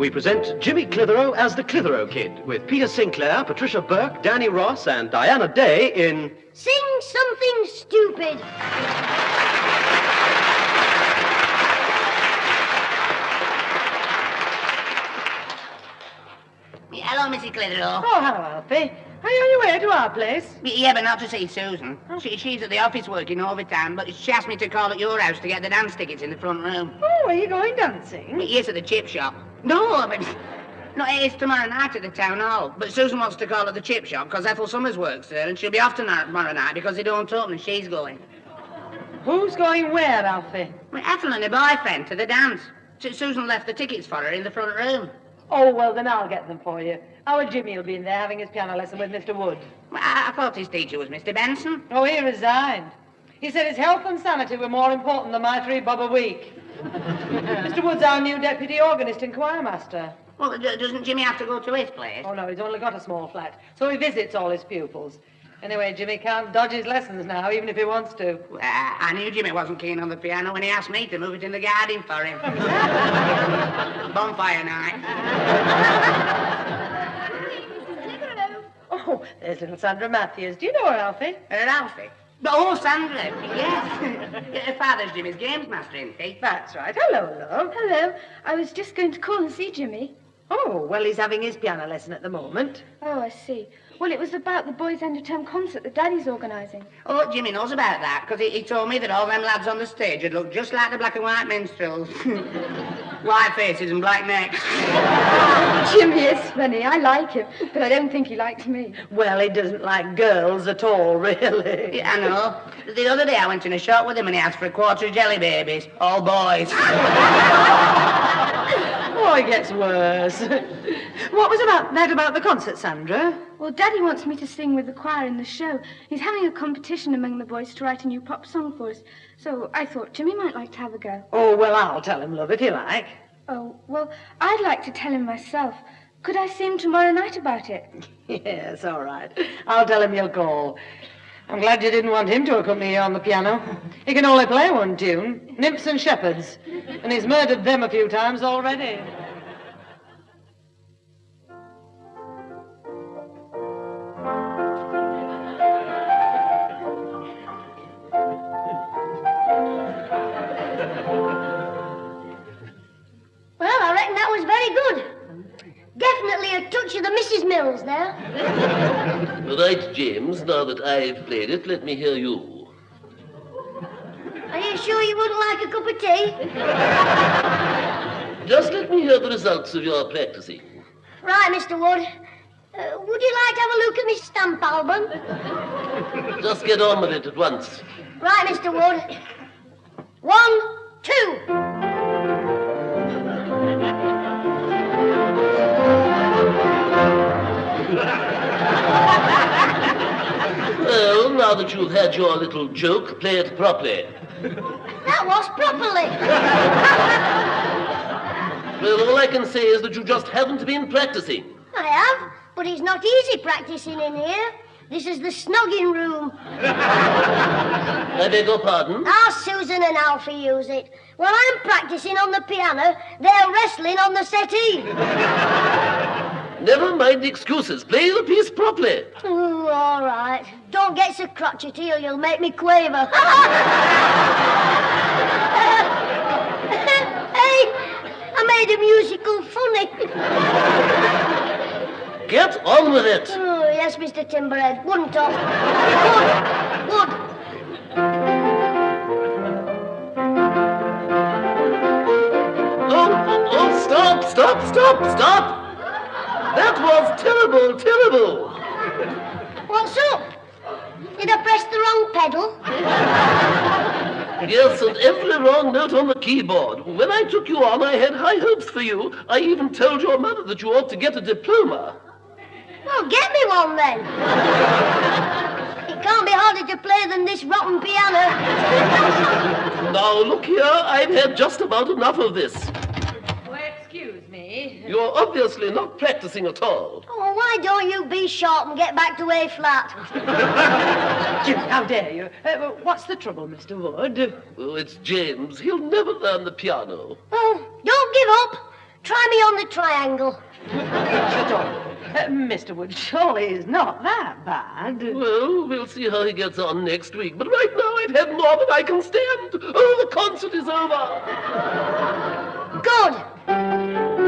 we present Jimmy Clitheroe as the Clitheroe Kid, with Peter Sinclair, Patricia Burke, Danny Ross, and Diana Day in... Sing Something Stupid. Hello, Mrs. Clitheroe. Oh, hello, Alfie. Are you on your way to our place? Yeah, but not to see Susan. She's at the office working overtime, but she asked me to call at your house to get the dance tickets in the front room. Oh, are you going dancing? Yes, at the chip shop. No, but... No, it's tomorrow night at the town hall. But Susan wants to call at the chip shop because Ethel Summers works there, and she'll be off tomorrow night because they don't open and she's going. Who's going where, Alfie? Ethel and her boyfriend to the dance. Susan left the tickets for her in the front room. Oh, well, then I'll get them for you. Our Jimmy will be in there having his piano lesson with Mr. Wood. I thought his teacher was Mr. Benson. Oh, he resigned. He said his health and sanity were more important than my 3 bob a week. Mr. Wood's our new deputy organist and choirmaster. Well, doesn't Jimmy have to go to his place? Oh, no, he's only got a small flat, so he visits all his pupils. Anyway, Jimmy can't dodge his lessons now, even if he wants to. I knew Jimmy wasn't keen on the piano when he asked me to move it in the garden for him. Bonfire night. Oh, there's little Sandra Matthews. Do you know her, Alfie? Alfie? Oh, Sandra, yes. Her father's Jimmy's games master, isn't he? That's right. Hello, love. Hello. I was just going to call and see Jimmy. Oh, well, he's having his piano lesson at the moment. Oh, I see. Well, it was about the boys' end-of-term concert that Daddy's organising. Oh, Jimmy knows about that, because he told me that all them lads on the stage would look just like the black and white minstrels. White faces and black necks. Jimmy is funny. I like him, but I don't think he likes me. Well, he doesn't like girls at all, really. Yeah, I know. The other day I went in a shop with him and he asked for a quarter of jelly babies. All boys. Oh, it gets worse. What was about the concert, Sandra? Well, Daddy wants me to sing with the choir in the show. He's having a competition among the boys to write a new pop song for us. So I thought Jimmy might like to have a go. Oh, well, I'll tell him, love, if you like. Oh, well, I'd like to tell him myself. Could I see him tomorrow night about it? Yes, all right. I'll tell him you'll call. I'm glad you didn't want him to accompany you on the piano. He can only play one tune, Nymphs and Shepherds, and he's murdered them a few times already. Well, I reckon that was very good. Definitely a touch of the Mrs. Mills there. Right, James, now that I've played it, let me hear you. Are you sure you wouldn't like a cup of tea? Just let me hear the results of your practicing. Right, Mr. Wood. Would you like to have a look at my stamp album? Just get on with it at once. Right, Mr. Wood. 1, 2. Well, now that you've had your little joke, play it properly. That was properly. Well, all I can say is that you just haven't been practicing. I have, but it's not easy practicing in here. This is the snogging room. I beg your pardon? Susan and Alfie use it. While I'm practicing on the piano, they're wrestling on the settee. Never mind the excuses. Play the piece properly. Oh, all right. Don't get so crotchety or you'll make me quaver. Hey, I made a musical funny. Get on with it. Oh, yes, Mr. Timberhead. Wouldn't I? Would. Oh, stop. That was terrible. What's up? Did I press the wrong pedal? Yes, and every wrong note on the keyboard. When I took you on, I had high hopes for you. I even told your mother that you ought to get a diploma. Well, get me one then. It can't be harder to play than this rotten piano. Now, look here, I've had just about enough of this. Oh, excuse me. You're obviously not practicing at all. Oh, why don't you be sharp and get back to A flat? Jimmy, how dare you? What's the trouble, Mr. Wood? Oh, it's James. He'll never learn the piano. Oh, don't give up. Try me on the triangle. Shut up. Mr. Wood, surely he's not that bad. Well, we'll see how he gets on next week. But right now I've had more than I can stand. Oh, the concert is over. Good.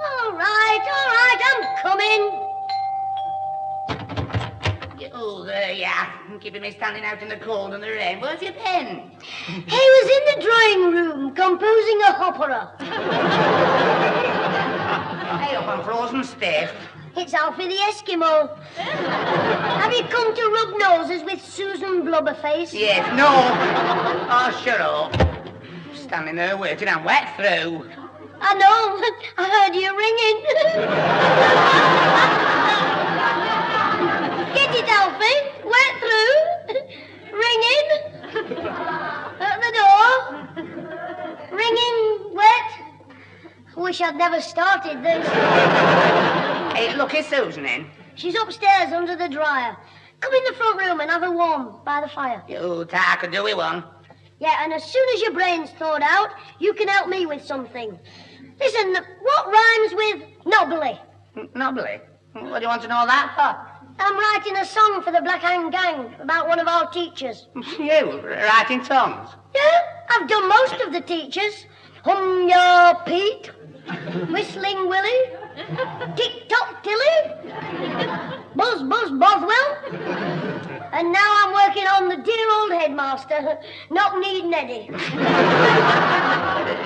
All right, I'm coming. Oh, there you are. Keeping me standing out in the cold and the rain. Where's your pen? He was in the drawing room composing a opera. Hey, up on frozen stiff. It's Alfie the Eskimo. Have you come to rub noses with Susan Blubberface? Yes, no. Oh, shut up. Standing there waiting, I'm wet through. I know. I heard you ringing. Get it, Alfie. Wet through. Ringing. At the door. Ringing. Wet. Wish I'd never started this. Hey, look, is Susan in? She's upstairs under the dryer. Come in the front room and have a warm by the fire. You I could do with one. Yeah, and as soon as your brain's thawed out, you can help me with something. Listen, what rhymes with knobbly? Knobbly? What do you want to know that for? I'm writing a song for the Black Hand Gang about one of our teachers. You, writing songs? Yeah, I've done most of the teachers. Hum your Pete, Whistling Willie, Tick-Tock Tilly, Buzz Buzz Bothwell, and now I'm working on the dear old headmaster, Knock-Kneed Neddy.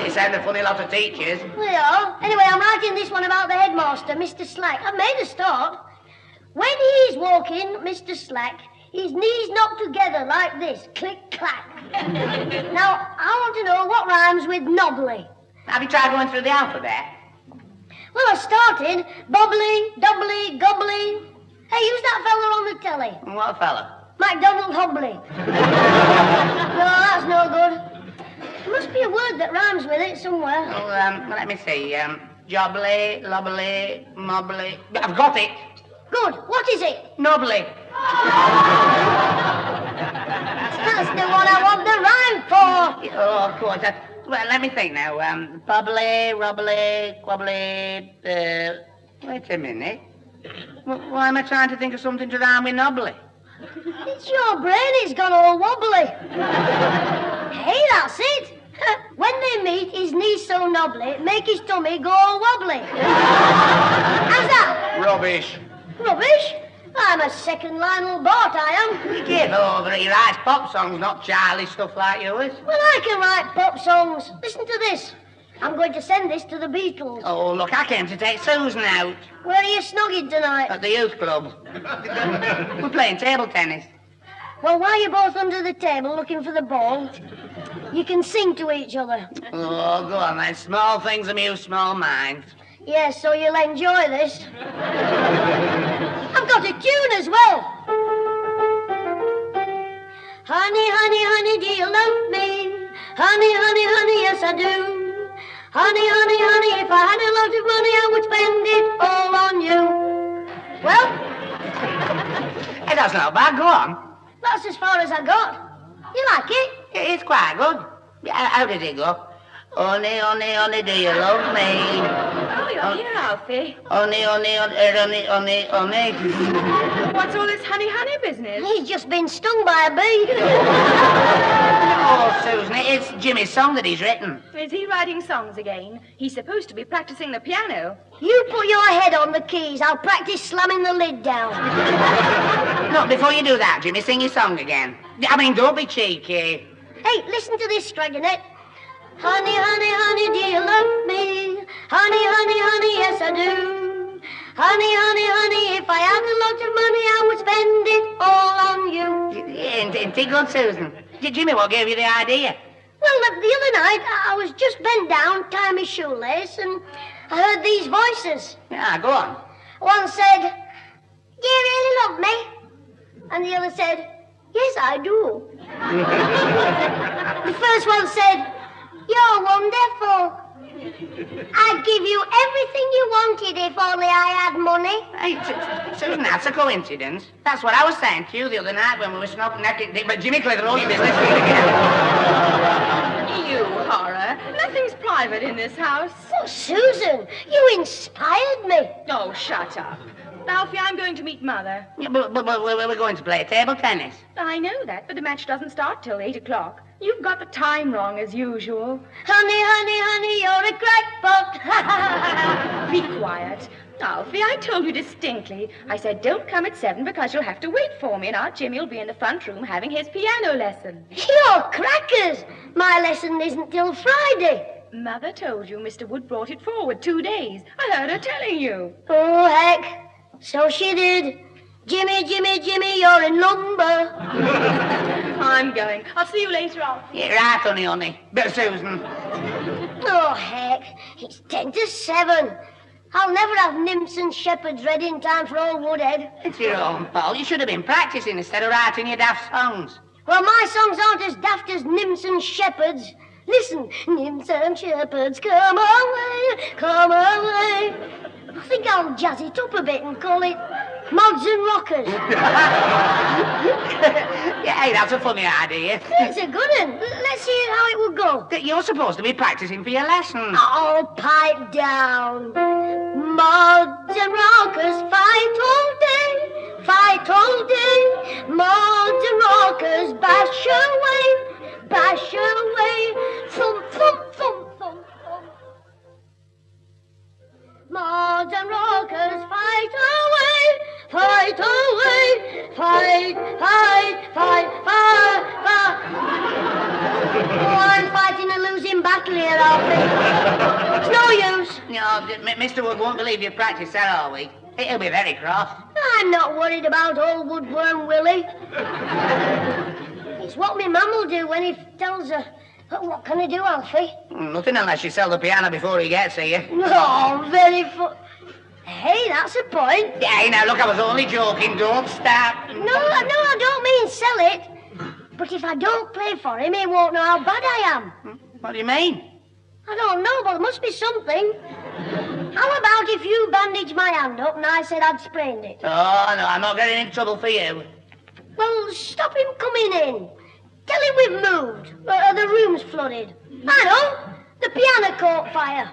They sound a funny lot of teachers. They are. Anyway, I'm writing this one about the headmaster, Mr. Slack. I've made a start. When he's walking, Mr. Slack, his knees knock together like this, click-clack. Now, I want to know what rhymes with knobbly. Have you tried going through the alphabet? Well, I started bobbly, doubly, gobbly. Hey, who's that fella on the telly? What fella? MacDonald Hobley. No, that's no good. There must be a word that rhymes with it somewhere. Oh, let me see. Jobbly, lobbly, mobbly. I've got it. Good. What is it? Knobbly. That's the one I want the rhyme for. Oh, of course. Well, let me think now. Bubbly, rubbly, quabbly. Wait a minute. Why am I trying to think of something to rhyme with knobbly? It's your brain. It's gone all wobbly. Hey, that's it. When they meet, his knees so knobbly, make his tummy go all wobbly. How's that? Rubbish. Rubbish? I'm a second Lionel Bart, I am. Give over it. He writes pop songs, not childish stuff like yours. Well, I can write pop songs. Listen to this. I'm going to send this to the Beatles. Oh, look, I came to take Susan out Where are you snogging tonight? at the youth club. We're playing table tennis. Well, while you're both under the table looking for the ball, you can sing to each other. Oh, go on then. Small things amuse small minds. Yes, so you'll enjoy this. I've got a tune as well. Honey, honey, honey, do you love me? Honey, honey, honey, yes I do. Honey, honey, honey, if I had a lot of money, I would spend it all on you. Well, Hey, that's not bad. Go on. that's as far as I got. You like it? It's quite good. How did it go? Honey, honey, honey, do you love me? Oh, you're here, Alfie. Honey, honey, honey, honey, honey, honey. What's all this honey business? He's just been stung by a bee. Oh, Susan, it's Jimmy's song that he's written. Is he writing songs again? He's supposed to be practicing the piano. You put your head on the keys. I'll practice slamming the lid down. No, before you do that, Jimmy, sing your song again. I mean, don't be cheeky. Hey, listen to this, Stragonet. Honey, honey, honey, do you love me? Honey, honey, honey, yes I do. Honey, honey, honey, if I had a lot of money, I would spend it all on you. Ain't it good, Susan? Jimmy, what gave you the idea? Well, the other night, I was just bent down, tying my shoelace, and I heard these voices. Yeah, go on. One said, do you really love me? And the other said, Yes, I do. The first one said, "You're wonderful. I'd give you everything you wanted if only I had money." Hey, Susan, that's a coincidence. That's what I was saying to you the other night when we were snobbing naked. But Jimmy Clitheroe, you business again. You horror. Nothing's private in this house. Oh, Susan, you inspired me. Oh, shut up. Alfie, I'm going to meet Mother. Yeah, but we're going to play table tennis. I know that, but the match doesn't start till 8 o'clock. You've got the time wrong, as usual. Honey, honey, honey, you're a crackpot. Be quiet. Alfie, I told you distinctly. I said don't come at 7 because you'll have to wait for me, and Aunt Jimmy will be in the front room having his piano lesson. You're crackers. My lesson isn't till Friday. Mother told you Mr. Wood brought it forward 2 days. I heard her telling you. Oh, heck. So she did. Jimmy, Jimmy, Jimmy, you're in lumber. I'm going. I'll see you later, Alfie. Yeah, right, honey. But Susan. Oh, heck. It's 10 to 7. I'll never have nymphs and shepherds ready in time for old Woodhead. It's your own fault. You should have been practicing instead of writing your daft songs. Well, my songs aren't as daft as nymphs and shepherds. Listen, nymphs and shepherds, come away, come away. I think I'll jazz it up a bit and call it Mods and Rockers. Yeah, hey, that's a funny idea. It's a good one. Let's hear how it would go. You're supposed to be practicing for your lesson. Oh, pipe down. Mods and Rockers fight all day, fight all day. Mods and Rockers bash away, bash away. Thump, thump, thump, thump, thump. Mods and Rockers fight away, fight away, fight, fight, fight, fight, fight. Oh, I'm fighting a losing battle here, Alfie. It's no use. No, Mr. Wood won't believe you've practiced that all week. He'll be very cross. I'm not worried about old Woodworm Willie. It's what my mum will do when he tells her. What can I do, Alfie? Nothing unless you sell the piano before he gets here. Oh, very Hey, that's a point. Yeah, now look, I was only joking. Don't start. No, I don't mean sell it. But if I don't play for him, he won't know how bad I am. What do you mean? I don't know, but there must be something. How about if you bandaged my hand up and I said I'd sprained it? Oh, no, I'm not getting in trouble for you. Well, stop him coming in. Tell him we've moved, or the room's flooded. I know, the piano caught fire.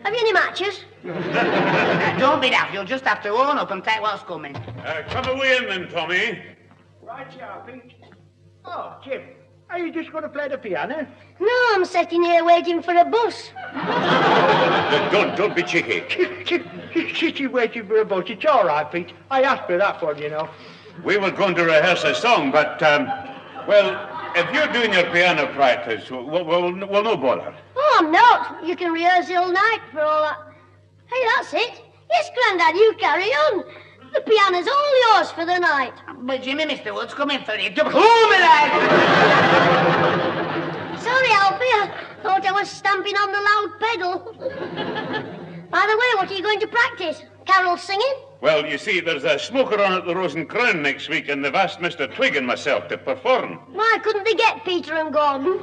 Have you any matches? Don't be daft, you'll just have to own up and take what's coming. Come away in then, Tommy. Right, yeah, Pete. Oh, Jim, are you just going to play the piano? No, I'm sitting here waiting for a bus. Don't be cheeky. Sitting waiting for a bus. It's all right, Pete. I asked for that one, you know. We were going to rehearse a song, but, well, if you're doing your piano practice, we'll no bother. Oh, I'm not. You can rehearse all night for all that. Hey, that's it. Yes, Grandad, you carry on. The piano's all yours for the night. But Jimmy, Mr. Wood's coming for you. Hold me there! Sorry, Alfie. I thought I was stamping on the loud pedal. By the way, what are you going to practice? Carol singing? Well, you see, there's a smoker on at the Rose and Crown next week, and they've asked Mr. Twig and myself to perform. Why couldn't they get Peter and Gordon?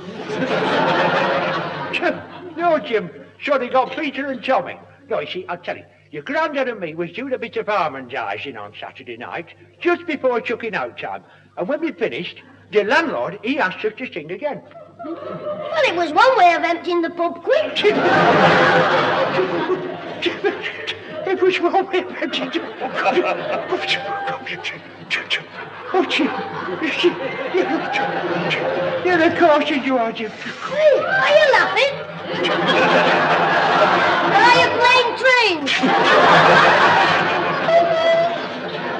No, Jim. So they got Peter and Tommy. No, you see, I'll tell you. Your granddad and me was doing a bit of harmonising on Saturday night, just before chucking out time. And when we finished, the landlord, he asked us to sing again. Well, it was one way of emptying the pub quick. It was one way of emptying the Oh, Jim. Yeah, of course you are, Jim. Hey, are you laughing? Or are you playing trains?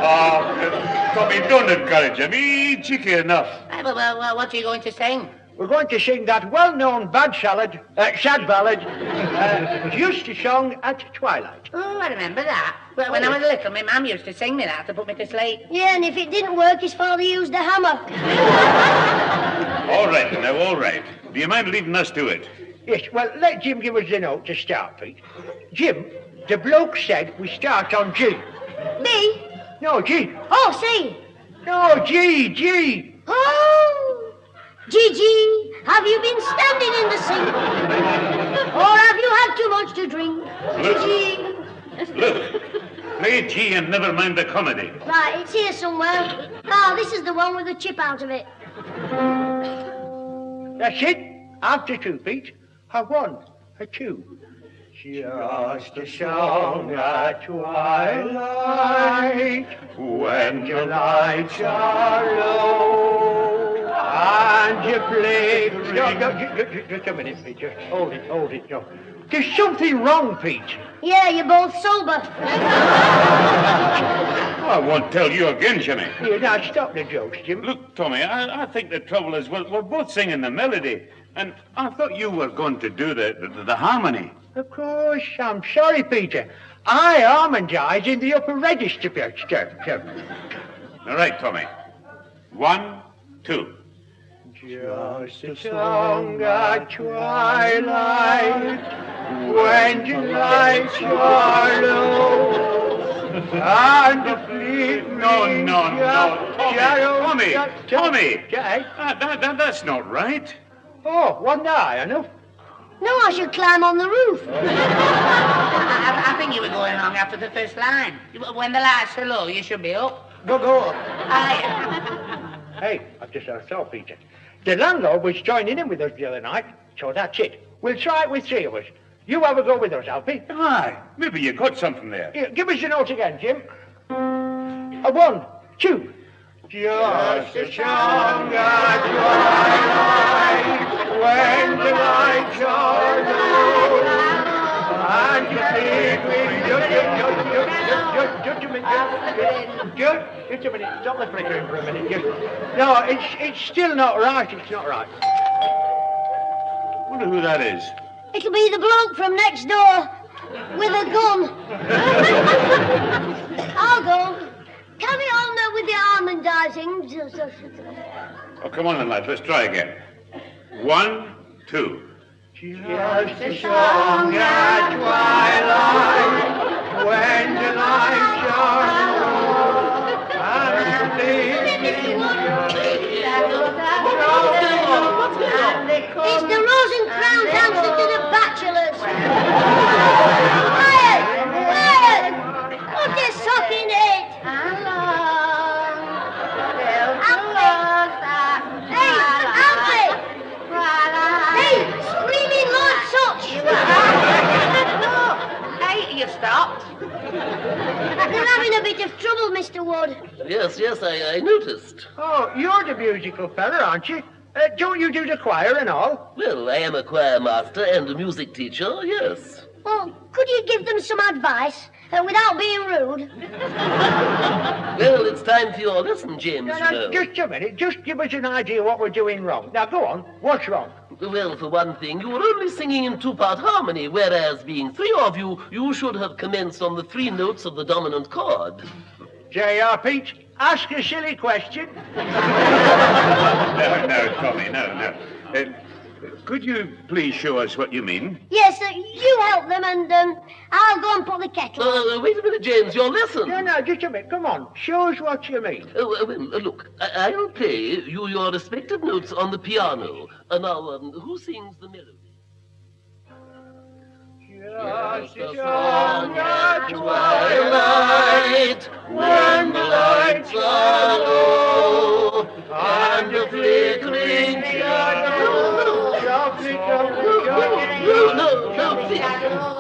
Oh, Tommy, don't encourage him. He's cheeky enough. Well, what are you going to sing? We're going to sing that well-known sad ballad, used to song at twilight. Oh, I remember that. Well, when I was little, my mum used to sing me that to put me to sleep. Yeah, and if it didn't work, his father used a hammer. All right, now, all right. Do you mind leaving us to it? Yes, well, let Jim give us the note to start, Pete. Jim, the bloke said we start on G. B? No, G. Oh, C. No, G. Oh, Gigi, have you been standing in the sink? Or have you had too much to drink? Gigi. Look, play G and never mind the comedy. Right, it's here somewhere. Ah, this is the one with the chip out of it. That's it. After 2, Pete. A 1, a 2. Just a song at twilight, when the lights are low, and you play... No, just a minute, Pete. Just hold it. No. There's something wrong, Pete. Yeah, you're both sober. I won't tell you again, Jimmy. Here, now, stop the jokes, Jim. Look, Tommy, I think the trouble is we're both singing the melody, and I thought you were going to do the harmony. Of course, I'm sorry, Peter. I harmonise in the upper register pitch. All right, Tommy. 1, 2. Just a song at twilight, when the lights are low, and the fleeting No, Tommy. That's not right. Oh, one eye, I know. No, I should climb on the roof. I think you were going wrong after the first line. When the lights are low, you should be up. Go on. Aye. Hey, I've just saw Peter. The landlord was joining in with us the other night, so that's it. We'll try it with 3 of us. You have a go with us, Alfie. Aye, maybe you got something there. Here, give us the note again, Jim. A 1, 2. Just a song at twilight, when the lights are low, and you think just a minute, stop the flickering for a minute. No, it's still not right, it's not right. Wonder who that is. It'll be the bloke from next door with a gun. I'll go. Carry on with the harmonising. Oh, come on then, lads, let's try again. 1, 2. Just a song at twilight, when the lights are low, and the It's the Rose and Crown dancer to the bachelors. Quiet! Put this sock in it. Alfie! Hey, screaming like such. Hey, you stopped. They're having a bit of trouble, Mr. Wood. Yes, I noticed. Oh, you're the musical fella, aren't you? Don't you do the choir and all? Well, I am a choir master and a music teacher, yes. Well, could you give them some advice without being rude? Well, it's time for your lesson, James, you know. Just a minute. Just give us an idea what we're doing wrong. Now, go on. What's wrong? Well, for one thing, you were only singing in 2-part harmony, whereas being 3 of you, you should have commenced on the 3 notes of the dominant chord. J.R. Pete, ask a silly question. No, Tommy, no. Could you please show us what you mean? Yes, you help them and I'll go and put the kettle on. Wait a minute, James, your lesson. No, just a minute. Come on. Show us what you mean. Look, I'll play you your respective notes on the piano. Now, who sings the melody? Just a song at twilight, when the lights are low, and the flickering shadows.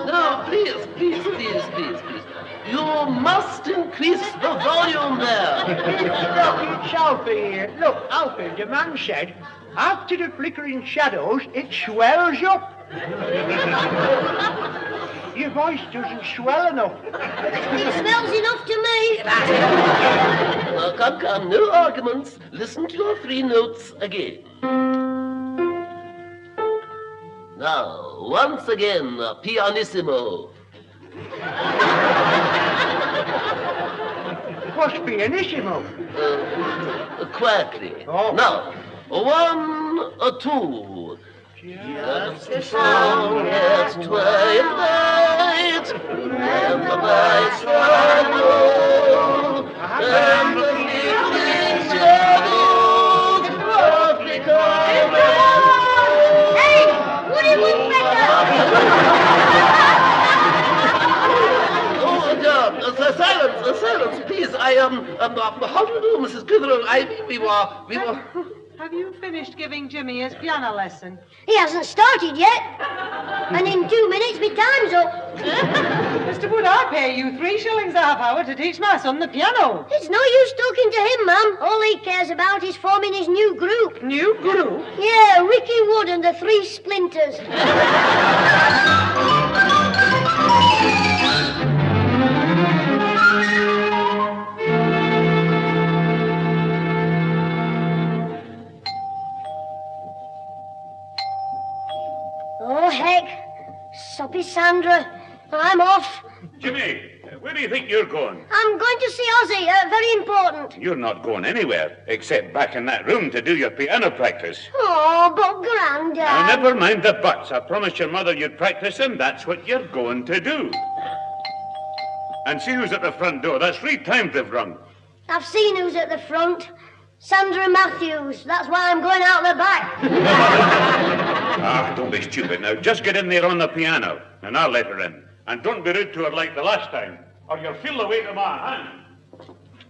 No, please. You must increase the volume there. Look, it's Alfie here. Look, Alfie, the man said, after the flickering shadows, it swells up. Your voice doesn't swell enough. It smells enough to me. Come, no arguments. Listen to your 3 notes again. Now, once again, pianissimo. What's pianissimo? Quietly. Oh. Now, 1, 2. Just a song at twilight, when the lights are low, and the flickering shadows how do you do, Mrs. Clitheroe? We were... Have you finished giving Jimmy his piano lesson? He hasn't started yet. And in 2 minutes, my time's up. Mr. Wood, I pay you 3 shillings a half hour to teach my son the piano. It's no use talking to him, Mum. All he cares about is forming his new group. New group? Yeah, Ricky Wood and the 3 Splinters. Oh, heck. Soppy Sandra. I'm off. Jimmy, where do you think you're going? I'm going to see Ozzy. Very important. You're not going anywhere, except back in that room to do your piano practice. Oh, but Grandad. Now, never mind the buts. I promised your mother you'd practice, and that's what you're going to do. And see who's at the front door. That's 3 times they've rung. I've seen who's at the front. Sandra Matthews. That's why I'm going out the back. Don't be stupid now. Just get in there on the piano, and I'll let her in. And don't be rude to her like the last time, or you'll feel the weight of my hand.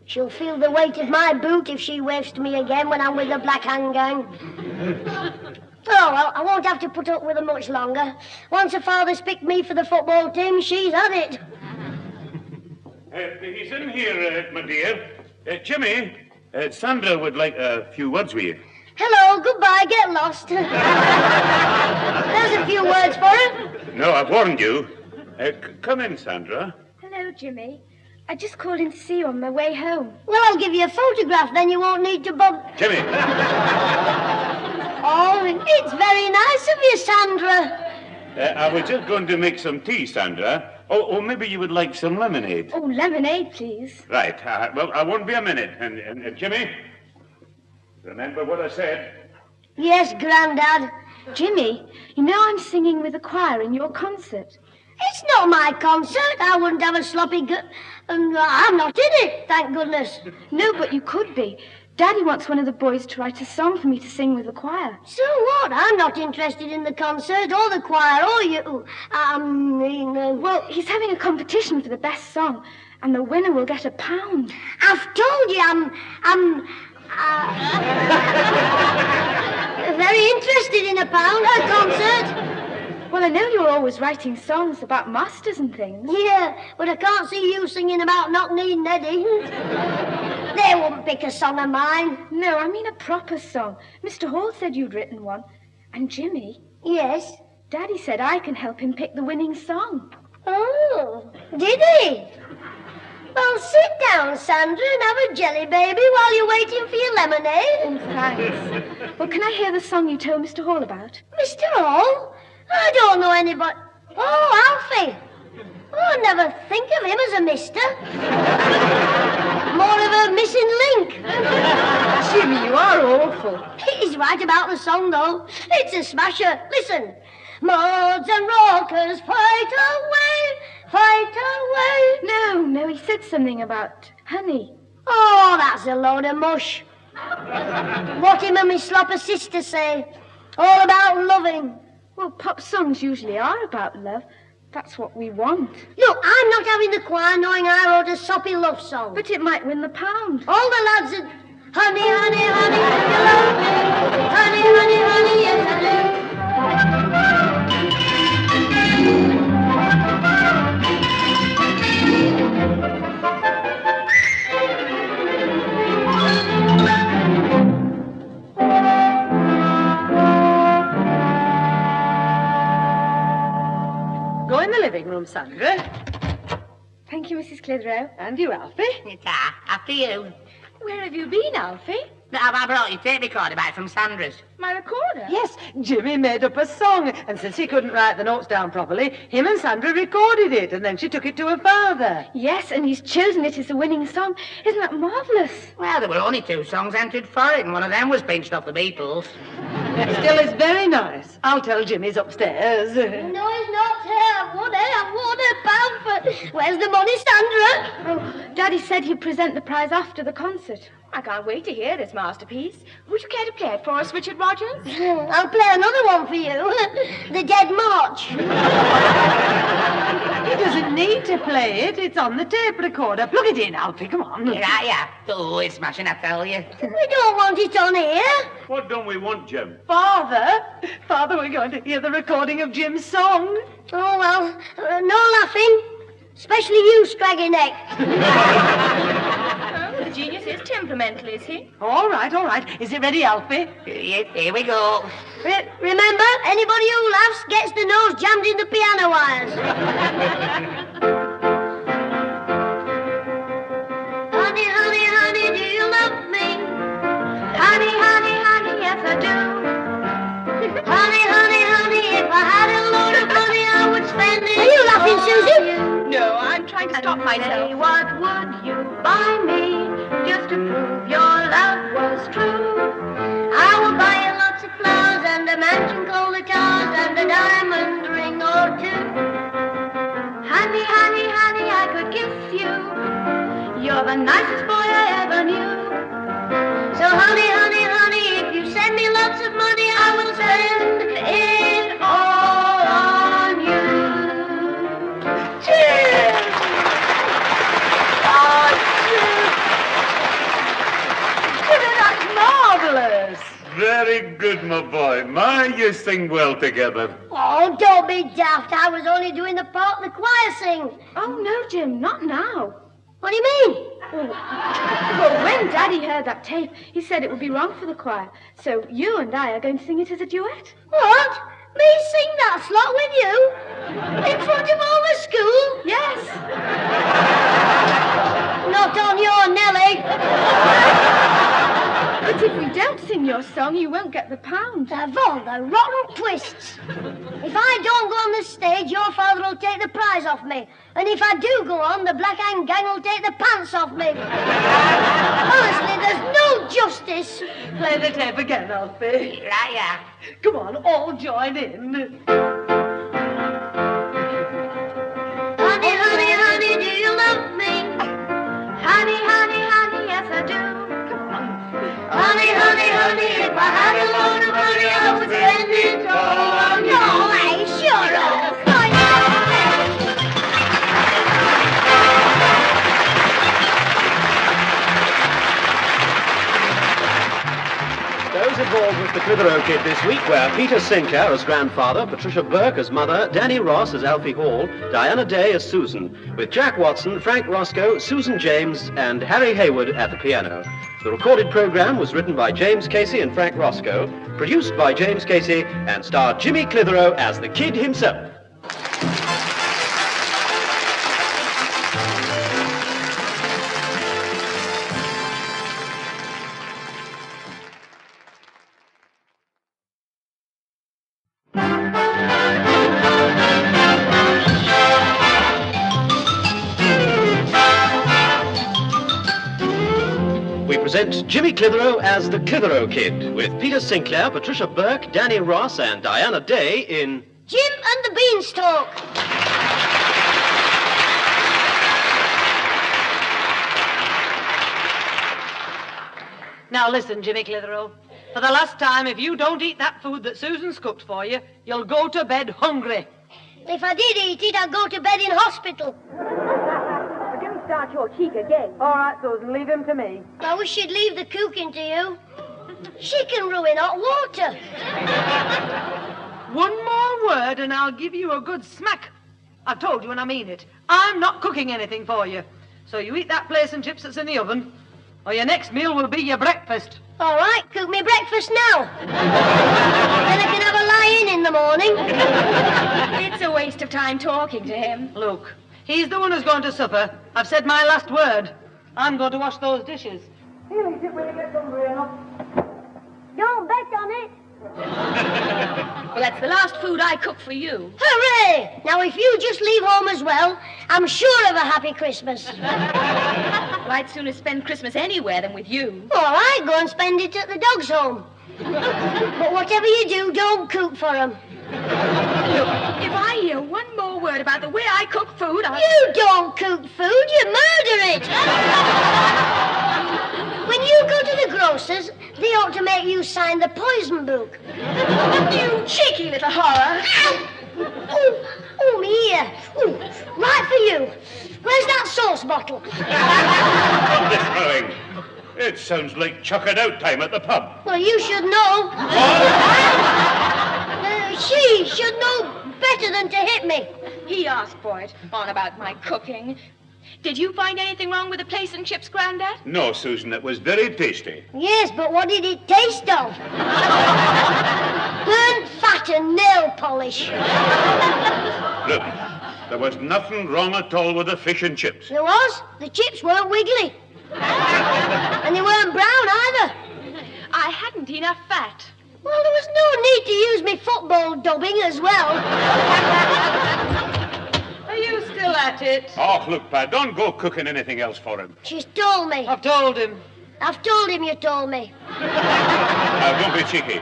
She'll feel the weight of my boot if she waves to me again when I'm with the Black Hand Gang. Oh, well, I won't have to put up with her much longer. Once her father's picked me for the football team, she's had it. He's in here, my dear. Jimmy, Sandra would like a few words with you. Hello, goodbye, get lost. There's a few words for her. No, I've warned you. Come in, Sandra. Hello, Jimmy. I just called in to see you on my way home. Well, I'll give you a photograph, then you won't need to bother. Jimmy. Oh, it's very nice of you, Sandra. I was just going to make some tea, Sandra. Oh, maybe you would like some lemonade. Oh, lemonade, please. Right. Well, I won't be a minute. And Jimmy, remember what I said? Yes, Grandad. Jimmy, you know I'm singing with the choir in your concert. It's not my concert. I wouldn't have a sloppy I'm not in it, thank goodness. No, but you could be. Daddy wants one of the boys to write a song for me to sing with the choir. So what? I'm not interested in the concert or the choir or you. Well, he's having a competition for the best song, and the winner will get £1. I've told you I'm very interested in a concert. Well, I know you're always writing songs about masters and things. Yeah, but I can't see you singing about not needing Eddie. They wouldn't pick a song of mine. No, I mean a proper song. Mr. Hall said you'd written one. And Jimmy? Yes? Daddy said I can help him pick the winning song. Oh, did he? Well, sit down, Sandra, and have a jelly baby while you're waiting for your lemonade. Oh, thanks. Well, can I hear the song you told Mr. Hall about? Mr. Hall? I don't know anybody. Oh, Alfie. Oh, I never think of him as a mister. More of a missing link. Jimmy, you are awful. He's right about the song, though. It's a smasher. Listen. Mods and rockers, fight away, fight away. No, he said something about honey. Oh, that's a load of mush. What him and me slopper sister say. All about loving. Well, pop songs usually are about love. That's what we want. Look, I'm not having the choir knowing I wrote a soppy love song. But it might win the £1. All the lads are... Honey, honey, honey, you love me. Honey, honey, honey, yes I do. Go in the living room, Sandra. Thank you, Mrs. Clitheroe. And you, Alfie. It's after you. Where have you been, Alfie? I brought your tape recorder back from Sandra's. My recorder? Yes, Jimmy made up a song, and since he couldn't write the notes down properly, him and Sandra recorded it, and then she took it to her father. Yes, and he's chosen it as the winning song. Isn't that marvellous? Well, there were only 2 songs entered for it, and one of them was pinched off the Beatles. Still, it's very nice. I'll tell Jimmy's upstairs. No, he's not here. I've won £1 for... Where's the money, Sandra? Oh, Daddy said he'd present the prize after the concert. I can't wait to hear this masterpiece. Would you care to play it for us, Richard Rogers? I'll play another one for you. The Dead March. He doesn't need to to play it. It's on the tape recorder. Plug it in, Alfie. Come on. Yeah. Oh, it's smashing, I tell you. We don't want it on here. What don't we want, Jim? Father, we're going to hear the recording of Jim's song. Oh, well, no laughing. Especially you, scraggy neck. Oh, the genius is temperamental, is he? All right. Is it ready, Alfie? Here we go. Remember, anybody who laughs gets the nose jammed in the piano wires. Honey, honey, honey, do you love me? Honey, honey, honey, yes I do. Honey, honey, honey, if I had a load of money, I would spend it. Are you laughing, Susie? No, I'm trying to stop myself. Say, what would you buy me just to prove your love was true? I will buy you lots of flowers and a mansion called the Towers and a diamond ring or two. Honey, honey, honey, I could kiss you. You're the nicest boy I ever knew. So honey, honey, honey, if you send me lots of money, I will spend it all on you. Cheers! Oh, Jimmy, that's marvellous. Very good, my boy. My, you sing well together. Oh, don't be daft. I was only doing the part the choir sings. Oh, no, Jim, not now. What do you mean? Well, when Daddy heard that tape, he said it would be wrong for the choir. So you and I are going to sing it as a duet. What? Me sing that slot with you? In front of all the school? Yes. Not on your Nelly. But if we don't sing your song, you won't get the pound. Of all the rotten twists. If I don't go on the stage, your father will take the prize off me. And if I do go on, the Black Hand Gang will take the pants off me. Honestly, there's no justice. Play the tape again, Alfie. Right. Come on, all join in. Honey, honey, honey, do you love me? Honey, honey, honey, yes I do. Honey, honey, honey, if I had a load of money, I would spend it all on you. No, hey, shut up. Those involved with the Clitheroe Kid this week were Peter Sinclair as grandfather, Patricia Burke as mother, Danny Ross as Alfie Hall, Diana Day as Susan, with Jack Watson, Frank Roscoe, Susan James, and Harry Hayward at the piano. The recorded program was written by James Casey and Frank Roscoe, produced by James Casey, and starred Jimmy Clitheroe as the Kid himself. We present Jimmy Clitheroe as the Clitheroe Kid, with Peter Sinclair, Patricia Burke, Danny Ross, and Diana Day in Jim and the Beanstalk. Now listen, Jimmy Clitheroe. For the last time, if you don't eat that food that Susan's cooked for you, you'll go to bed hungry. If I did eat it, I'd go to bed in hospital. Don't start your cheek again. All right, Susan, leave him to me. I wish she'd leave the cooking to you. She can ruin hot water. One more word and I'll give you a good smack. I've told you and I mean it. I'm not cooking anything for you. So you eat that place and chips that's in the oven, or your next meal will be your breakfast. All right, cook me breakfast now. Then I can have a lie-in in the morning. It's a waste of time talking to him. Look, he's the one who's going to supper. I've said my last word. I'm going to wash those dishes. He'll eat it when he gets hungry enough. Don't bet on it. Well, that's the last food I cook for you. Hooray! Now, if you just leave home as well, I'm sure of a happy Christmas. Well, I'd sooner spend Christmas anywhere than with you. All right, go and spend it at the dog's home. But whatever you do, don't cook for them. Look, if I hear one more word about the way I cook food, I'll... You don't cook food, you murder it. When you go to the grocer's, they ought to make you sign the poison book. You cheeky little horror. Oh, me ear. Ooh, right for you. Where's that sauce bottle? Stop this rowing. It sounds like chuck it out time at the pub. Well, you should know. She should know better than to hit me. He asked for it, on about my cooking. Did you find anything wrong with the place and chips, Grandad? No, Susan, it was very tasty. Yes, but what did it taste of? Burnt fat and nail polish. Look, there was nothing wrong at all with the fish and chips. There was. The chips weren't wiggly. And they weren't brown either. I hadn't enough fat. Well, there was no need to use me football dubbing as well. Are you still at it? Oh, look, Pat, don't go cooking anything else for him. She's told me. I've told him. I've told him you told me. Now, don't be cheeky,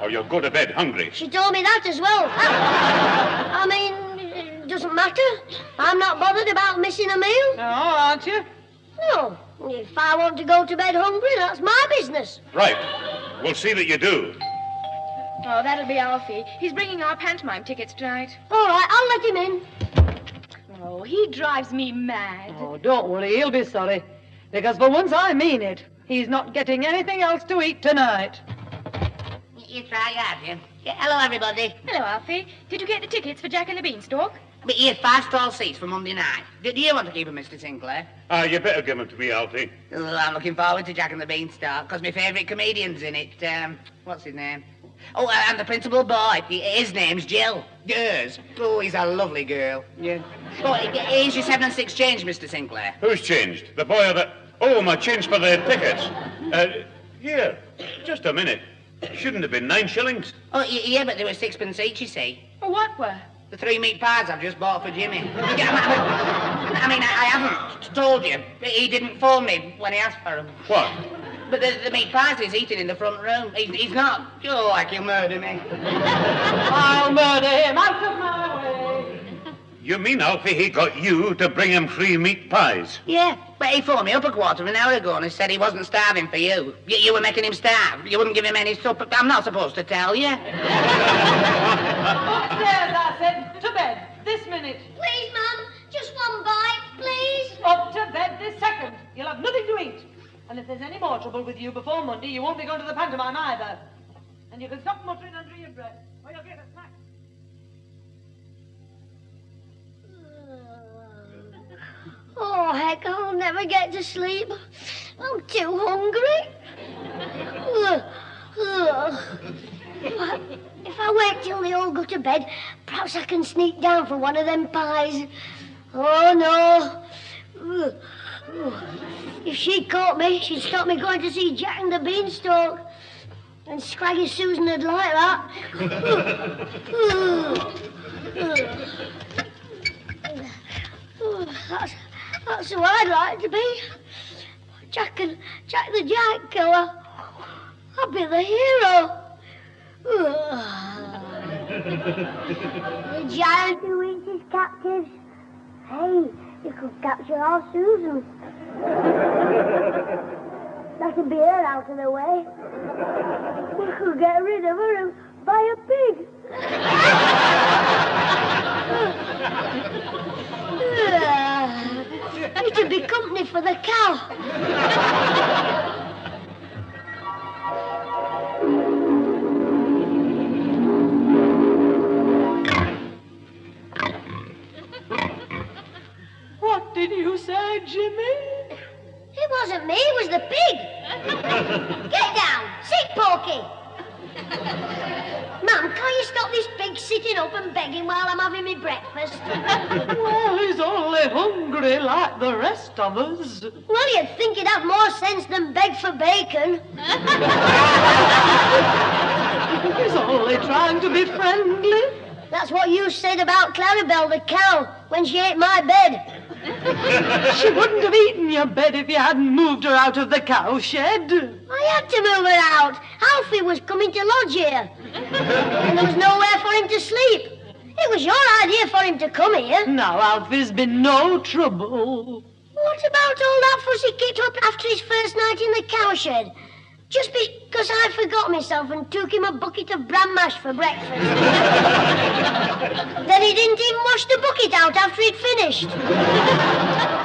or you'll go to bed hungry. She told me that as well. I mean, it doesn't matter. I'm not bothered about missing a meal. No, aren't you? No. If I want to go to bed hungry, that's my business. Right. We'll see that you do. Oh, that'll be Alfie. He's bringing our pantomime tickets tonight. All right, I'll let him in. Oh, he drives me mad. Oh, don't worry, he'll be sorry. Because for once I mean it. He's not getting anything else to eat tonight. You try, have you? Yeah, hello, everybody. Hello, Alfie. Did you get the tickets for Jack and the Beanstalk? But he had 5 stall seats for Monday night. Do you want to keep them, Mr. Sinclair? You better give them to me, Alfie. Oh, I'm looking forward to Jack and the Beanstalk, because my favourite comedian's in it. What's his name? Oh, and the principal boy. His name's Jill. Yours. Oh, he's a lovely girl. Yeah. Oh, here's your 7 and 6 change, Mr. Sinclair. Who's changed? The boy or the... Oh, my change for the tickets. Here, just a minute. Shouldn't have been 9 shillings. Oh, yeah, but they were 6pence each, you see. Oh, what were? The 3 meat pies I've just bought for Jimmy. I haven't told you. He didn't phone me when he asked for them. What? But the meat pies he's eating in the front room. He's not. Oh, like he'll murder me. I'll murder him out of my way. You mean, Alfie, he got you to bring him 3 meat pies? Yeah, but he phoned me up a quarter of an hour ago and said he wasn't starving for you. You were making him starve. You wouldn't give him any supper. I'm not supposed to tell you. Upstairs, I said. To bed. This minute. Please, Mum, just one bite, please. Up to bed this second. You'll have nothing to eat. And if there's any more trouble with you before Monday, you won't be going to the pantomime either. And you can stop muttering under your breath, or you'll get a smack. Oh, heck, I'll never get to sleep. I'm too hungry. If I wait till they all go to bed, perhaps I can sneak down for one of them pies. Oh, no. If she caught me, she'd stop me going to see Jack and the Beanstalk. And Scraggy Susan would like that. That's who I'd like to be. Jack the Giant Killer. I'd be the hero. The giant who eats his captives. Hey, you could capture our Susan. That'd be her out of the way. We could get rid of her and buy a pig. It'd be company for the cow. What did you say, Jimmy? It wasn't me, it was the pig. Get down, sit, Porky. Mum, can't you stop this pig sitting up and begging while I'm having my breakfast? Well, he's only hungry like the rest of us. Well, you'd think he'd have more sense than beg for bacon. He's only trying to be friendly. That's what you said about Clarabelle the cow when she ate my bed. She wouldn't have eaten your bed if you hadn't moved her out of the cow shed. I had to move her out. Alfie was coming to lodge here. And there was nowhere for him to sleep. It was your idea for him to come here. Now, Alfie's been no trouble. What about all that fussy kicked up after his first night in the cow shed? Just because I forgot myself and took him a bucket of bran mash for breakfast. Then he didn't even wash the bucket out after he'd finished.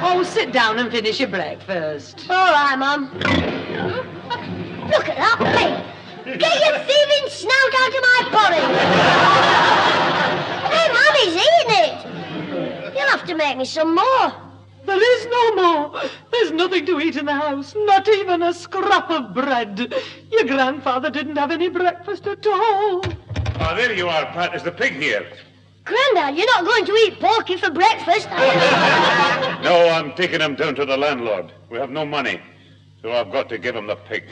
Oh, sit down and finish your breakfast. All right, Mum. Look at that. Hey, get your thieving snout out of my porridge. Hey, Mum, he's eating it. You'll have to make me some more. There is no more. There's nothing to eat in the house, not even a scrap of bread. Your grandfather didn't have any breakfast at all. Ah, there you are, Pat. Is the pig here? Grandad, you're not going to eat porky for breakfast, are you? No, I'm taking him down to the landlord. We have no money, so I've got to give him the pig.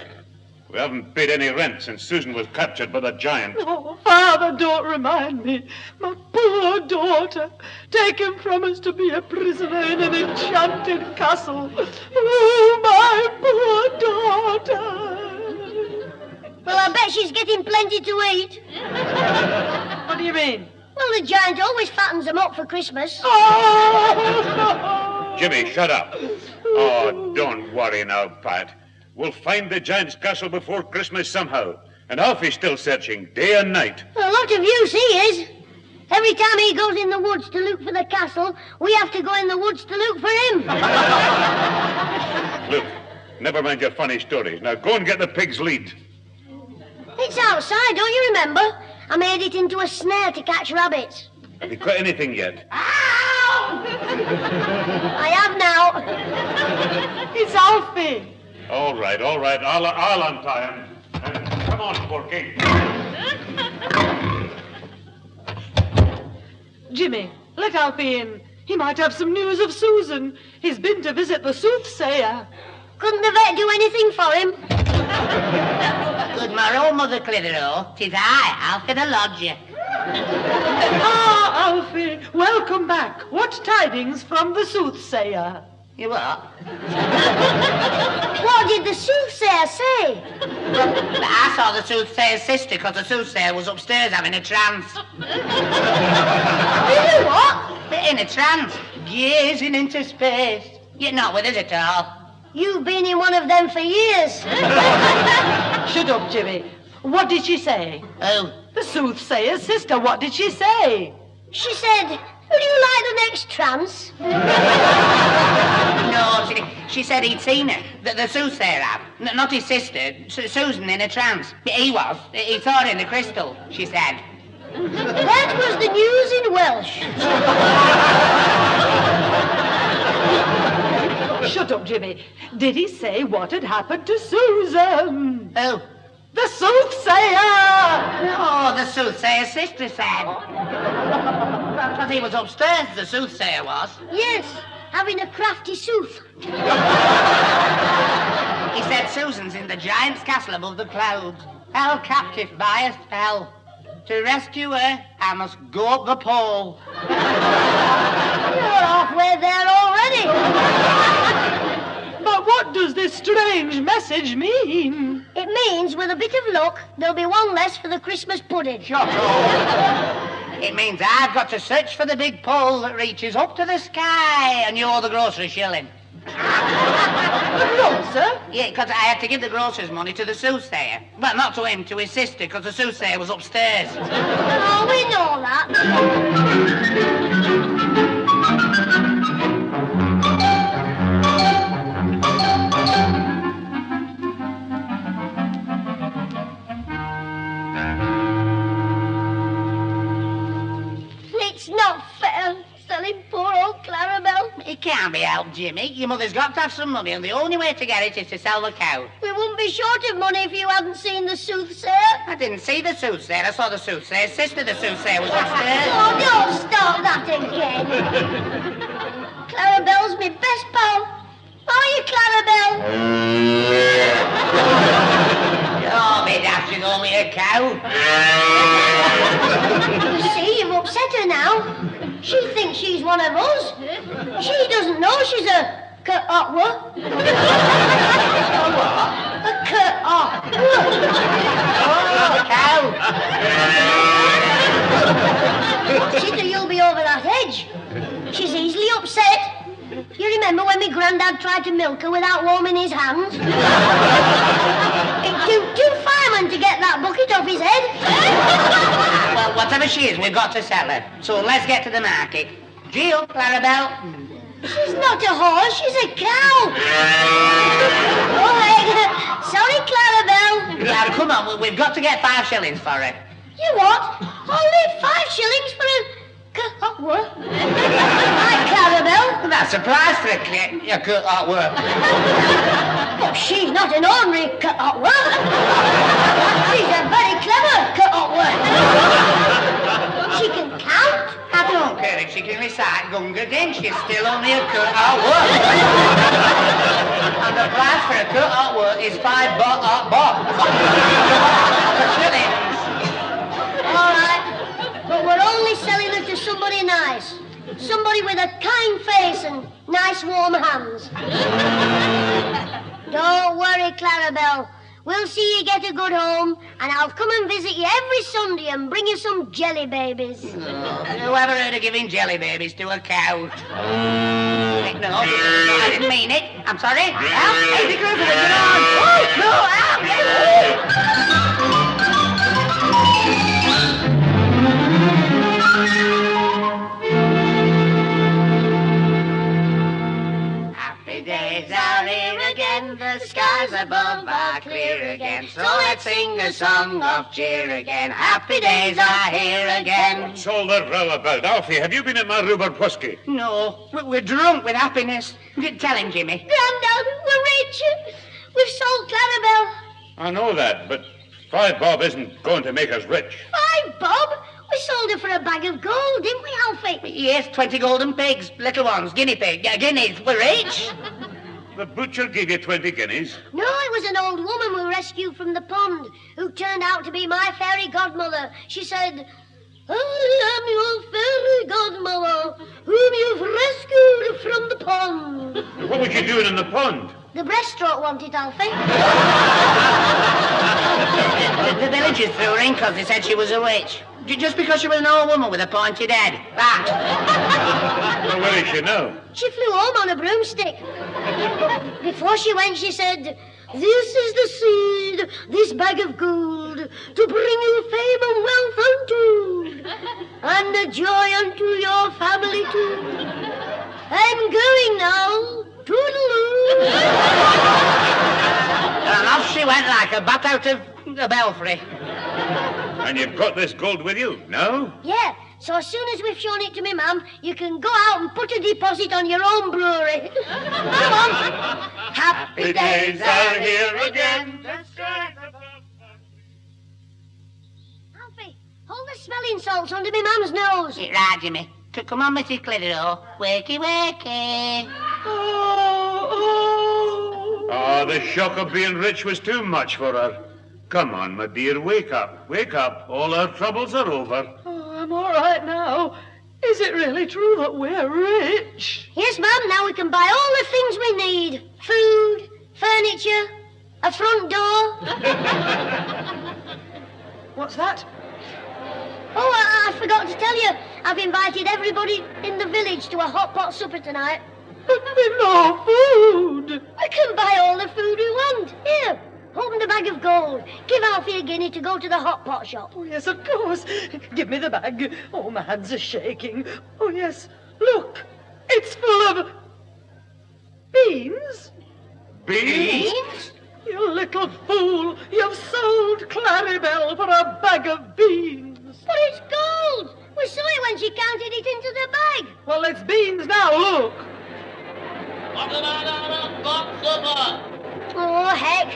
We haven't paid any rent since Susan was captured by the giant. Oh, Father, don't remind me. My poor daughter, taken from us to be a prisoner in an enchanted castle. Oh, my poor daughter. Well, I bet she's getting plenty to eat. What do you mean? Well, the giant always fattens them up for Christmas. Oh! Jimmy, shut up. Oh, don't worry now, Pat. We'll find the giant's castle before Christmas somehow. And Alfie's still searching, day and night. A lot of use he is. Every time he goes in the woods to look for the castle, we have to go in the woods to look for him. Look, never mind your funny stories. Now go and get the pig's lead. It's outside, don't you remember? I made it into a snare to catch rabbits. Have you caught anything yet? I have now. It's Alfie. All right. I'll untie him. Come on, Porky. Jimmy, let Alfie in. He might have some news of Susan. He's been to visit the soothsayer. Couldn't the vet do anything for him? Good morrow, Mother Clitheroe. 'Tis I, Alfie the lodger. Ah, Alfie, welcome back. What tidings from the soothsayer? You what? What did the soothsayer say? I saw the soothsayer's sister because the soothsayer was upstairs having a trance. You what? In a trance, gazing into space. You're not with us at all. You've been in one of them for years. Shut up, Jimmy. What did she say? Oh, The soothsayer's sister, what did she say? She said, would you like the next trance? no, she said he'd seen her. The soothsayer had. Not his sister, Susan in a trance. He was. He saw her in the crystal, she said. That was the news in Welsh. Shut up, Jimmy. Did he say what had happened to Susan? Oh. The soothsayer! No, the soothsayer's sister said. Because he was upstairs, the soothsayer was. Yes, having a crafty sooth. He said Susan's in the giant's castle above the clouds, held captive by a spell. To rescue her, I must go up the pole. You're halfway there already. But what does this strange message mean? It means, with a bit of luck, there'll be one less for the Christmas pudding. Shut up. It means I've got to search for the big pole that reaches up to the sky and you owe the grocer a shilling. The grocer? Yeah, because I had to give the grocer's money to the soothsayer. Well, not to him, to his sister, because the soothsayer was upstairs. Oh, we know that. It's not fair, selling poor old Clarabelle. It can't be helped, Jimmy. Your mother's got to have some money, and the only way to get it is to sell the cow. We wouldn't be short of money if you hadn't seen the soothsayer. I didn't see the soothsayer. I saw the soothsayer's sister. The soothsayer was upstairs. Oh, don't start that again. Clarabelle's my best pal. Are you, Clarabelle? Oh, me dash, you owe me a cow. You see, you've upset her now. She thinks she's one of us. She doesn't know she's a Kurt-Otwa. A Kurt-Otwa. Oh, cow. Watch it or you'll be over that edge. She's easily upset. You remember when my granddad tried to milk her without warming his hands? It Too firemen to get that bucket off his head. Well, whatever she is, we've got to sell her. So let's get to the market. Jill, Clarabelle. She's not a horse, she's a cow. Oh, hey, sorry, Clarabelle. Now, come on, we've got to get 5 shillings for her. You what? Only 5 shillings for a... What? Right, Clarabelle. That's a price for a cut artwork. But she's not an ordinary cut artwork. She's a very clever cut artwork. She can count. I don't care if she can recite Gunga Din, she's still only a cut artwork. And the price for a cut artwork is 5 bob. Shillings. All right, but we're only selling her to somebody nice. Somebody with a kind face and nice warm hands. Don't worry, Clarabelle. We'll see you get a good home, and I'll come and visit you every Sunday and bring you some jelly babies. Whoever heard of giving jelly babies to a cow? No, I didn't mean it. I'm sorry. Al, hey, be careful, get on. Oh, no, Al, get Happy days are here again, the skies above are clear again. So let's sing a song of cheer again. Happy days are here again. What's all the row about? Alfie, have you been in my rhubarb whiskey? No, we're drunk with happiness. Tell him, Jimmy. Grandad, we're rich. We've sold Clarabelle. I know that, but 5 bob isn't going to make us rich. 5 bob? We sold her for a bag of gold, didn't we, Alfie? Yes, 20 golden pigs, little ones, guinea guineas. We're rich. The butcher gave you 20 guineas. No, it was an old woman we rescued from the pond who turned out to be my fairy godmother. She said, I am your fairy godmother, whom you've rescued from the pond. What was you doing in the pond? The breaststroke wanted, Alfie. The villagers threw her in because they said she was a witch. Just because she was an old woman with a pointed head. That. Well, where is she now? She flew home on a broomstick. Before she went, she said, this is the seed, this bag of gold, to bring you fame and wealth untold, and a joy unto your family too. I'm going now. Toodaloo. And off she went like a bat out of a belfry. And you've got this gold with you, no? Yeah, so as soon as we've shown it to me, Mum, you can go out and put a deposit on your own brewery. Come on. Happy days are here again. Alfie, hold the smelling salts under me Mum's nose. Right, Jimmy. Come on, Mrs. Clitheroe. Wakey, wakey. Oh, the shock of being rich was too much for her. Come on, my dear, wake up. Wake up. All our troubles are over. Oh, I'm all right now. Is it really true that we're rich? Yes, Mum, now we can buy all the things we need. Food, furniture, a front door. What's that? Oh, I forgot to tell you. I've invited everybody in the village to a hot pot supper tonight. But we've no food. We can buy all the food we want. Here, open the bag of gold. Give Alfie a guinea to go to the hot pot shop. Oh, yes, of course. Give me the bag. Oh, my hands are shaking. Oh, yes. Look, it's full of beans. Beans? You little fool. You've sold Clarabelle for a bag of beans. But it's gold. We saw it when she counted it into the bag. Well, it's beans now, look. Oh, heck.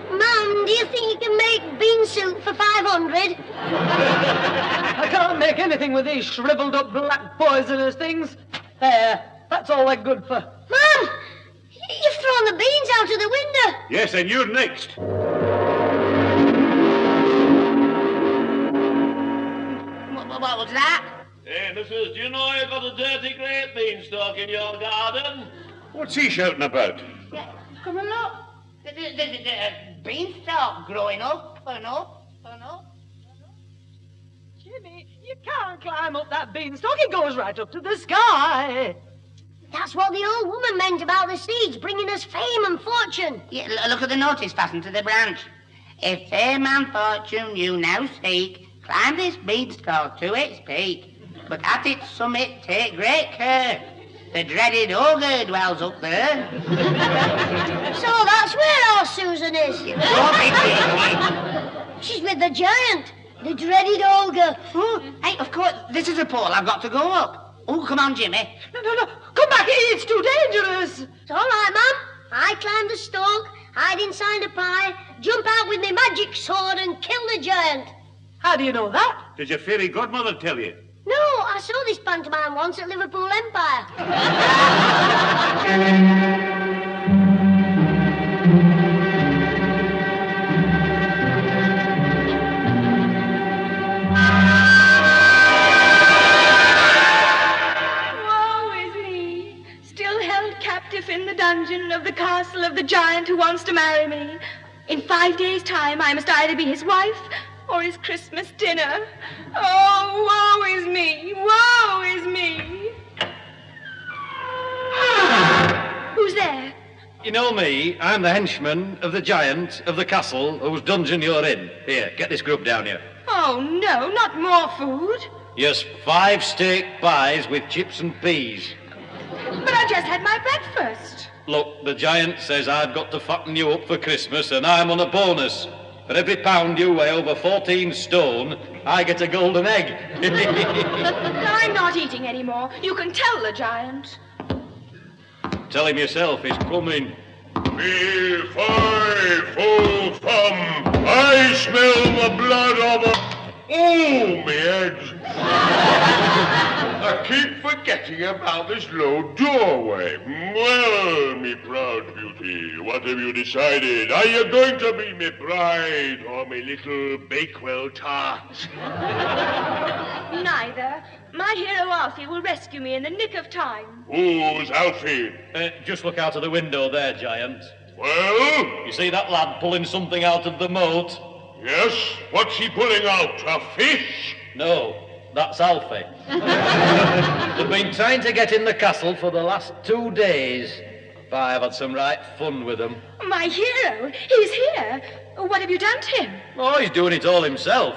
Mum, do you think you can make bean soup for 500? I can't make anything with these shriveled up black poisonous things. There, that's all they're good for. Mum, you've thrown the beans out of the window. Yes, and you're next. What was that? Hey, missus, do you know you got a dirty great beanstalk in your garden? What's he shouting about? Come and look. There's a beanstalk growing up and up and up. Jimmy, you can't climb up that beanstalk. It goes right up to the sky. That's what the old woman meant about the seeds, bringing us fame and fortune. Yeah, look at the notice fastened to the branch. If fame and fortune you now seek, climb this beanstalk to its peak. But at its summit take great care. The dreaded ogre dwells up there. So that's where our Susan is. Don't be cheeky. She's with the giant, the dreaded ogre. Oh, hey, of course, this is a pole. I've got to go up. Oh, come on, Jimmy. No. Come back. It's too dangerous. It's all right, Mum. I climb the stalk, hide inside a pie, jump out with my magic sword and kill the giant. How do you know that? Did your fairy godmother tell you? No, I saw this pantomime once at Liverpool Empire. Woe is me, still held captive in the dungeon of the castle of the giant who wants to marry me. In 5 days' time, I must either be his wife or his Christmas dinner. Oh, woe is me! Woe is me! Who's there? You know me, I'm the henchman of the giant of the castle whose dungeon you're in. Here, get this grub down here. Oh, no, not more food. Yes, 5 steak pies with chips and peas. But I just had my breakfast. Look, the giant says I've got to fatten you up for Christmas and I'm on a bonus. For every pound you weigh over 14 stone, I get a golden egg. I'm not eating anymore. You can tell the giant. Tell him yourself, he's coming. Me fie, full thumb, I smell the blood of a... Oh, me head. I keep forgetting about this low doorway. Well, me proud beauty, what have you decided? Are you going to be me bride or me little Bakewell tart? Neither. My hero Alfie will rescue me in the nick of time. Who's Alfie? Just look out of the window there, giant. Well? You see that lad pulling something out of the moat? Yes, what's he pulling out? A fish? No, that's Alfie. They've been trying to get in the castle for the last 2 days. I've had some right fun with them. My hero? He's here. What have you done to him? Oh, he's doing it all himself.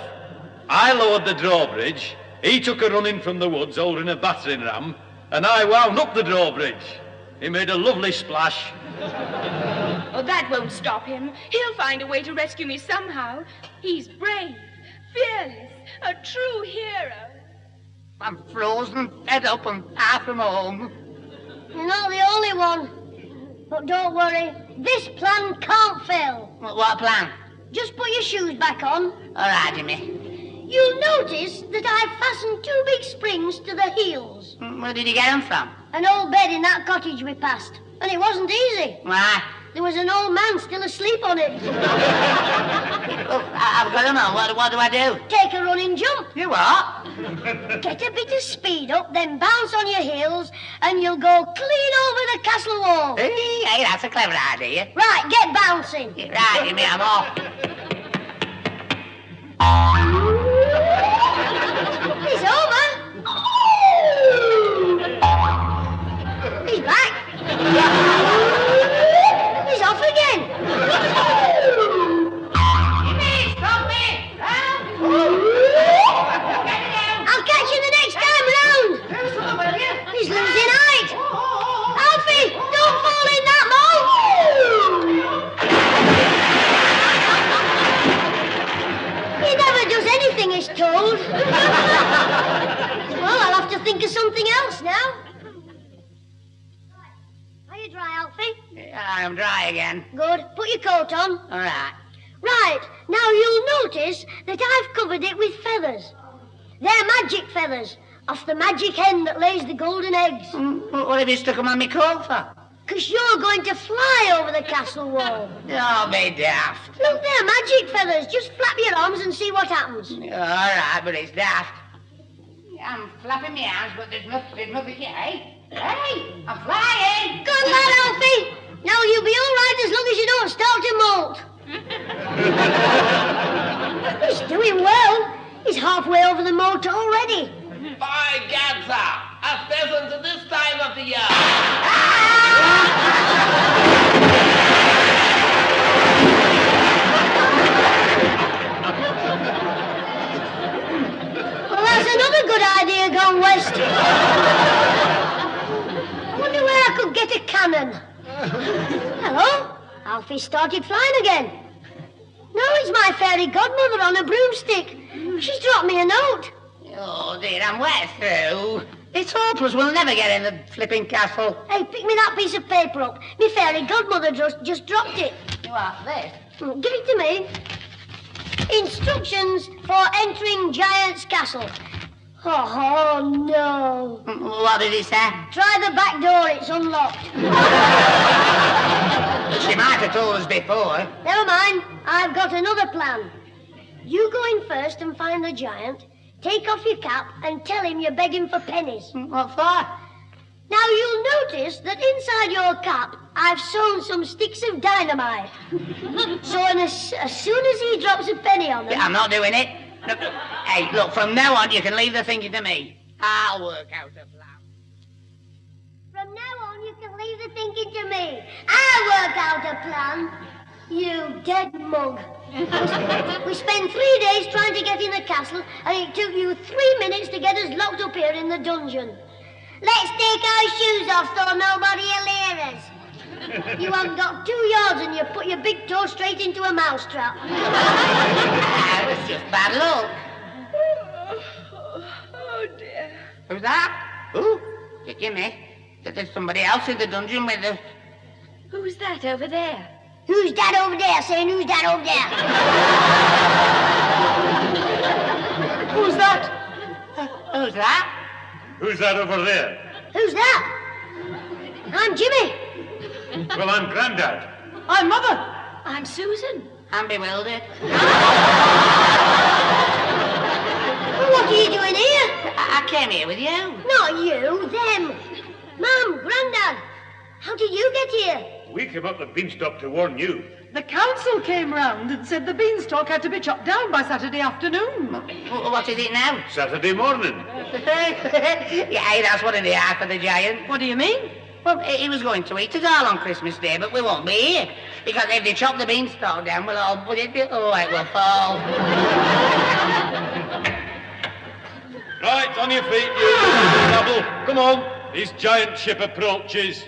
I lowered the drawbridge. He took a run in from the woods holding a battering ram, and I wound up the drawbridge. He made a lovely splash. Oh, that won't stop him. He'll find a way to rescue me somehow. He's brave, fearless, a true hero. I'm frozen, fed up, and far from home. You're not the only one. But don't worry, this plan can't fail. What plan? Just put your shoes back on. All right, Jimmy. You'll notice that I've fastened 2 big springs to the heels. Where did you get them from? An old bed in that cottage we passed. And it wasn't easy. Why? There was an old man still asleep on it. Look, I've got them on. What do I do? Take a running jump. You what? Get a bit of speed up, then bounce on your heels, and you'll go clean over the castle wall. Hey, that's a clever idea. Right, get bouncing. Right, Jimmy, I'm off. It's over. He's back. He's off again. Jimmy, stop me! I'll catch you the next time round. He's losing height. Alfie, don't fall in that mold. He never does anything he's told. Well, I'll have to think of something else now. Are you dry, Alfie? I'm dry again. Good. Put your coat on. All right. Right. Now you'll notice that I've covered it with feathers. They're magic feathers off the magic hen that lays the golden eggs. What have you stuck them on me coat for? 'Cause you're going to fly over the castle wall. Don't be daft. Look, they're magic feathers. Just flap your arms and see what happens. All right, but it's daft. I'm flapping my arms, but there's nothing here. Hey, I'm flying. Good lad, Alfie. Now you'll be all right as long as you don't start to molt. He's doing well. He's halfway over the moat already. By Gadza, a pheasant at this time of the year. cannon. Hello? Alfie started flying again. No, it's my fairy godmother on a broomstick. She's dropped me a note. Oh, dear, I'm wet through. It's hopeless. We'll never get in the flipping castle. Hey, pick me that piece of paper up. My fairy godmother just dropped it. What, this? Give it to me. Instructions for entering Giant's Castle. Oh, no. What did he say? Try the back door, it's unlocked. She might have told us before. Never mind, I've got another plan. You go in first and find the giant, take off your cap and tell him you're begging for pennies. What for? Now you'll notice that inside your cap I've sewn some sticks of dynamite. So as soon as he drops a penny on them... I'm not doing it. Look, hey, look, from now on you can leave the thinking to me. I'll work out a plan. From now on you can leave the thinking to me. I'll work out a plan. You dead mug. We spent 3 days trying to get in the castle, and it took you 3 minutes to get us locked up here in the dungeon. Let's take our shoes off so nobody will hear us. You haven't got 2 yards and you put your big toe straight into a mousetrap. That was just bad luck. Oh, dear. Who's that? Who? Jimmy. There's somebody else in the dungeon with us. Who's that over there? Who's that over there? Saying who's that over there? Who's that? Who's that? Who's that over there? Who's that? I'm Jimmy. Well, I'm Grandad. I'm Mother. I'm Susan. I'm bewildered. What are you doing here? I came here with you. Not you, them. Mum, Grandad, how did you get here? We came up the Beanstalk to warn you. The council came round and said the Beanstalk had to be chopped down by Saturday afternoon. What is it now? Saturday morning. Yeah, that's one in the eye for the giant. What do you mean? Well, he was going to eat us all on Christmas Day, but we won't be here. Because if they chop the beanstalk down, we'll all put it... Oh, it will fall. Right, on your feet, you double. Come on. This giant ship approaches.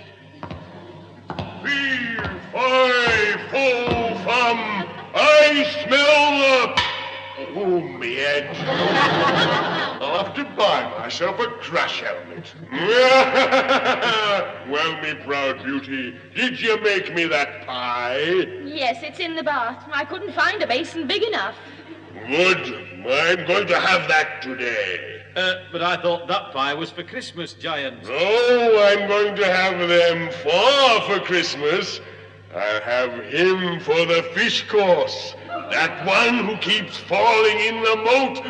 3, 5, 4, fum. I smell the... Oh, me head. I'll have to buy myself a crash helmet. Well, me proud beauty, did you make me that pie? Yes, it's in the bath. I couldn't find a basin big enough. Good. I'm going to have that today. But I thought that pie was for Christmas, Giant. No, I'm going to have them for Christmas. I'll have him for the fish course. That one who keeps falling in the moat.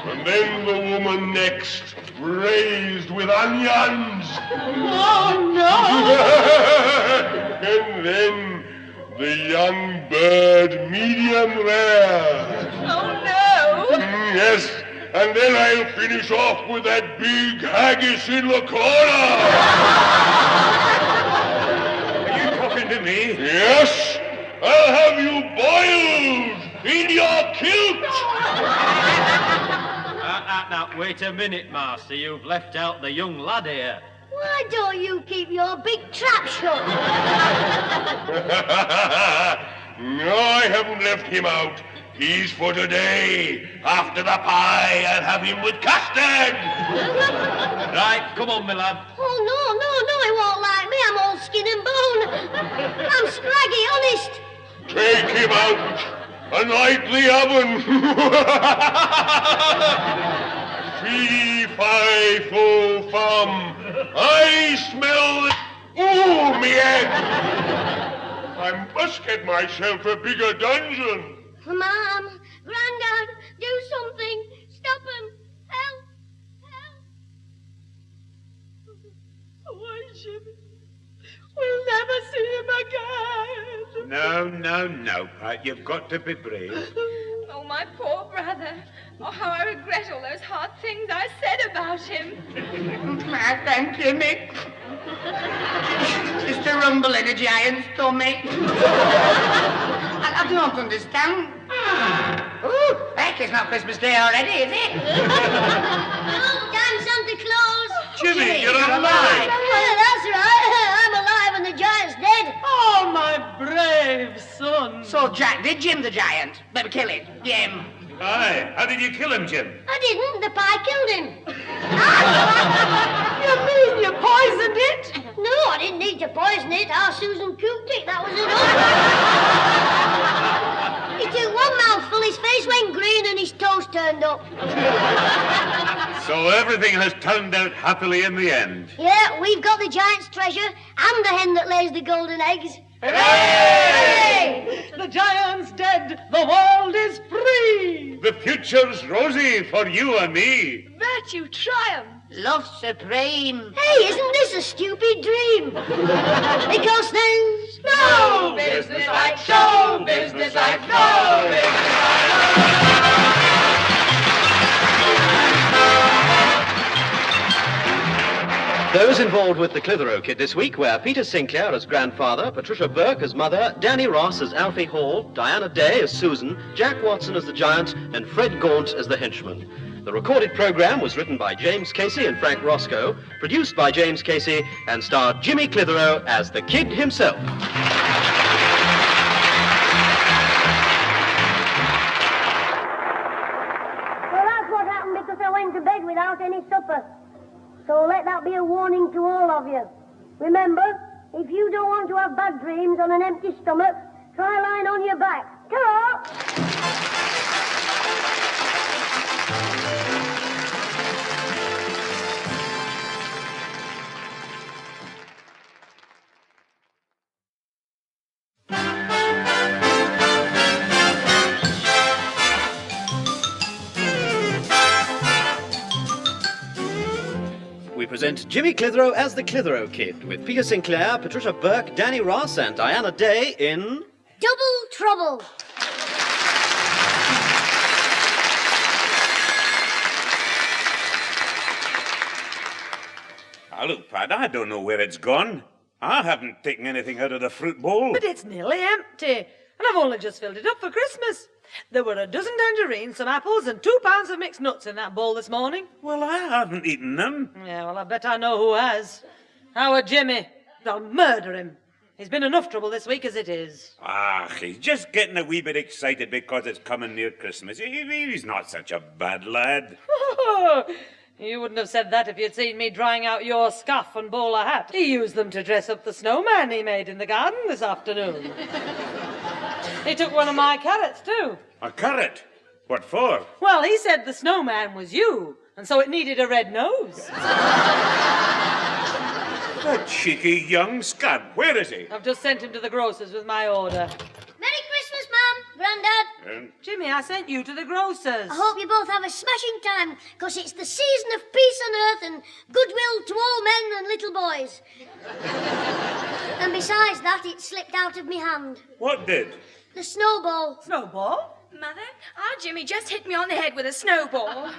And then the woman next, raised with onions. Oh, no! And then the young bird, medium rare. Oh, no! Yes, and then I'll finish off with that big haggis in the corner. Are you talking to me? Yes, I'll have you boiled in your kilt. Now, wait a minute, Master. You've left out the young lad here. Why don't you keep your big trap shut? No, I haven't left him out. He's for today. After the pie, I'll have him with custard. Right, come on, my lad. Oh, no, he won't like me. I'm all skin and bone. I'm scraggy, honest. Take him out and light the oven. 3, 5, 4, fum. I smell it. Ooh, me head. I must get myself a bigger dungeon. Mom, Grandad, do something. Stop him. Help. Why, Jimmy, we'll never see him again. No, Pat. You've got to be brave. Oh, my poor brother. Oh, how I regret all those hard things I said about him. Thank you, Nick. Just a rumble in a giant's tummy. I don't understand. Ooh, heck, it's not Christmas Day already, is it? Oh, damn Santa Claus. Jimmy, you're alive! Yeah, that's right. I'm alive and the giant's dead. Oh, my brave son. So Jack did Jim the giant. Better kill him. Jim. Aye, how did you kill him, Jim? I didn't. The pie killed him. You mean you poisoned it? No, I didn't need to poison it. Our Susan cooked it. That was enough. He took one mouthful, his face went green and his toes turned up. So everything has turned out happily in the end. Yeah, we've got the giant's treasure and the hen that lays the golden eggs. Hooray! The giant's dead. The world is free. The future's rosy for you and me. Virtue triumph. Love supreme. Hey, isn't this a stupid dream? Because there's No business like show business like no business. Those involved with the Clitheroe kid this week were Peter Sinclair as grandfather, Patricia Burke as mother, Danny Ross as Alfie Hall, Diana Day as Susan, Jack Watson as the giant, and Fred Gaunt as the henchman. The recorded program was written by James Casey and Frank Roscoe, produced by James Casey, and starred Jimmy Clitheroe as the kid himself. Well, that's what happened because I went to bed without any supper. So let that be a warning to all of you. Remember, if you don't want to have bad dreams on an empty stomach, try lying on your back. Ta-ra! We present Jimmy Clitheroe as the Clitheroe Kid, with Peter Sinclair, Patricia Burke, Danny Ross, and Diana Day in Double trouble. Ah, look, Pat, I don't know where it's gone. I haven't taken anything out of the fruit bowl. But it's nearly empty, and I've only just filled it up for Christmas. There were a dozen tangerines, some apples, and 2 pounds of mixed nuts in that bowl this morning. Well, I haven't eaten them. Yeah, well, I bet I know who has. Howard Jimmy. I'll murder him. He's been enough trouble this week as it is. Ah, he's just getting a wee bit excited because it's coming near Christmas. He's not such a bad lad. You wouldn't have said that if you'd seen me drying out your scarf and bowler hat. He used them to dress up the snowman he made in the garden this afternoon. He took one of my carrots, too. A carrot? What for? Well, he said the snowman was you, and so it needed a red nose. That cheeky young scamp. Where is he? I've just sent him to the grocer's with my order. Merry Christmas, Mum, Grandad. Jimmy, I sent you to the grocer's. I hope you both have a smashing time, because it's the season of peace on earth and goodwill to all men and little boys. And besides that, it slipped out of me hand. What did? The snowball. Snowball? Mother, our Jimmy just hit me on the head with a snowball.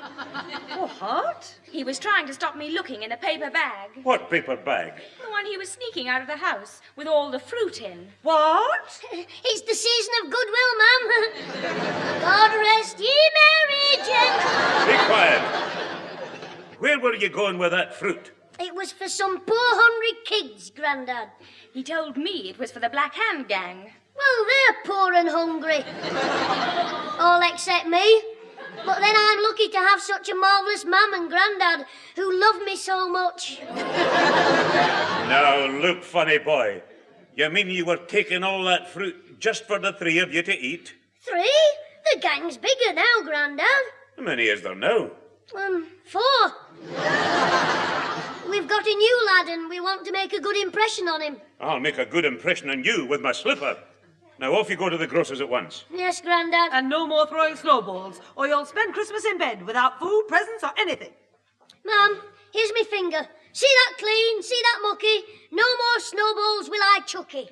What? He was trying to stop me looking in a paper bag. What paper bag? The one he was sneaking out of the house with all the fruit in. What? It's the season of goodwill, Mum. God rest ye merry gentlemen. Be quiet. Where were you going with that fruit? It was for some poor hungry kids, Grandad. He told me it was for the Black Hand Gang. Well, they're poor and hungry. All except me. But then I'm lucky to have such a marvellous Mum and Grandad who love me so much. Now, look, funny boy. You mean you were taking all that fruit just for the 3 of you to eat? 3? The gang's bigger now, Grandad. How many is there now? 4. We've got a new lad and we want to make a good impression on him. I'll make a good impression on you with my slipper. Now, off you go to the grocer's at once. Yes, Grandad. And no more throwing snowballs, or you'll spend Christmas in bed without food, presents, or anything. Mum, here's my finger. See that clean? See that mucky? No more snowballs will I chucky.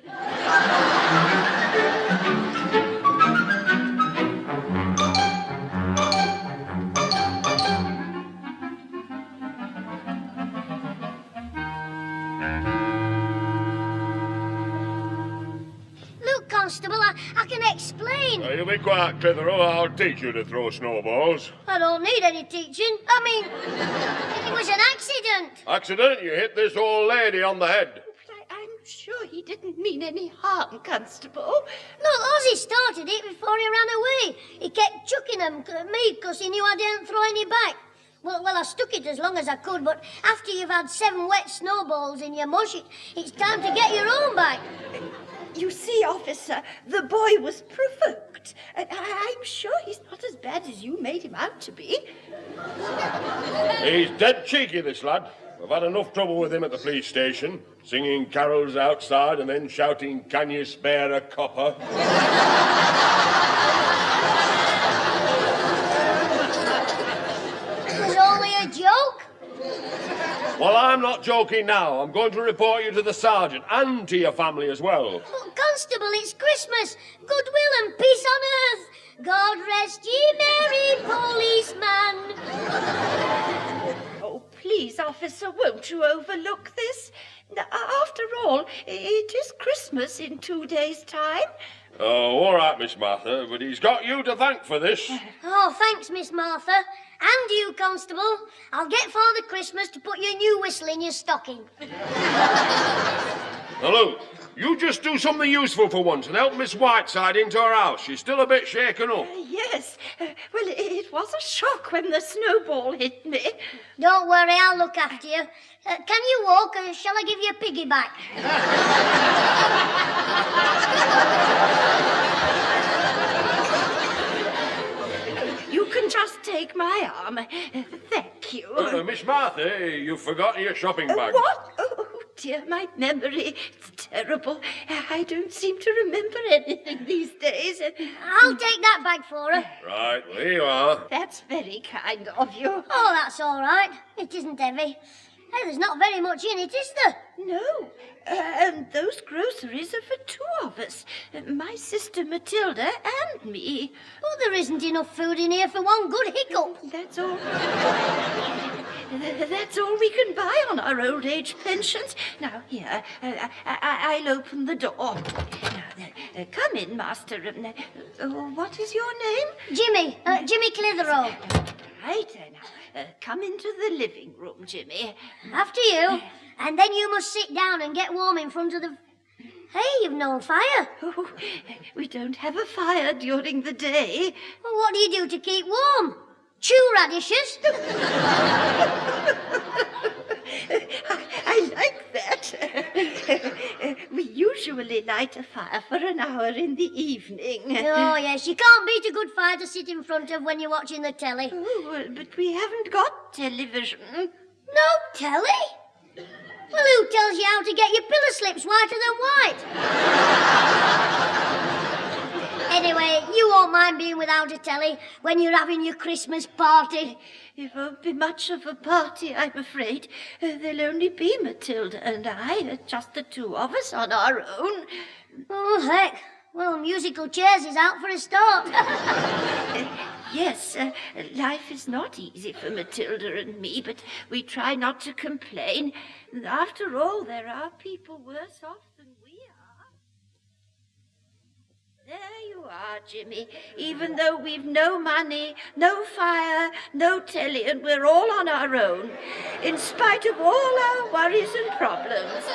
Constable. I can explain. Now, you be quiet, Clitheroe. I'll teach you to throw snowballs. I don't need any teaching. I mean, it was an accident. Accident? You hit this old lady on the head. I'm sure he didn't mean any harm, Constable. No, Ozzy started it before he ran away. He kept chucking them at me because he knew I didn't throw any back. Well, I stuck it as long as I could, but after you've had 7 wet snowballs in your mush, it's time to get your own back. You see, officer, the boy was provoked. And I'm sure he's not as bad as you made him out to be. He's dead cheeky, this lad. We've had enough trouble with him at the police station, singing carols outside and then shouting, "Can you spare a copper?" It was only a joke. Well, I'm not joking now. I'm going to report you to the sergeant and to your family as well. But, Constable, it's Christmas. Goodwill and peace on earth. God rest ye merry policeman. Oh, please, officer, won't you overlook this? After all, it is Christmas in 2 days' time. Oh, all right, Miss Martha, but he's got you to thank for this. Oh, thanks, Miss Martha. And you, Constable. I'll get Father Christmas to put your new whistle in your stocking. Now, look, you just do something useful for once and help Miss Whiteside into her house. She's still a bit shaken up. Yes. Well, it was a shock when the snowball hit me. Don't worry, I'll look after you. Can you walk, or shall I give you a piggyback? You can just take my arm. Thank you. Miss Martha, you've forgotten your shopping bag. What? Oh, dear, my memory. It's terrible. I don't seem to remember anything these days. I'll take that bag for her. Right, well, here you are. That's very kind of you. Oh, that's all right. It isn't heavy. Hey, there's not very much in it, is there? No. And those groceries are for 2 of us. My sister Matilda and me. Well, there isn't enough food in here for one good hiccup. That's all. That's all we can buy on our old age pensions. Now, here, I'll open the door. Now, come in, Master. What is your name? Jimmy. Jimmy Clitheroe. Right, now, come into the living room, Jimmy. After you. And then you must sit down and get warm in front of the... Hey, you've no fire. Oh, we don't have a fire during the day. Well, what do you do to keep warm? Chew radishes? I like that. We usually light a fire for an hour in the evening. Oh, yes, you can't beat a good fire to sit in front of when you're watching the telly. Oh, but we haven't got television. No telly? Well, who tells you how to get your pillow slips whiter than white? Anyway, you won't mind being without a telly when you're having your Christmas party. It won't be much of a party, I'm afraid. There'll only be Matilda and I, just the 2 of us on our own. Oh, heck. Well, musical chairs is out for a start. Yes, life is not easy for Matilda and me, but we try not to complain. After all, there are people worse off than we are. There you are, Jimmy. Even though we've no money, no fire, no telly, and we're all on our own, in spite of all our worries and problems,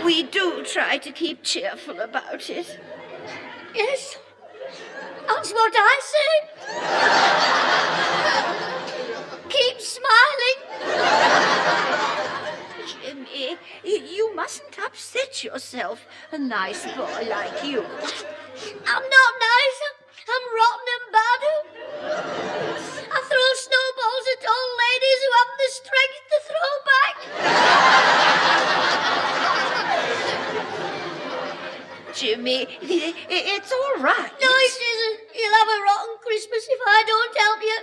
we do try to keep cheerful about it. Yes, that's what I say. Keep smiling. Jimmy, you mustn't upset yourself. A nice boy like you. I'm not nice. I'm rotten and bad. I throw snowballs at old ladies who haven't the strength to throw back. Jimmy, it's all right. No, it isn't. You'll have a rotten Christmas if I don't help you.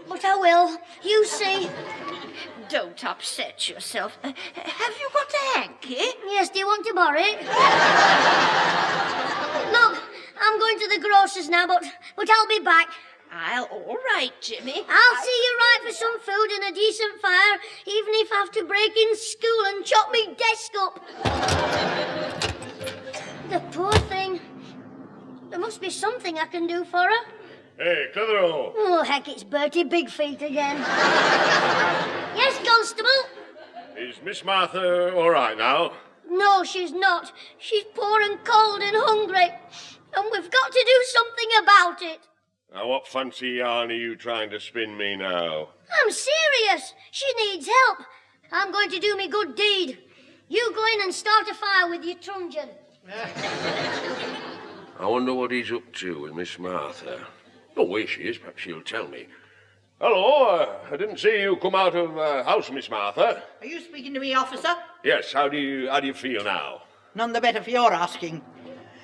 But I will. You see. Don't upset yourself. Have you got a hanky? Yes, do you want to borrow it? Look, I'm going to the grocer's now, but I'll be back. All right, Jimmy. I'll see you right for some food and a decent fire, even if I have to break in school and chop me desk up. The poor thing. There must be something I can do for her. Hey, Clitheroe. Oh, heck, it's Bertie Big Feet again. Yes, Constable? Is Miss Martha all right now? No, she's not. She's poor and cold and hungry. And we've got to do something about it. Now, what fancy yarn are you trying to spin me now? I'm serious. She needs help. I'm going to do me good deed. You go in and start a fire with your truncheon. I wonder what he's up to with Miss Martha. Oh, where she is, perhaps she'll tell me. Hello, I didn't see you come out of house, Miss Martha. Are you speaking to me, officer? Yes, how do you feel now? None the better for your asking.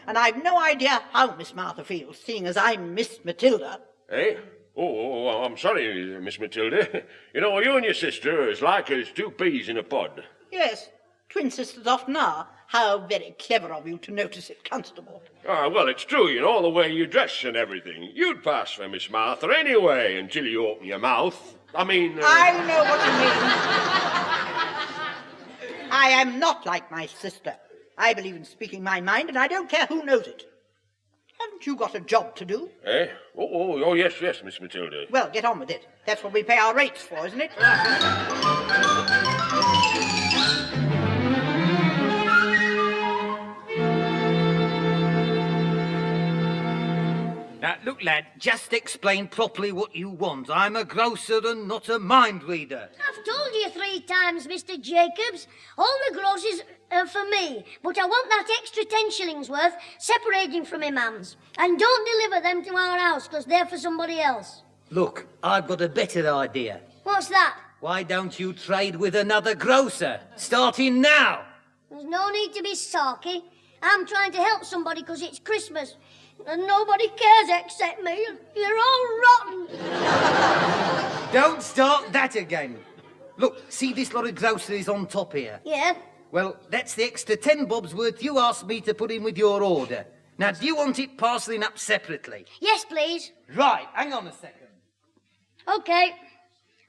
And I've no idea how Miss Martha feels, seeing as I'm Miss Matilda. Eh? Oh, I'm sorry, Miss Matilda. You know, you and your sister are as like as two peas in a pod. Yes, twin sisters often are. How very clever of you to notice it, Constable. Ah, well, it's true, you know, the way you dress and everything. You'd pass for Miss Martha anyway, until you open your mouth. I mean... I know what you mean. I am not like my sister. I believe in speaking my mind, and I don't care who knows it. Haven't you got a job to do? Eh? Oh, yes, Miss Matilda. Well, get on with it. That's what we pay our rates for, isn't it? Now, look, lad, just explain properly what you want. I'm a grocer and not a mind reader. I've told you 3 times, Mr. Jacobs. All the groceries are for me, but I want that extra 10 shillings worth separating from my mum's. And don't deliver them to our house, because they're for somebody else. Look, I've got a better idea. What's that? Why don't you trade with another grocer? Starting now. There's no need to be sulky. I'm trying to help somebody because it's Christmas. And nobody cares except me. You're all rotten. Don't start that again. Look, see this lot of groceries on top here? Yeah? Well, that's the extra 10 bobs worth you asked me to put in with your order. Now, do you want it parcelling up separately? Yes, please. Right, hang on a second. OK.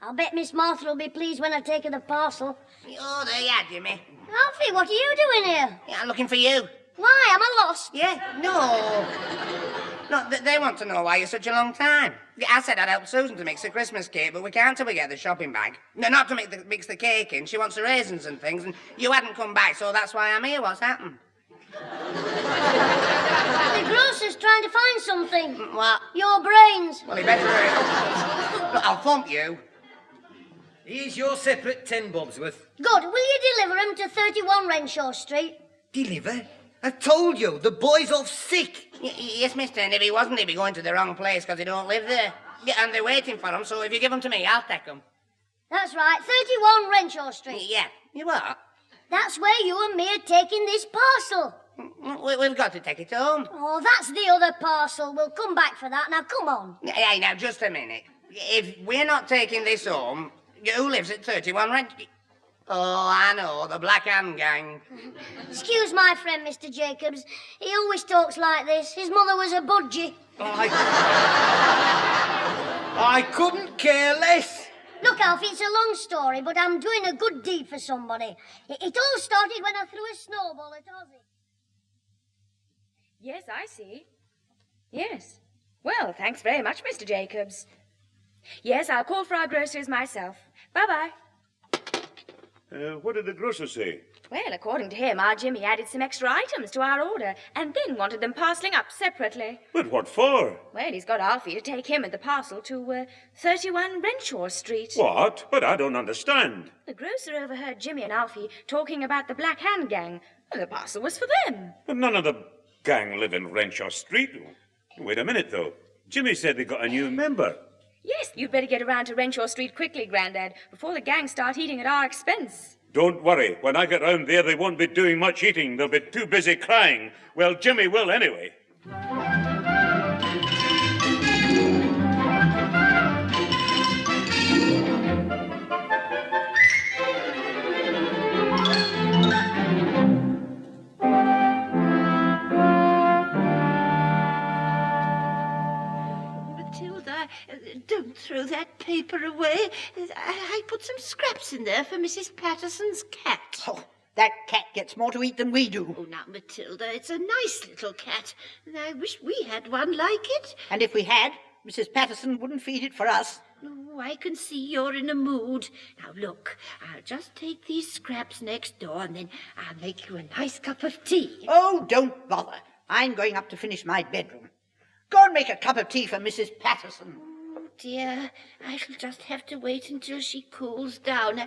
I'll bet Miss Martha will be pleased when I take her the parcel. Oh, there you are, Jimmy. Alfie, what are you doing here? Yeah, I'm looking for you. Why? Am I lost? Yeah? No. No, they want to know why you're such a long time. I said I'd help Susan to mix a Christmas cake, but we can't till we get the shopping bag. No, not to mix the cake in. She wants the raisins and things, and you hadn't come back, so that's why I'm here. What's happened? The grocer's trying to find something. What? Your brains. Well, he better hurry. Look, I'll thump you. Here's your separate 10 bobs worth. Good. Will you deliver him to 31 Renshaw Street? Deliver? I told you, the boy's off sick. Yes, mister, and if he wasn't, he'd be going to the wrong place because he don't live there. Yeah, and they're waiting for him, so if you give them to me, I'll take them. That's right, 31 Renshaw Street. Yeah. You what? That's where you and me are taking this parcel. We've got to take it home. Oh, that's the other parcel. We'll come back for that. Now, come on. Hey, now, just a minute. If we're not taking this home, who lives at 31 Rent... Oh, I know, the Black Hand Gang. Excuse my friend, Mr. Jacobs. He always talks like this. His mother was a budgie. I couldn't care less. Look, Alfie, it's a long story, but I'm doing a good deed for somebody. It all started when I threw a snowball at Ozzy. Yes, I see. Yes. Well, thanks very much, Mr. Jacobs. Yes, I'll call for our groceries myself. Bye-bye. What did the grocer say? Well, according to him, our Jimmy added some extra items to our order and then wanted them parcelling up separately. But what for? Well, he's got Alfie to take him and the parcel to 31 Renshaw Street. What? But I don't understand. The grocer overheard Jimmy and Alfie talking about the Black Hand Gang. Well, the parcel was for them. But none of the gang live in Renshaw Street. Wait a minute, though. Jimmy said they got a new member. Yes, you'd better get around to Renshaw Street quickly, Grandad, before the gang start eating at our expense. Don't worry. When I get round there, they won't be doing much eating. They'll be too busy crying. Well, Jimmy will anyway. Don't throw that paper away. I put some scraps in there for Mrs. Patterson's cat. Oh, That cat gets more to eat than we do. Oh, now, Matilda, it's a nice little cat, and I wish we had one like it. And if we had, Mrs. Patterson wouldn't feed it for us. Oh, I can see you're in a mood. Now, look, I'll just take these scraps next door, and then I'll make you a nice cup of tea. Oh, don't bother. I'm going up to finish my bedroom. Go and make a cup of tea for Mrs. Patterson. Oh, dear, I shall just have to wait until she cools down.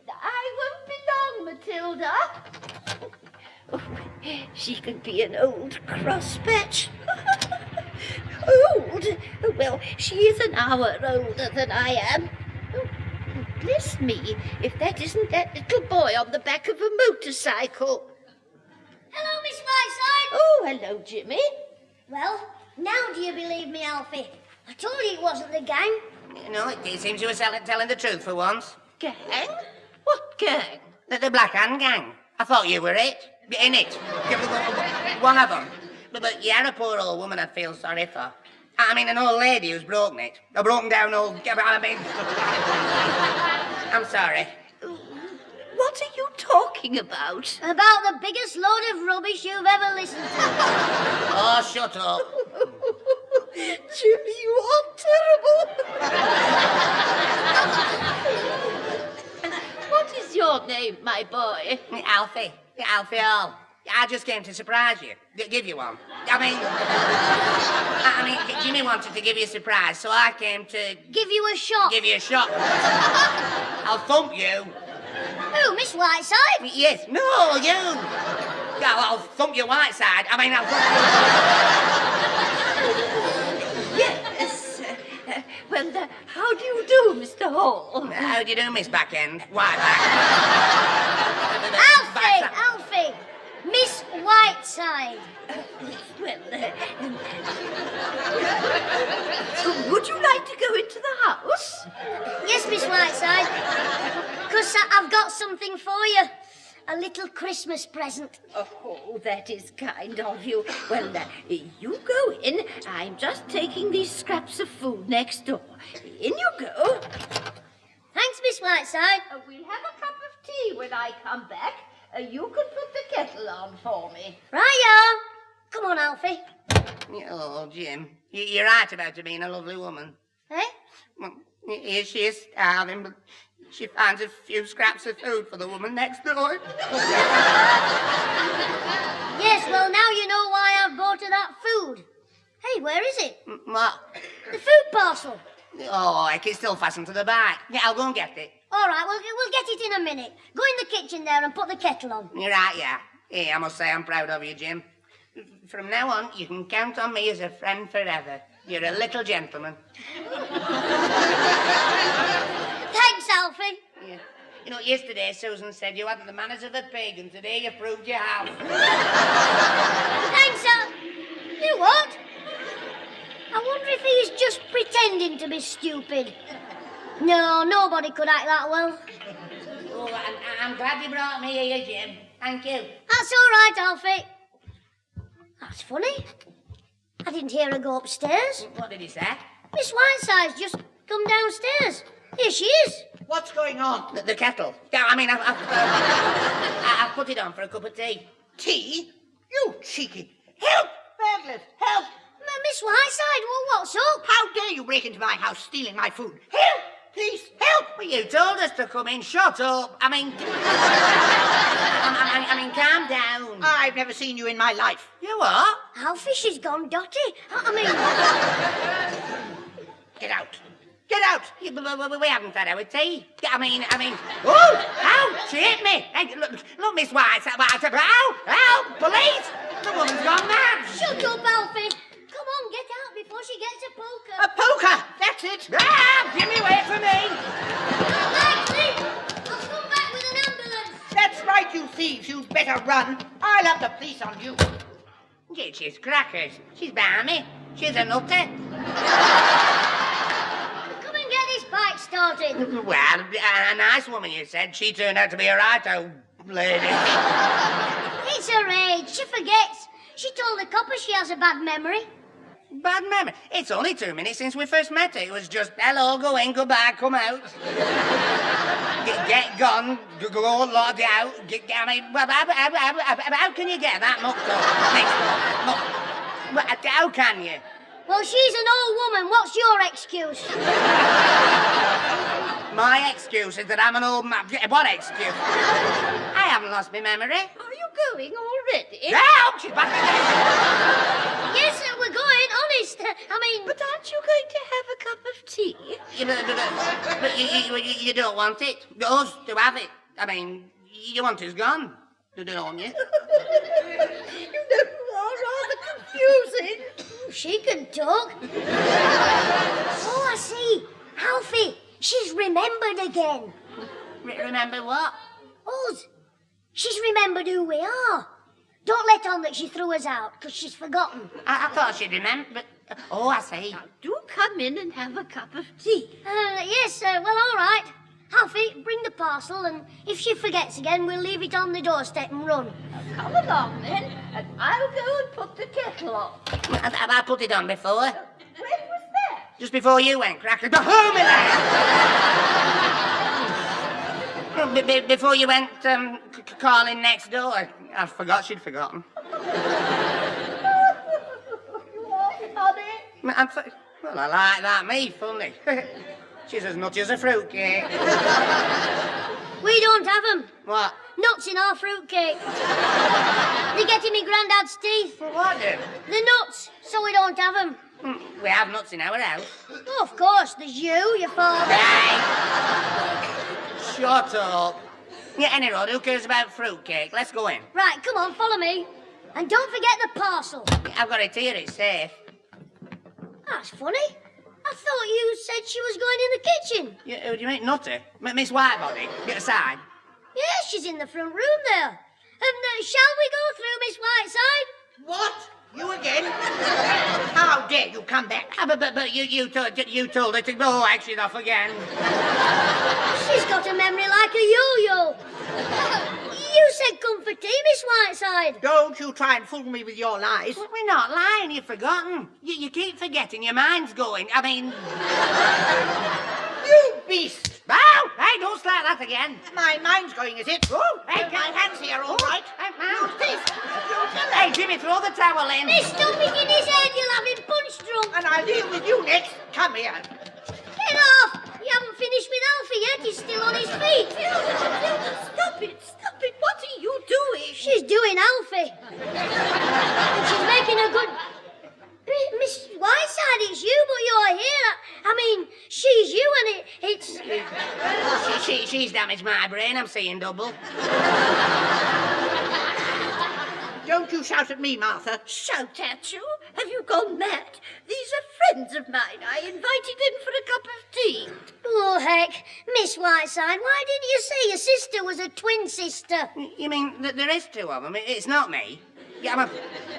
I won't be long, Matilda. Oh, she can be an old crosspatch. Old? Well, she is an hour older than I am. Oh, bless me, if that isn't that little boy on the back of a motorcycle. Hello, Miss Whiteside. Oh, hello, Jimmy. Well, now do you believe me, Alfie? I told you it wasn't the gang. No, it seems you were telling the truth for once. Gang? What gang? The Black Hand Gang. I thought you were it. In it. One of them. But you're a poor old woman I feel sorry for. I mean, an old lady who's broken it. A broken down old... I mean... I'm sorry. What are you talking about? About the biggest load of rubbish you've ever listened to. Oh, shut up. Jimmy, you are terrible. What is your name, my boy? Alfie. Alfie Hall. I just came to surprise you. Give you one. I mean, Jimmy wanted to give you a surprise, so I came to... Give you a shot. Give you a shot. I'll thump you. Who, Miss Whiteside? Yes. No, you. I'll thump your Whiteside. I mean, I'll thump Yes. Well, how do you do, Mr. Hall? How do you do, Miss Backend? White back. Alfie! Miss Whiteside. Well, would you like to go into the house? Yes, Miss Whiteside. Because I've got something for you. A little Christmas present. Oh, that is kind of you. Well, you go in. I'm just taking these scraps of food next door. In you go. Thanks, Miss Whiteside. We'll have a cup of tea when I come back. You can put the kettle on for me. Right-o. Come on, Alfie. Oh, Jim, you're right about her being a lovely woman. Eh? Well, here she is starving, but she finds a few scraps of food for the woman next door. Yes, well, now you know why I've bought her that food. Hey, where is it? What? The food parcel. Oh, it's still fastened to the bike. Yeah, I'll go and get it. All right, we'll get it in a minute. Go in the kitchen there and put the kettle on. You're right, yeah. Yeah, I must say I'm proud of you, Jim. From now on, you can count on me as a friend forever. You're a little gentleman. Thanks, Alfie. Yeah. You know, yesterday Susan said you hadn't the manners of a pig, and today you proved you have. Thanks, You what? I wonder if he's just pretending to be stupid. No, nobody could act that well. Oh, I'm glad you brought me here, Jim. Thank you. That's all right, Alfie. That's funny. I didn't hear her go upstairs. What did he say? Miss Whiteside's just come downstairs. Here she is. What's going on? The kettle. Yeah, I mean, I've put it on for a cup of tea. Tea? You cheeky. Help! Burglars, help! Miss Whiteside, well, what's up? How dare you break into my house stealing my food? Help! Please, help! Well, you told us to come in. Shut up. I mean, calm down. I've never seen you in my life. You what? Alfie, she's gone dotty. Get out. Get out! Yeah, we haven't had our tea. I mean... Oh! Ow! She hit me! Hey, look, Miss Whiteside. Ow! Police! The woman's gone mad! Shut up, Alfie. Come on, get out before she gets a poker. A poker! That's it! Ah! Jimmy, wait for me! Not likely. I'll come back with an ambulance. That's right, you thieves. You'd better run. I'll have the police on you. Yeah, she's crackers. She's balmy. She's a nutter. Come and get this bike started. Well, a nice woman, you said. She turned out to be a right old lady. It's her age. She forgets. She told the copper she has a bad memory. Bad memory? It's only 2 minutes since we first met her. It was just, hello, go in, goodbye, come out. gone, go, Lord, out. I mean, how can you get that mucked up next door? How can you? Well, she's an old woman. What's your excuse? My excuse is that I'm an old man. What excuse? I haven't lost my memory. Are you going already? No, she's back again. Yes, we're going, honest. I mean... But aren't you going to have a cup of tea? But you don't want it. Us to have it. I mean, you want us gone, don't you? You know, you are rather confusing. She can talk. Oh, I see. Alfie, she's remembered again. Remember what? Us. She's remembered who we are. Don't let on that she threw us out, because she's forgotten. I thought she'd remember, but... Oh, I see. Now, do come in and have a cup of tea. Yes, well, all right. Alfie, bring the parcel, and if she forgets again, we'll leave it on the doorstep and run. Now, come along, then, and I'll go and put the kettle on. Have I put it on before? When was that? Just before you went, Cracker. Home in there! Before you went calling next door. I forgot she'd forgotten. Funny. Well, I like that, me, funny. She's as nutty as a fruitcake. We don't have 'em. What? Nuts in our fruitcake. They get in me granddad's teeth. What then? The nuts, so we don't have 'em. We have nuts in our house. Oh, of course, there's you, your father. Right. Shut up. Yeah, anyway, who cares about fruitcake? Let's go in. Right, come on, follow me. And don't forget the parcel. I've got it here, it's safe. That's funny. I thought you said she was going in the kitchen. Yeah, who do you mean, Nutty? Miss Whitebody? Get aside. Yes, she's in the front room there. Shall we go through, Miss Whiteside? What? You again? How dare you come back? But you told her to go, actually, off again. She's got a memory like a yo-yo. You said come for tea, Miss Whiteside. Don't you try and fool me with your lies. Well, we're not lying, you've forgotten. You keep forgetting, your mind's going. I mean... You beast! Oh, hey, don't start that again. My mind's going, is it? Oh, hey, my hands here, all right. You thief! Hey, Jimmy, throw the towel in. Miss, dump it in his head, you'll have him punch drunk. And I'll deal with you next. Come here. Get off! You haven't finished with Alfie yet, he's still on his feet. Stop it, what are you doing? She's doing Alfie. And she's making a good... Miss Whiteside, it's you, but you're here. I mean, she's you and it's... She's damaged my brain, I'm seeing double. Don't you shout at me, Martha. Shout at you? Have you gone mad? These are friends of mine. I invited them for a cup of tea. Oh, heck. Miss Whiteside, why didn't you say your sister was a twin sister? You mean that there is two of them? It's not me. Yeah,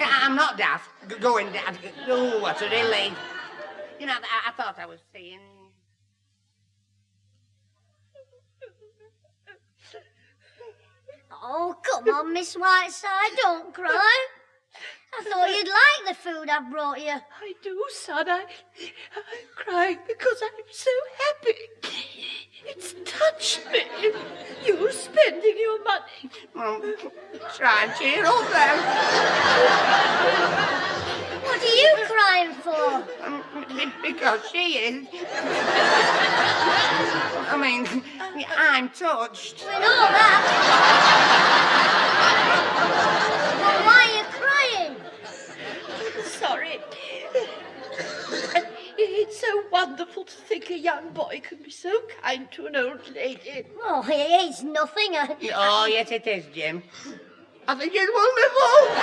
I'm not daft. Going daft. Oh, what a relief. You know, I thought I was seeing... Oh, come on, Miss Whiteside, don't cry. I thought you'd like the food I've brought you. I do, son. I'm crying because I'm so happy. It's touched me. You spending your money. Try and cheer up then. What are you crying for? Because she is. I mean, I'm touched. We know that. Well, why are you crying? Sorry. It's so wonderful to think a young boy can be so kind to an old lady. Oh, it's nothing. Oh, yes, it is, Jim. I think it's wonderful.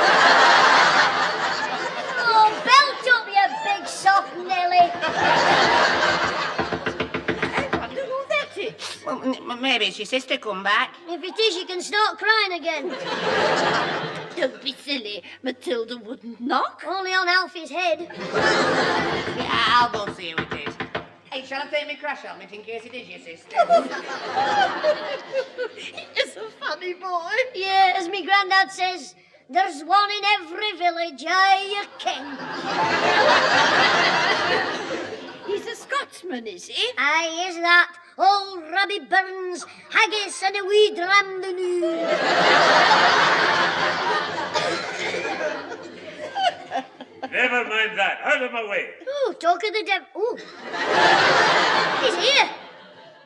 Oh, belt up, you big soft Nelly. I wonder who that is. Well, maybe it's your sister come back. If it is, you can start crying again. Don't be silly. Matilda wouldn't knock. Only on Alfie's head. Yeah, I'll go and see who it is. Hey, shall I take my crash helmet in case it is your sister? He's a funny boy. Yeah, as me granddad says, there's one in every village I ken. He's a Scotsman, is he? Aye, is that. old Robbie Burns, haggis and a wee dram the new. Never mind that. Out of my way. Ooh, talk of the devil. Ooh. He's here.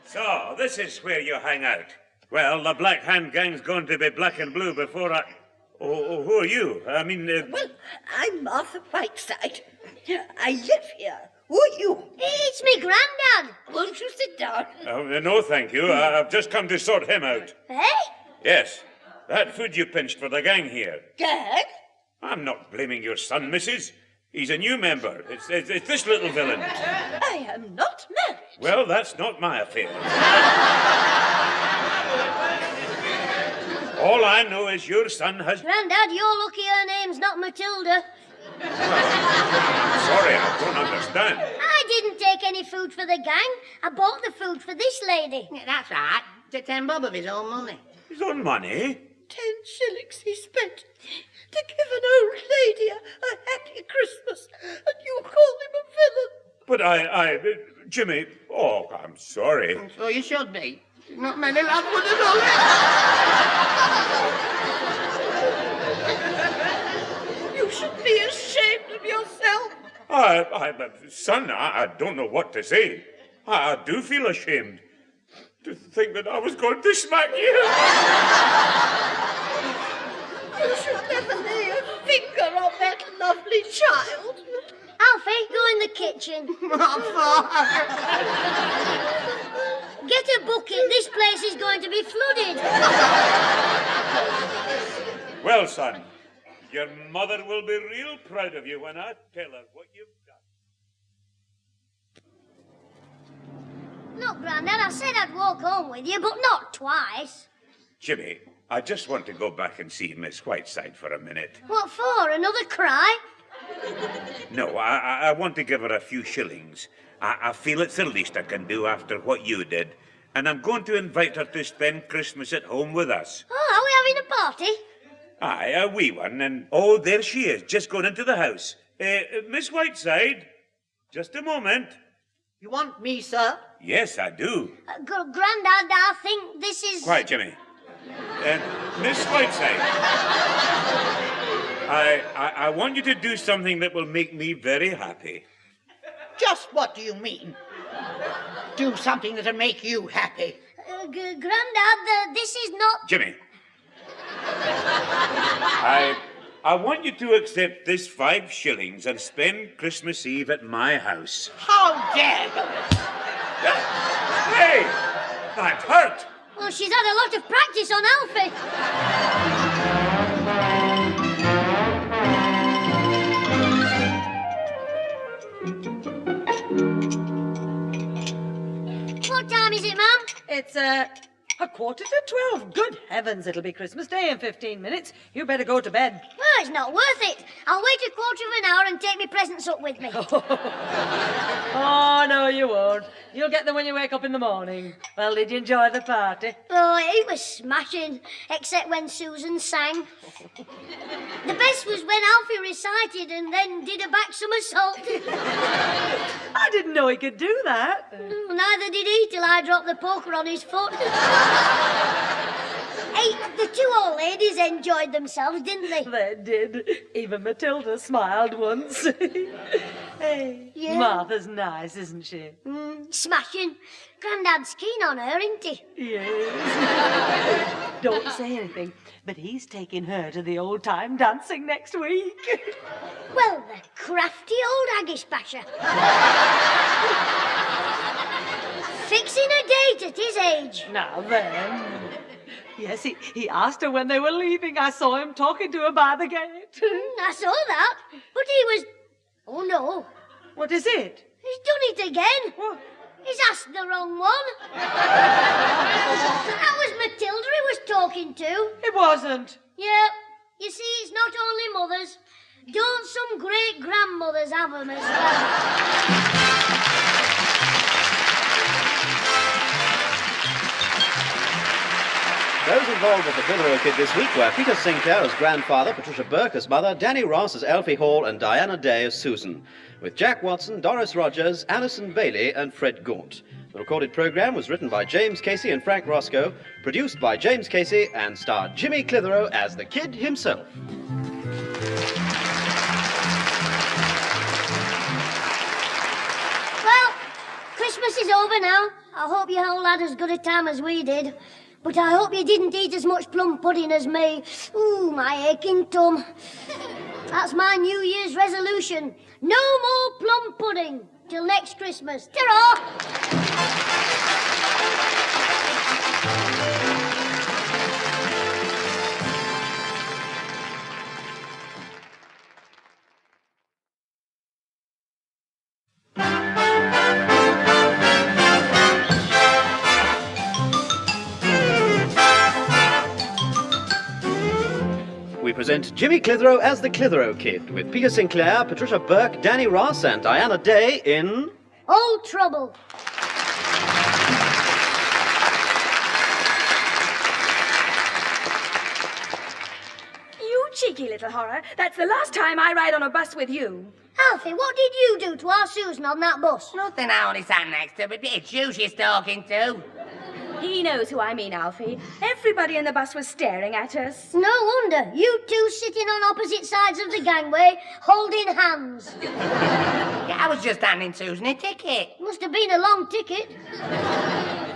So, this is where you hang out. Well, the Black Hand Gang's going to be black and blue before I... Oh, who are you? I mean... Well, I'm Martha Whiteside. I live here. Who are you? It's me granddad. Won't you sit down? no, thank you. I've just come to sort him out. Eh? Yes. That food you pinched for the gang here. Gag? I'm not blaming your son, missus. He's a new member. It's this little villain. I am not married. Well, that's not my affair. All I know is your son has... Grandad, you're lucky her name's not Matilda. Sorry, I don't understand. I didn't take any food for the gang. I bought the food for this lady. Yeah, that's right. It's 10 bob of his own money. His own money? 10 shillings he spent to give an old lady a happy Christmas, and you call him a villain. But Jimmy... Oh, I'm sorry. So you should be. Not many lads would have done it. You should be ashamed of yourself. Son, I don't know what to say. I do feel ashamed to think that I was going to smack you. You should never lay a finger on that lovely child. Alfie, go in the kitchen. Get a bucket. This place is going to be flooded. Well, son, your mother will be real proud of you when I tell her what you've done. Look, Grandad, I said I'd walk home with you, but not twice. Jimmy, I just want to go back and see Miss Whiteside for a minute. What for? Another cry? No, I want to give her a few shillings. I feel it's the least I can do after what you did. And I'm going to invite her to spend Christmas at home with us. Oh, are we having a party? Aye, a wee one, and oh, there she is, just going into the house. Miss Whiteside, just a moment. You want me, sir? Yes, I do. Grandad, I think this is... Quiet, Jimmy. Miss Whiteside, I want you to do something that will make me very happy. Just what do you mean? Do something that'll make you happy. Grandad, this is not... Jimmy. I want you to accept this 5 shillings and spend Christmas Eve at my house. How dare you? Hey! That hurt! Well, she's had a lot of practice on Alfie. What time is it, ma'am? It's, 11:45. Good heavens, it'll be Christmas Day in 15 minutes. You better go to bed. Well, it's not worth it. I'll wait a quarter of an hour and take my presents up with me. Oh, no, you won't. You'll get them when you wake up in the morning. Well, did you enjoy the party? Oh, it was smashing, except when Susan sang. The best was when Alfie recited and then did a back somersault. I didn't know he could do that. Neither did he till I dropped the poker on his foot. Hey, the 2 old ladies enjoyed themselves, didn't they? They did. Even Matilda smiled once. Hey, Yeah. Martha's nice, isn't she? Smashing. Grandad's keen on her, isn't he? Yes. Don't say anything, but he's taking her to the old-time dancing next week. Well, the crafty old haggis basher. Fixing a date at his age. Now then. Yes, he asked her when they were leaving. I saw him talking to her by the gate. I saw that, but he was... Oh, no. What is it? He's done it again. What? He's asked the wrong one. That was Matilda he was talking to. It wasn't. Yeah, you see, it's not only mothers. Don't some great-grandmothers have them as well? Those involved with the Clitheroe Kid this week were Peter Sinclair as grandfather, Patricia Burke as mother, Danny Ross as Alfie Hall, and Diana Day as Susan, with Jack Watson, Doris Rogers, Alison Bailey, and Fred Gaunt. The recorded programme was written by James Casey and Frank Roscoe, produced by James Casey, and starred Jimmy Clitheroe as the Kid himself. Well, Christmas is over now. I hope you all had as good a time as we did. But I hope you didn't eat as much plum pudding as me. Ooh, my aching tum. That's my New Year's resolution. No more plum pudding till next Christmas. Ta-ra! We present Jimmy Clitheroe as the Clitheroe Kid, with Peter Sinclair, Patricia Burke, Danny Ross, and Diana Day in... Old Trouble. You cheeky little horror. That's the last time I ride on a bus with you. Alfie, what did you do to our Susan on that bus? Nothing, I only sat next to her, but it's you she's talking to. He knows who I mean, Alfie. Everybody in the bus was staring at us. No wonder. You two sitting on opposite sides of the gangway, holding hands. Yeah, I was just handing Susan a ticket. Must have been a long ticket.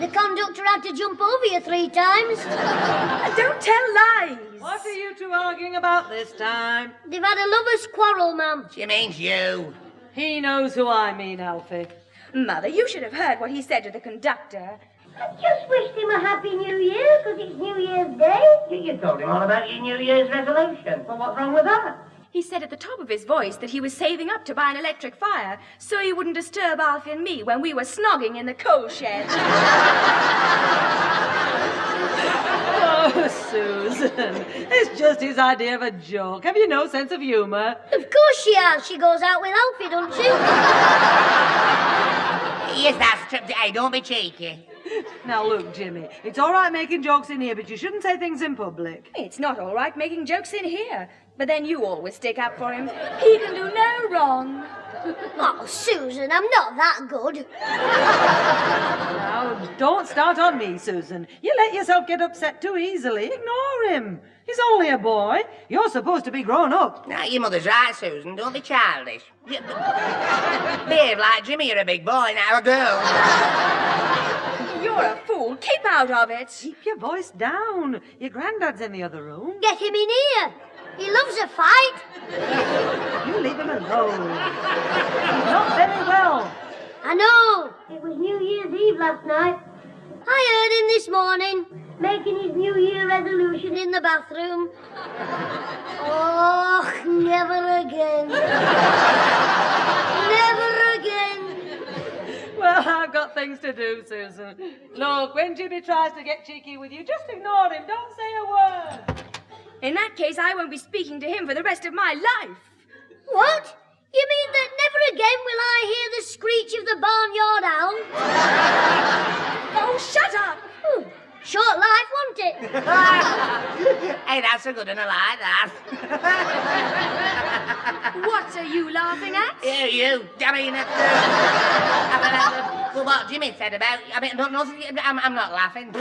The conductor had to jump over you 3 times. Don't tell lies. What are you two arguing about this time? They've had a lover's quarrel, ma'am. She means you. He knows who I mean, Alfie. Mother, you should have heard what he said to the conductor. I just wished him a Happy New Year, because it's New Year's Day. You told him all about your New Year's resolution. Well, what's wrong with that? He said at the top of his voice that he was saving up to buy an electric fire so he wouldn't disturb Alfie and me when we were snogging in the coal shed. Oh, Susan. It's just his idea of a joke. Have you no sense of humour? Of course she has. She goes out with Alfie, doesn't she? Yes, that's true. Hey, don't be cheeky. Now, look, Jimmy, it's all right making jokes in here, but you shouldn't say things in public. It's not all right making jokes in here, but then you always stick up for him. He can do no wrong. Oh, Susan, I'm not that good. Now, don't start on me, Susan. You let yourself get upset too easily. Ignore him. He's only a boy. You're supposed to be grown up. Now, your mother's right, Susan. Don't be childish. Behave like Jimmy. You're a big boy, now a girl. You're a fool. Keep out of it. Keep your voice down. Your granddad's in the other room. Get him in here. He loves a fight. You leave him alone. He's not very well. I know. It was New Year's Eve last night. I heard him this morning, making his New Year resolution in the bathroom. Oh, never again. Never again. Well, I've got things to do, Susan. Look, when Jimmy tries to get cheeky with you, just ignore him. Don't say a word. In that case, I won't be speaking to him for the rest of my life. What? You mean that never again will I hear the screech of the barnyard owl? Oh, shut up! Ooh, short life, won't it? Hey, that's a good one. I like that. What are you laughing at? You. I mean, well, what Jimmy said about... I mean, nothing. I'm not laughing.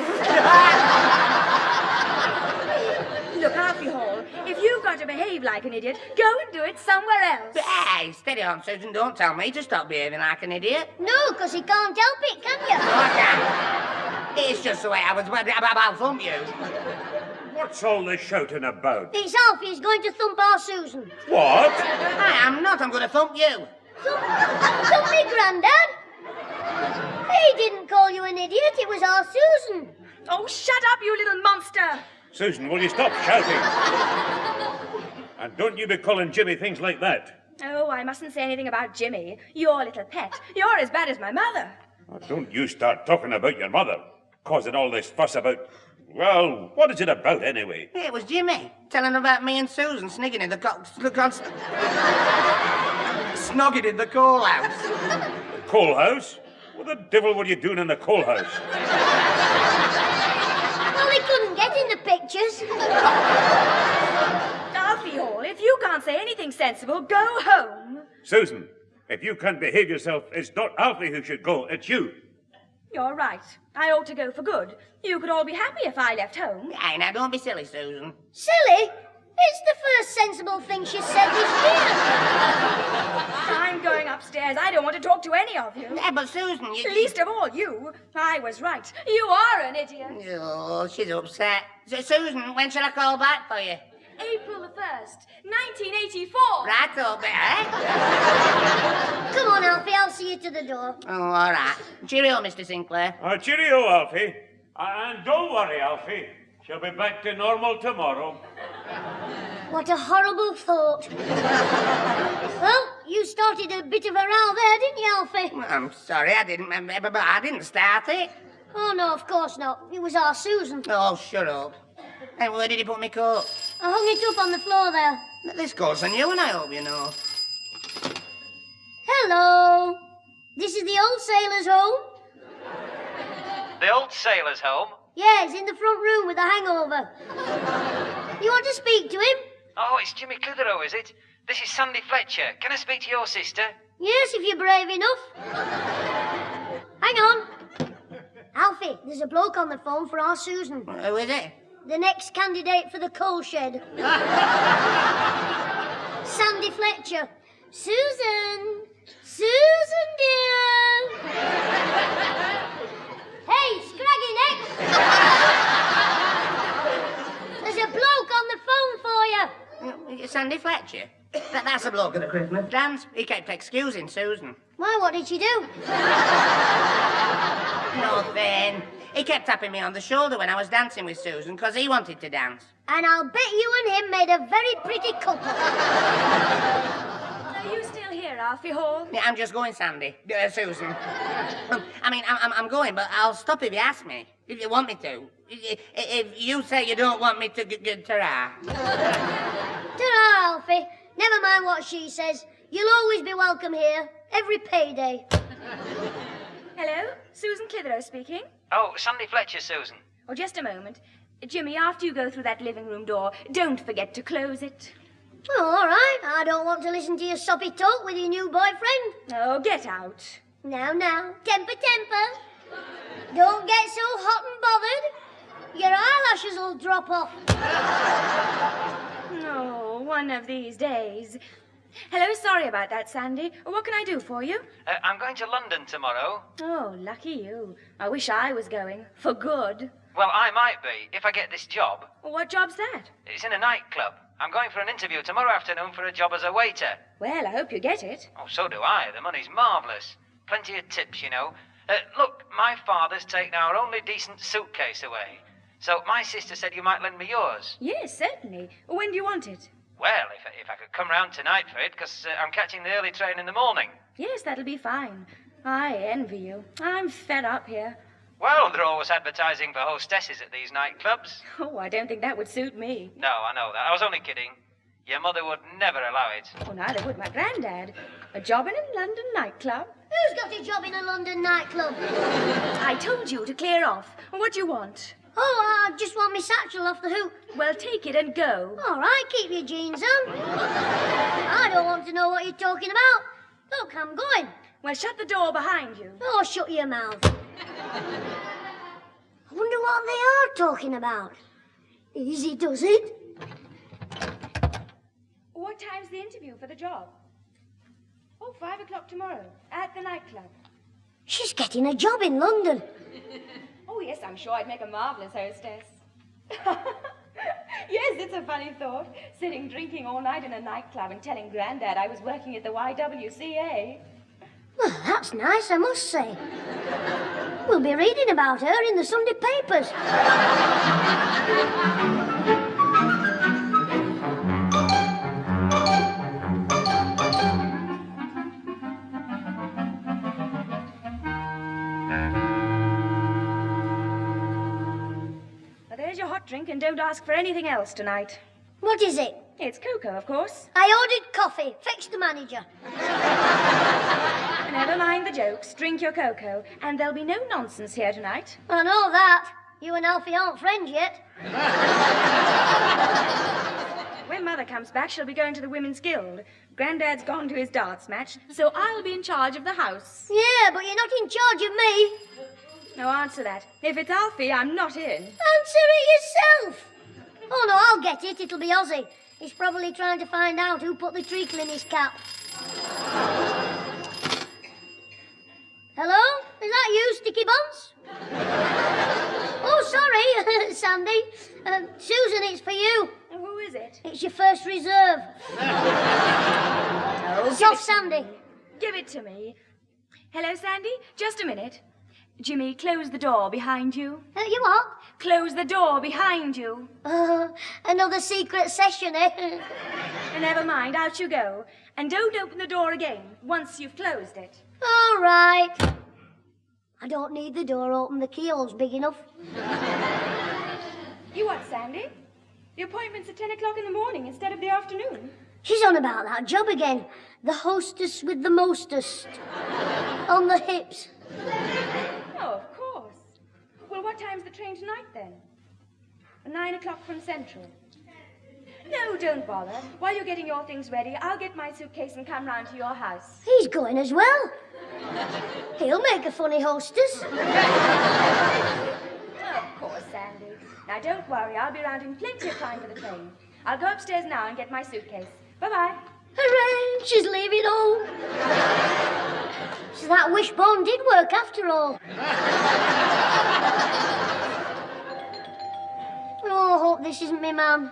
Look, Alfie Hall, if you've got to behave like an idiot, go and do it somewhere else. Hey, steady on, Susan. Don't tell me to stop behaving like an idiot. No, because he can't help it, can you? I can't. It's just the way I was... I'll thump you. What's all this shouting about? It's Alfie who's going to thump our Susan. What? I am not. I'm going to thump you. Thump me, Grandad. He didn't call you an idiot. It was our Susan. Oh, shut up, you little monster. Susan, will you stop shouting? And don't you be calling Jimmy things like that. Oh, I mustn't say anything about Jimmy. Your little pet. You're as bad as my mother. Oh, don't you start talking about your mother, causing all this fuss about... Well, what is it about, anyway? It was Jimmy telling about me and Susan snigging in the snogging in the coal house. The coal house? What the devil were you doing in the coal house? Well, he couldn't get in lashes. Alfie Hall, if you can't say anything sensible, go home. Susan, if you can't behave yourself, it's not Alfie who should go, it's you. You're right. I ought to go for good. You could all be happy if I left home. Aye, now don't be silly, Susan. Silly? It's the first sensible thing she's said this year. I'm going upstairs. I don't want to talk to any of you. Yeah, but Susan, you... Least of all you. I was right. You are an idiot. Oh, she's upset. Susan, when shall I call back for you? April the 1st, 1984. Right up, eh? Come on, Alfie, I'll see you to the door. Oh, all right. Cheerio, Mr. Sinclair. Cheerio, Alfie. And don't worry, Alfie. She'll be back to normal tomorrow. What a horrible thought. Well, you started a bit of a row there, didn't you, Alfie? I'm sorry, I didn't start it. Oh, no, of course not. It was our Susan. Oh, shut up. Hey, where did you put my coat? I hung it up on the floor there. This coat's on you, and I hope you know. Hello. This is the old sailor's home. The old sailor's home? Yeah, it's in the front room with the hangover. You want to speak to him? Oh, it's Jimmy Clitheroe, is it? This is Sandy Fletcher. Can I speak to your sister? Yes, if you're brave enough. Hang on. Alfie, there's a bloke on the phone for our Susan. Who is it? The next candidate for the coal shed. Sandy Fletcher. Susan! Susan, dear! Hey, scraggy neck! There's a bloke on the phone for you. Sandy Fletcher? That's a bloke at the Christmas dance. He kept excusing Susan. Why, what did she do? Nothing. He kept tapping me on the shoulder when I was dancing with Susan because he wanted to dance. And I'll bet you and him made a very pretty couple. Are you still here, Alfie Hall? Yeah, I'm just going, Sandy. Susan. I'm going, but I'll stop if you ask me. If you want me to. If you say you don't want me to, ta-ra. Ta-ra, Alfie. Never mind what she says. You'll always be welcome here. Every payday. Hello? Susan Clitheroe speaking. Oh, Sandy Fletcher, Susan. Oh, just a moment. Jimmy, after you go through that living room door, don't forget to close it. Oh, all right. I don't want to listen to your soppy talk with your new boyfriend. Oh, get out. Now, temper. Don't get so hot and bothered. Your eyelashes will drop off. Oh, one of these days. Hello, sorry about that, Sandy. What can I do for you? I'm going to London tomorrow. Oh, lucky you. I wish I was going. For good. Well, I might be, if I get this job. What job's that? It's in a nightclub. I'm going for an interview tomorrow afternoon for a job as a waiter. Well, I hope you get it. Oh, so do I. The money's marvellous. Plenty of tips, you know. Look, my father's taken our only decent suitcase away. So my sister said you might lend me yours. Yes, certainly. When do you want it? Well, if I could come round tonight for it, because I'm catching the early train in the morning. Yes, that'll be fine. I envy you. I'm fed up here. Well, they're always advertising for hostesses at these nightclubs. Oh, I don't think that would suit me. No, I know that. I was only kidding. Your mother would never allow it. Oh, neither would my granddad. A job in a London nightclub? Who's got a job in a London nightclub? I told you to clear off. What do you want? Oh, I just want my satchel off the hoop. Well, take it and go. All right, keep your jeans on. I don't want to know what you're talking about. Look, I'm going. Well, shut the door behind you. Oh, shut your mouth. I wonder what they are talking about. Easy does it. What time's the interview for the job? Oh, 5 o'clock tomorrow, at the nightclub. She's getting a job in London. Oh, yes, I'm sure I'd make a marvellous hostess. Yes, it's a funny thought. Sitting drinking all night in a nightclub and telling Grandad I was working at the YWCA. Well, that's nice, I must say. We'll be reading about her in the Sunday papers. There's your hot drink, and don't ask for anything else tonight. What is it? It's cocoa, of course. I ordered coffee. Fetch the manager. Never mind the jokes. Drink your cocoa, and there'll be no nonsense here tonight. I know that. you and Alfie aren't friends yet. When Mother comes back, she'll be going to the Women's Guild. Granddad's gone to his darts match, so I'll be in charge of the house. Yeah, but you're not in charge of me. No, answer that. If it's Alfie, I'm not in. Answer it yourself. Oh, no, I'll get it. It'll be Ozzy. He's probably trying to find out who put the treacle in his cap. Hello? Is that you, Sticky Buns? Oh, sorry, Sandy. Susan, it's for you. Who is it? It's your first reserve. Soft Sandy. Give it to me. Hello, Sandy. Just a minute. Jimmy, close the door behind you. You what? Close the door behind you. Another secret session, eh? Never mind, out you go. And don't open the door again once you've closed it. All right. I don't need the door open. The keyhole's big enough. You what, Sandy? The appointment's at 10 o'clock in the morning instead of the afternoon. She's on about that job again. The hostess with the mostest. On the hips. Oh, of course. Well, what time's the train tonight, then? 9 o'clock from Central. No, don't bother. While you're getting your things ready, I'll get my suitcase and come round to your house. He's going as well. He'll make a funny hostess. Of course, Sandy. Now, don't worry. I'll be round in plenty of time for the train. I'll go upstairs now and get my suitcase. Bye-bye. Hooray! She's leaving home. So that wishbone did work after all. Oh, I hope this isn't me, Mum.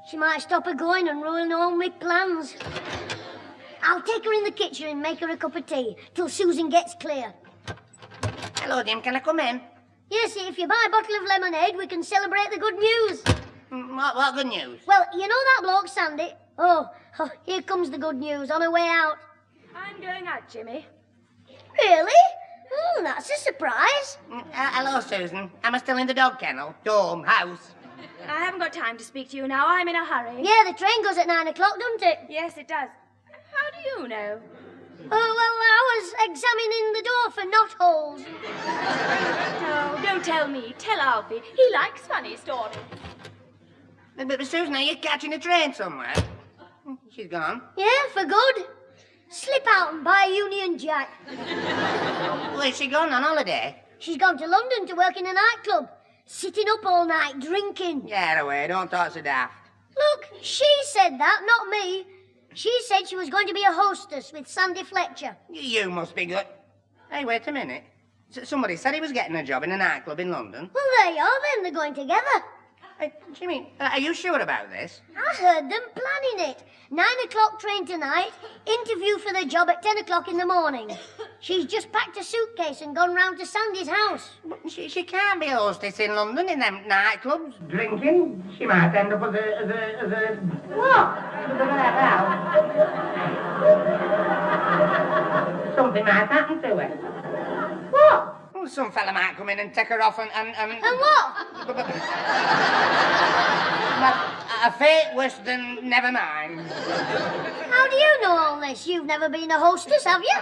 She might stop her going and ruin all my plans. I'll take her in the kitchen and make her a cup of tea till Susan gets clear. Hello, Jim. Can I come in? Yes, if you buy a bottle of lemonade, we can celebrate the good news. What good news? Well, you know that bloke, Sandy? Oh, here comes the good news on her way out. I'm going out, Jimmy. Really? Oh, that's a surprise. Hello, Susan. Am I still in the dog kennel? Dorm, house? I haven't got time to speak to you now. I'm in a hurry. Yeah, the train goes at 9 o'clock, doesn't it? Yes, it does. How do you know? Oh, well, I was examining the door for knot holes. No, don't tell me. Tell Alfie. He likes funny stories. But Susan, are you catching a train somewhere? She's gone. Yeah, for good. Slip out and buy a Union Jack. Where's she gone on holiday? She's gone to London to work in a nightclub. Sitting up all night, drinking. Get away, don't talk so daft. Look, she said that, not me. She said she was going to be a hostess with Sandy Fletcher. You must be good. Hey, wait a minute. Somebody said he was getting a job in a nightclub in London. Well, there you are then. They're going together. Hey, Jimmy, are you sure about this? I heard them planning it. 9 o'clock train tonight, interview for the job at 10 o'clock in the morning. She's just packed a suitcase and gone round to Sandy's house. She can't be a hostess in London in them nightclubs. Drinking? She might end up as a... What? Something might happen to her. What? Well, some fella might come in and take her off and... And what? Well, a fate worse than never mind. How do you know all this? You've never been a hostess, have you?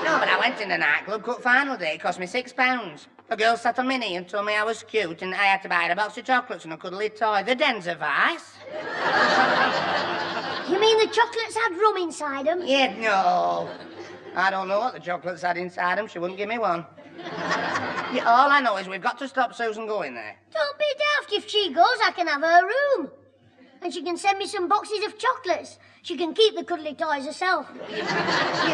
No, but I went in the nightclub, cut final day. It cost me £6. A girl sat on me knee and told me I was cute and I had to buy her a box of chocolates and a cuddly toy. The dens of ice. You mean the chocolates had rum inside them? Yeah, no. I don't know what the chocolates had inside them. She wouldn't give me one. Yeah, all I know is we've got to stop Susan going there. Don't be daft. If she goes, I can have her room. And she can send me some boxes of chocolates. She can keep the cuddly toys herself. You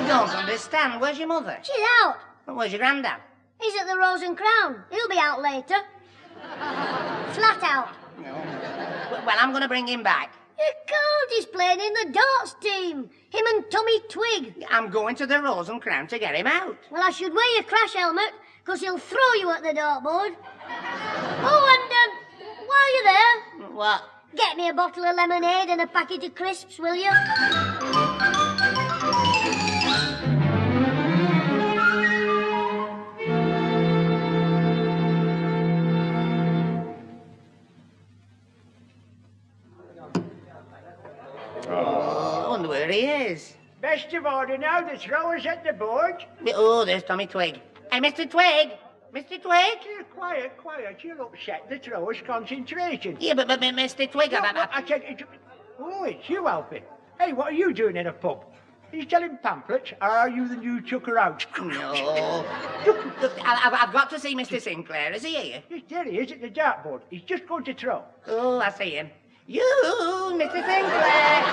don't understand. Where's your mother? She's out. Well, where's your granddad? He's at the Rose and Crown. He'll be out later. Flat out. No. Well, I'm going to bring him back. You can't. He's playing in the darts team. Him and Tommy Twig. I'm going to the Rose and Crown to get him out. Well, I should wear your crash helmet, because he'll throw you at the dartboard. Oh, and while you're there... What? Get me a bottle of lemonade and a packet of crisps, will you? I wonder where he is. Best of order now, the throwers at the board. Oh, there's Tommy Twig. Hey, Mr. Twig! Mr. Twig! Here quiet, quiet. You'll upset the thrower's concentration. Yeah, but Mr. Twig, No, I said, oh, it's you, Alfie. Hey, what are you doing in a pub? Are you selling pamphlets, or are you the new chucker out? No. Look, I've got to see Mr. Sinclair. Is he here? Yes, there he is at the dartboard. He's just going to throw. Oh, I see him. You, Mr. Sinclair.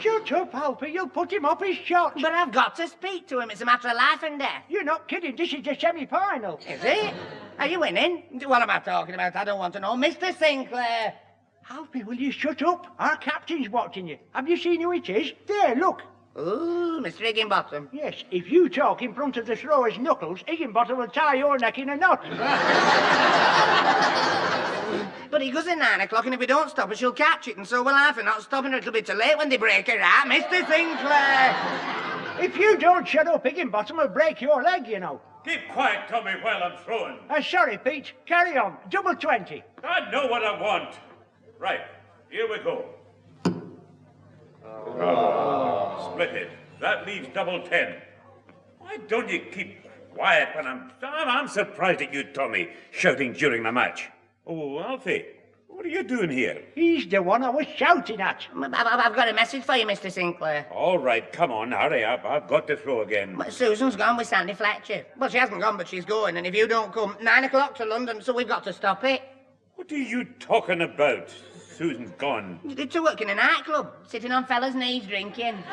Shut up, Alfie. You'll put him off his shot. But I've got to speak to him. It's a matter of life and death. You're not kidding. This is the semi-final. Is it? Are you winning? What am I talking about? I don't want to know. Mr. Sinclair. Alfie, will you shut up? Our captain's watching you. Have you seen who it is? There, look. Ooh, Mr. Higginbottom. Yes, if you talk in front of the thrower's knuckles, Higginbottom will tie your neck in a knot. But he goes at 9 o'clock, and if we don't stop her, she'll catch it, and so will I for not stopping her. It'll be too late when they break her out. Mr. Sinclair! If you don't shut up, Higginbottom will break your leg, you know. Keep quiet, Tommy, while I'm throwing. Sorry, Pete. Carry on. Double 20. I know what I want. Right, here we go. Split it. That leaves double 10. Why don't you keep quiet when I'm surprised at you, Tommy, shouting during the match. Oh, Alfie, what are you doing here? He's the one I was shouting at. I've got a message for you, Mr. Sinclair. All right, come on, hurry up. I've got to throw again. But Susan's gone with Sandy Fletcher. Well, she hasn't gone, but she's going, and if you don't come, 9 o'clock to London, so we've got to stop it. What are you talking about? Susan's gone. You did to work in a nightclub, sitting on fellas' knees drinking.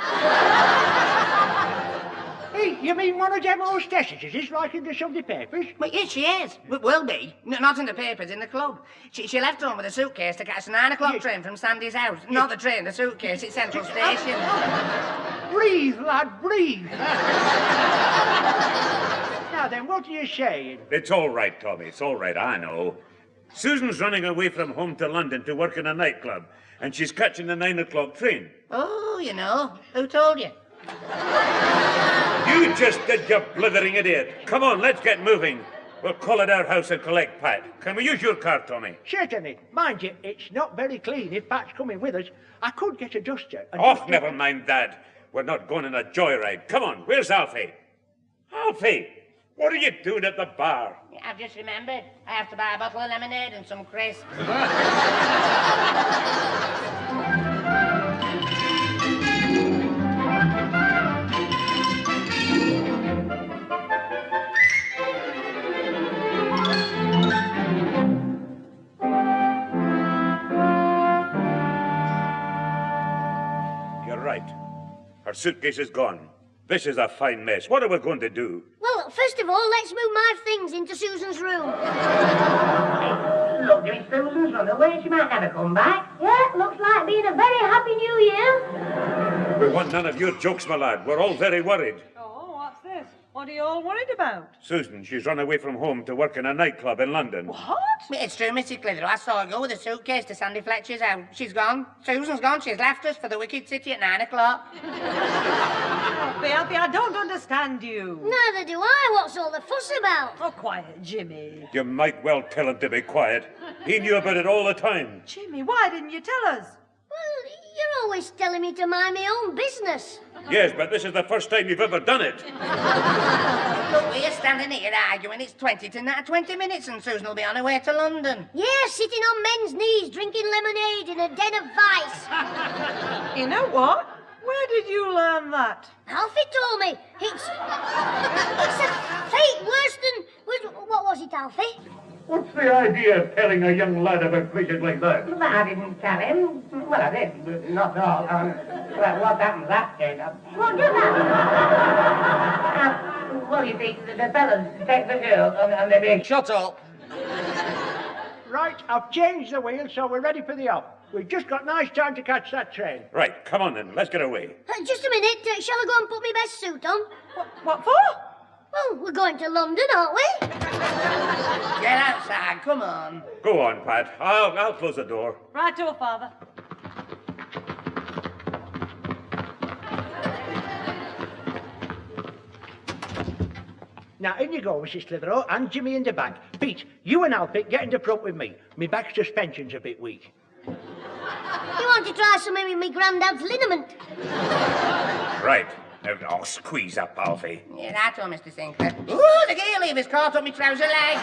Hey, you mean one of them hostesses is like in the Sunday papers? Well, yes, she is. Will be. Not in the papers, in the club. She left home with a suitcase to catch the 9 o'clock train from Sandy's house. Not the train, the suitcase at Central Station. Breathe, lad, breathe. Now then, what are you saying? It's all right, Tommy. It's all right, I know. Susan's running away from home to London to work in a nightclub, and she's catching the 9 o'clock train. Oh, you know. Who told you? You just did, you blithering idiot. Come on, let's get moving. We'll call at our house and collect Pat. Can we use your car, Tommy? Certainly. Mind you, it's not very clean if Pat's coming with us. I could get a duster. Never mind that. We're not going on a joyride. Come on, where's Alfie? Alfie, what are you doing at the bar? I've just remembered. I have to buy a bottle of lemonade and some crisps. You're right. Her suitcase is gone. This is a fine mess. What are we going to do? Well, first of all, let's move my things into Susan's room. Look, doing Susan's run away. She might never come back. Yeah, looks like being a very happy new year. We want none of your jokes, my lad. We're all very worried. Oh, what's this? What are you all worried about? Susan, she's run away from home to work in a nightclub in London. What? It's true, Mrs. Clitheroe. I saw her go with a suitcase to Sandy Fletcher's house. She's gone. Susan's gone. She's left us for the wicked city at 9 o'clock. Alfie, I don't understand you. Neither do I. What's all the fuss about? Oh, quiet, Jimmy. You might well tell him to be quiet. He knew about it all the time. Jimmy, why didn't you tell us? Well, you're always telling me to mind my own business. Yes, but this is the first time you've ever done it. Look, we're standing here arguing. It's 20 minutes and Susan will be on her way to London. Yeah, sitting on men's knees, drinking lemonade in a den of vice. You know what? Where did you learn that? Alfie told me. It's a fate worse than... What was it, Alfie? What's the idea of telling a young lad about places like that? Well, I didn't tell him. Well, I did, but not all. Well, what happens after? What did happen? Well, you see, the fellas take the girl and they make... Shut up. Right, I've changed the wheel, so we're ready for the op. We've just got nice time to catch that train. Right, come on then, let's get away. Just a minute. Shall I go and put my best suit on? What for? Well, we're going to London, aren't we? Get outside, come on. Go on, Pat. I'll close the door. Right-o, Father. Now, in you go, Mrs. Clitheroe, and Jimmy in the back. Pete, you and Alfie get in the front with me. My back suspension's a bit weak. You want to try something with me granddad's liniment? Right. Oh, squeeze up, Alfie. Yeah, that's all, Mr. Sinclair. Ooh, the gear lever's caught up my trouser leg.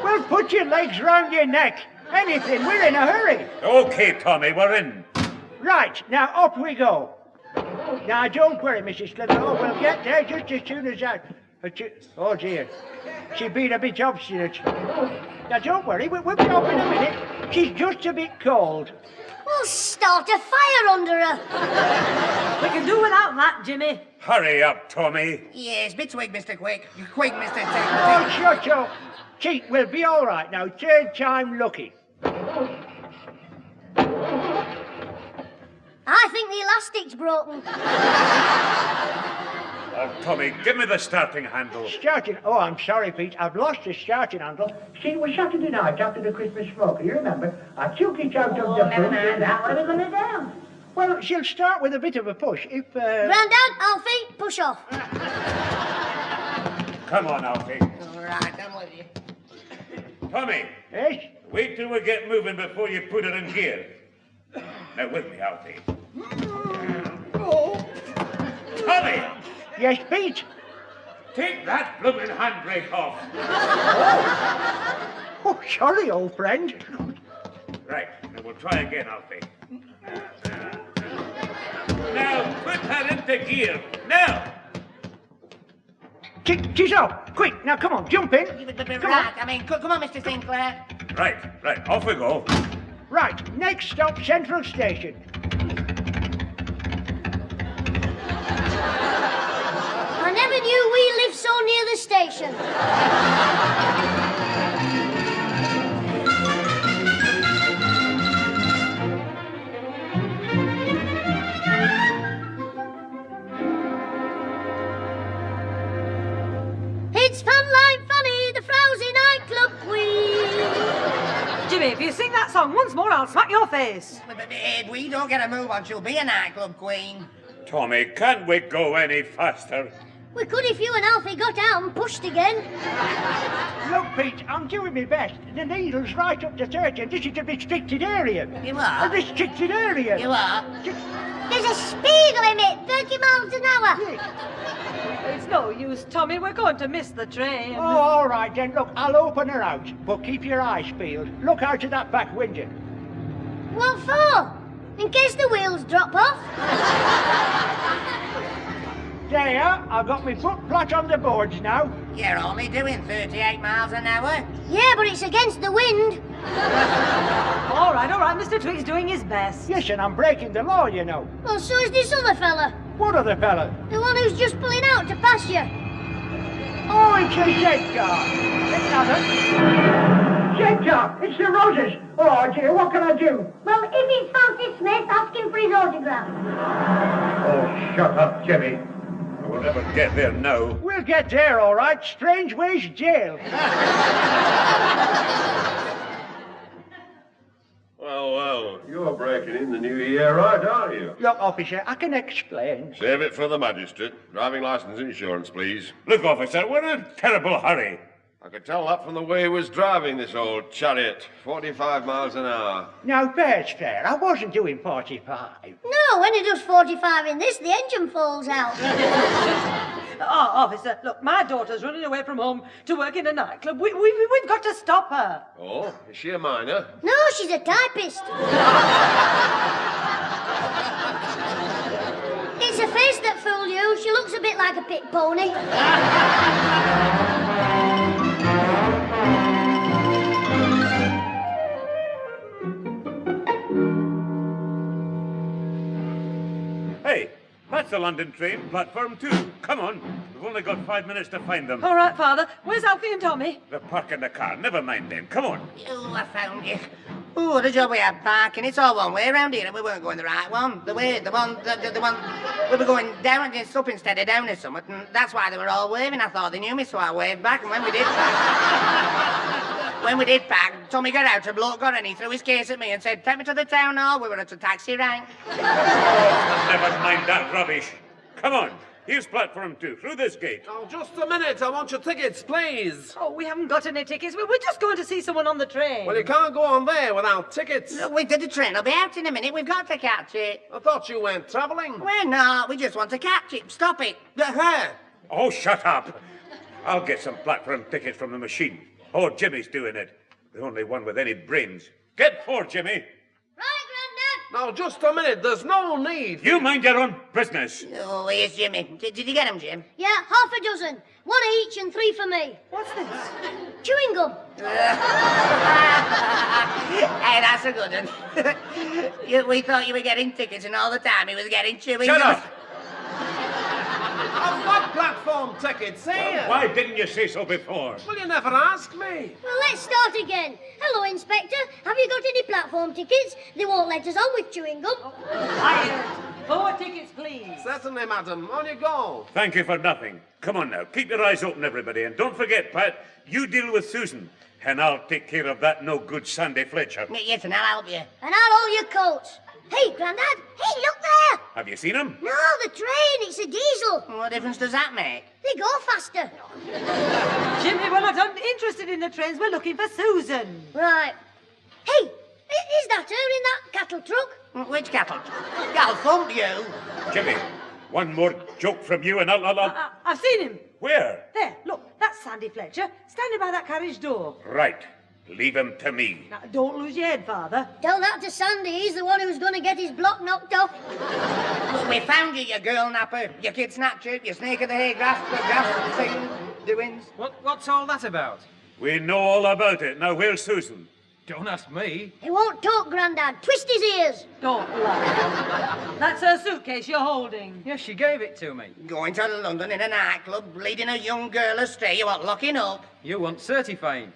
Well, put your legs round your neck. Anything, we're in a hurry. Okay, Tommy, we're in. Right, now up we go. Now, don't worry, Mrs. Clitheroe. We'll get there just as soon as I... Oh, dear. She's been a bit obstinate. Now, don't worry. We'll be off in a minute. She's just a bit cold. We'll start a fire under her. We can do without that, Jimmy. Hurry up, Tommy. Yes, bit twig, Mr. Quick. Quick, Mr. Oh, Tick. shut up. See, we'll be all right now. Third time lucky. I think the elastic's broken. Oh, Tommy, give me the starting handle. Starting? Oh, I'm sorry, Pete. I've lost the starting handle. See, it was Saturday night after the Christmas smoke. You remember? I took it out of the... Never mind that. What are we going to do? Well, she'll start with a bit of a push. If, Grandad, Alfie, push off. Come on, Alfie. All right, I'm with you. Tommy. Yes? Wait till we get moving before you put it in gear. Now, with me, Alfie. Oh. Tommy! Yes, Pete? Take that blooming handbrake off. Oh, sorry, old friend. Right, now we'll try again, Alfie. Now, put her into gear. Now! She's up. Quick, now come on, jump in. Come Right, I mean, come on, Mr. Sinclair. Right, off we go. Right, next stop, Central Station. I never knew we lived so near the station. It's fun like funny, the frowsy nightclub queen. Jimmy, if you sing that song once more, I'll smack your face. But if we don't get a move on, she'll be a nightclub queen. Tommy, can't we go any faster? We could if you and Alfie got out and pushed again. Look, Pete, I'm doing my best. The needle's right up to 30, and this is a restricted area. You are? A restricted area. You are? There's a speed limit, 30 miles an hour. It's no use, Tommy. We're going to miss the train. Oh, all right then. Look, I'll open her out, but keep your eyes peeled. Look out of that back window. What for? In case the wheels drop off? There, I've got my foot flat on the boards now. You're only doing 38 miles an hour. Yeah, but it's against the wind. All right, Mr. Twig's doing his best. Yes, and I'm breaking the law, you know. Well, so is this other fella. What other fella? The one who's just pulling out to pass you. Oh, it's a shed car. Shed car, it's the Roses. Oh, dear, what can I do? Well, if it's Francis Smith, ask him for his autograph. Oh, shut up, Jimmy. We'll never get there now. We'll get there, all right. Strange Ways Jail. Well, you're breaking in the new year right, aren't you? Look, officer, I can explain. Save it for the magistrate. Driving licence insurance, please. Look, officer, we're in a terrible hurry. I could tell that from the way he was driving this old chariot. 45 miles an hour. Now, fair's fair. I wasn't doing 45. No, when he does 45 in this, the engine falls out. Oh, officer, look, my daughter's running away from home to work in a nightclub. We've got to stop her. Oh, is she a minor? No, she's a typist. It's her face that fooled you. She looks a bit like a pit pony. Hey, that's the London train, platform 2. Come on. We've only got 5 minutes to find them. All right, Father. Where's Alfie and Tommy? They're parking the car. Never mind them. Come on. Oh, I found you. Oh, the job we had parking. It's all one way around here, and we weren't going the right one. The one. We were going down and up instead of down or something, and that's why they were all waving. I thought they knew me, so I waved back, and when we did park, Tommy got out, a bloke got in, he threw his case at me and said, "Take me to the town hall." We were at a taxi rank. Never mind that rubbish. Come on. Here's platform 2, through this gate. Oh, just a minute. I want your tickets, please. Oh, we haven't got any tickets. We're just going to see someone on the train. Well, you can't go on there without tickets. Wait till the train will be out in a minute. We've got to catch it. I thought you weren't travelling. We're not. We just want to catch it. Stop it. Oh, shut up. I'll get some platform tickets from the machine. Oh, Jimmy's doing it. The only one with any brains. Get 4, Jimmy. Now, just a minute. There's no need. You mind your own business. Oh, here's Jimmy. Did you get him, Jim? Yeah, half a dozen. 1 each and 3 for me. What's this? Chewing gum. Hey, that's a good one. We thought you were getting tickets, and all the time he was getting chewing Shut gum. up. I've got platform tickets here. Well, why didn't you say so before? Well, you never asked me. Well, let's start again. Hello, Inspector. Have you got any platform tickets? They won't let us on with chewing gum. 4 tickets, please. Certainly, madam. On you go. Thank you for nothing. Come on now, keep your eyes open, everybody. And don't forget, Pat, you deal with Susan. And I'll take care of that no-good Sandy Fletcher. Yes, and I'll help you. And I'll hold your coats. Hey, Grandad. Hey, look there. Have you seen him? No, the train. It's a diesel. What difference does that make? They go faster. Jimmy, we're not interested in the trains. We're looking for Susan. Right. Hey, is that her in that cattle truck? Which cattle? I'll thump you. Jimmy, one more joke from you and I've seen him. Where? There, look, that's Sandy Fletcher, standing by that carriage door. Right. Leave him to me. Now, don't lose your head, Father. Tell that to Sandy. He's the one who's going to get his block knocked off. We found you, you girl napper, you kid snatcher, you snake of the hay grass, thing, doings. What's all that about? We know all about it. Now, where's Susan? Don't ask me. He won't talk, Grandad. Twist his ears. Don't lie. That's her suitcase you're holding. Yes, she gave it to me. Going to London in a nightclub, leading a young girl astray, you want locking up. You want certifying.